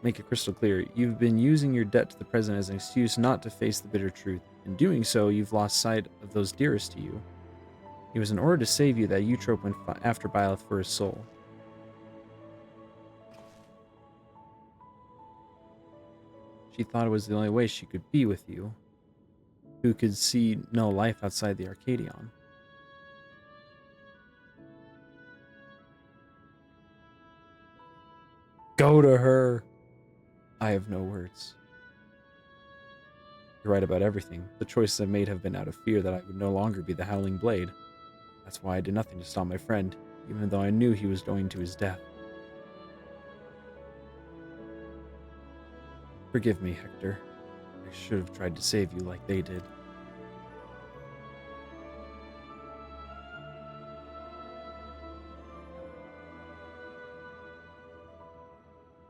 make it crystal clear. You've been using your debt to the President as an excuse not to face the bitter truth. In doing so, you've lost sight of those dearest to you. It was in order to save you that Eutrope went after Byleth for his soul. She thought it was the only way she could be with you, who could see no life outside the Arcadion. Go to her! I have no words. You're right about everything. The choices I've made have been out of fear that I would no longer be the Howling Blade. That's why I did nothing to stop my friend, even though I knew he was going to his death. Forgive me, Hector. I should have tried to save you like they did.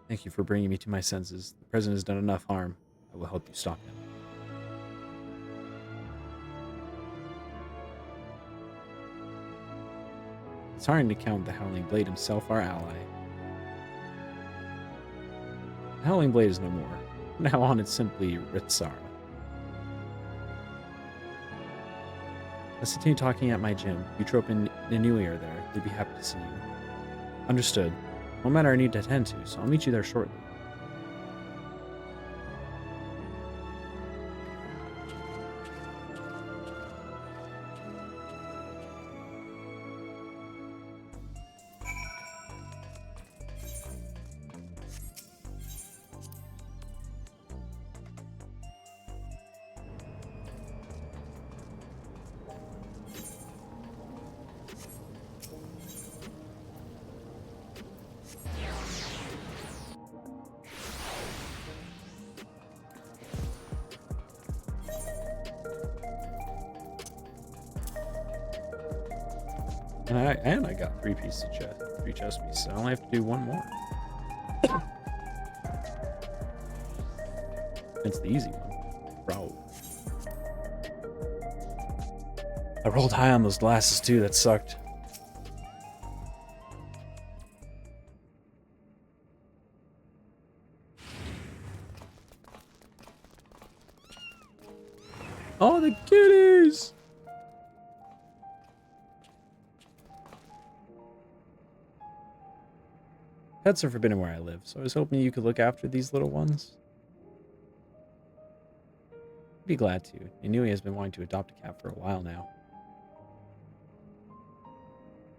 Thank you for bringing me to my senses. The President has done enough harm. I will help you stop him. It's hard to count the Howling Blade himself our ally. The Howling Blade is no more. From now on, it's simply Ritsara. Let's continue talking at my gym. Eutrope and Ninui are there. They'd be happy to see you. Understood. One matter I need to attend to, so I'll meet you there shortly. And I got 3 pieces of three chest pieces. I only have to do 1 more. It's the easy one. Bro. I rolled high on those glasses too, that sucked. Oh, the kitties! Pets are forbidden where I live, so I was hoping you could look after these little ones. I'd be glad to. Inui has been wanting to adopt a cat for a while now.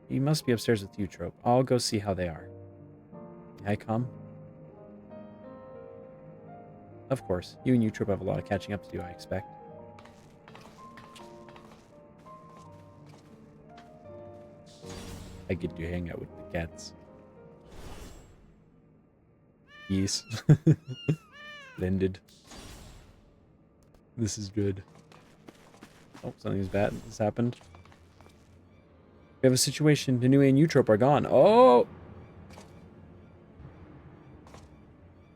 He must be upstairs with Eutrope. I'll go see how they are. May I come? Of course. You and Eutrope have a lot of catching up to do, I expect. I get to hang out with the cats. Yes. Blended. This is good. Oh, something's bad has happened. We have a situation. Ninui and Eutrope are gone. Oh!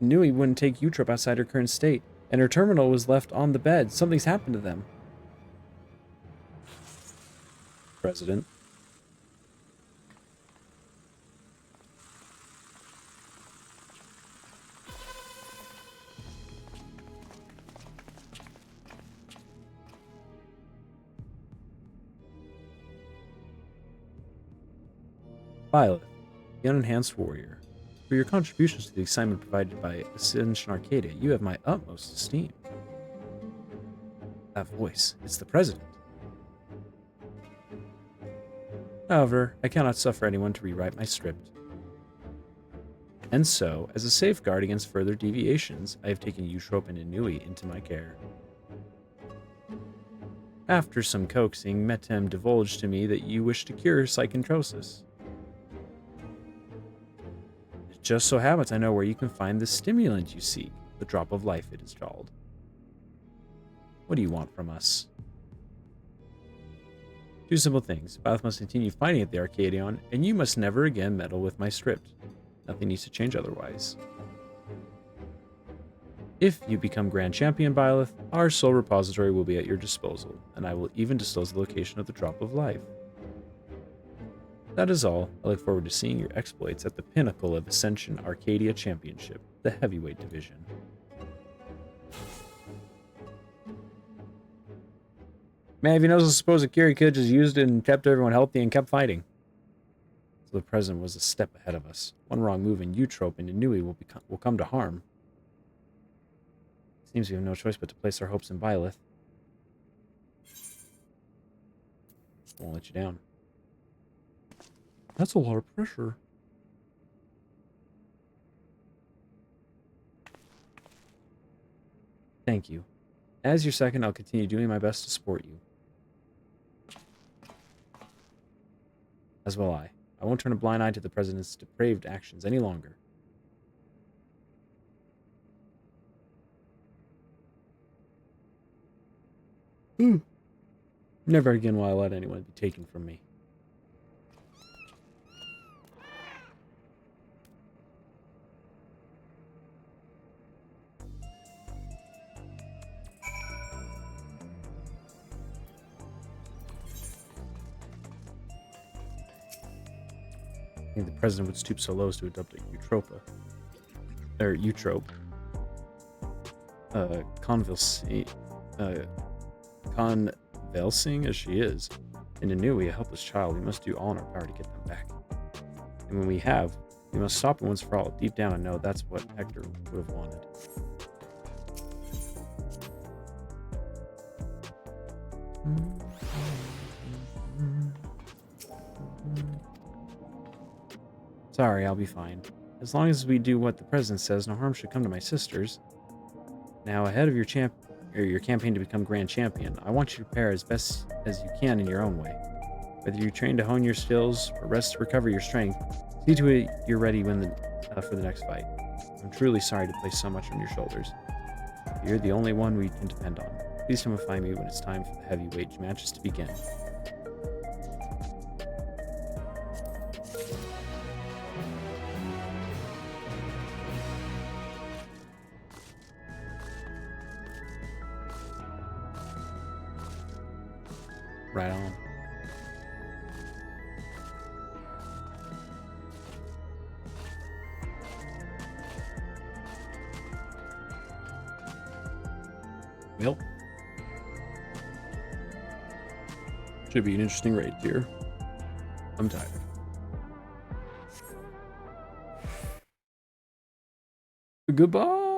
Ninui wouldn't take Eutrope outside her current state, and her terminal was left on the bed. Something's happened to them. President. Violet, the unenhanced warrior. For your contributions to the excitement provided by Ascension Arcadia, you have my utmost esteem. That voice, it's the President. However, I cannot suffer anyone to rewrite my script. And so, as a safeguard against further deviations, I have taken Eutrope and Inui into my care. After some coaxing, Metem divulged to me that you wish to cure psychontrosis. It just so happens I know where you can find the stimulant you seek, the drop of life it is called. What do you want from us? 2 simple things. Bioth must continue fighting at the Arcadion, and you must never again meddle with my script. Nothing needs to change otherwise. If you become Grand Champion, Byleth, our soul repository will be at your disposal, and I will even disclose the location of the drop of life. That is all. I look forward to seeing your exploits at the pinnacle of Ascension Arcadia Championship, the heavyweight division. Man, if he knows the supposed cure, he could have just used it and kept everyone healthy and kept fighting. So the President was a step ahead of us. One wrong move and Eutrope and Inui will come to harm. Seems we have no choice but to place our hopes in Byleth. Won't let you down. That's a lot of pressure. Thank you. As your second, I'll continue doing my best to support you. As will I. I won't turn a blind eye to the President's depraved actions any longer. Never again will I let anyone be taken from me. I think the President would stoop so low as to adopt a Eutropa. Or Eutrope. Convalescing as she is. In Anui, a helpless child, we must do all in our power to get them back. And when we have, we must stop it once for all. Deep down I know that's what Hector would have wanted. Sorry, I'll be fine. As long as we do what the President says, no harm should come to my sisters. Now, ahead of your campaign to become Grand Champion, I want you to prepare as best as you can in your own way. Whether you train to hone your skills or rest to recover your strength, see to it you're ready for the next fight. I'm truly sorry to place so much on your shoulders. You're the only one we can depend on. Please come and find me when it's time for the heavyweight matches to begin. Right on. Well, should be an interesting raid here. I'm tired. Goodbye.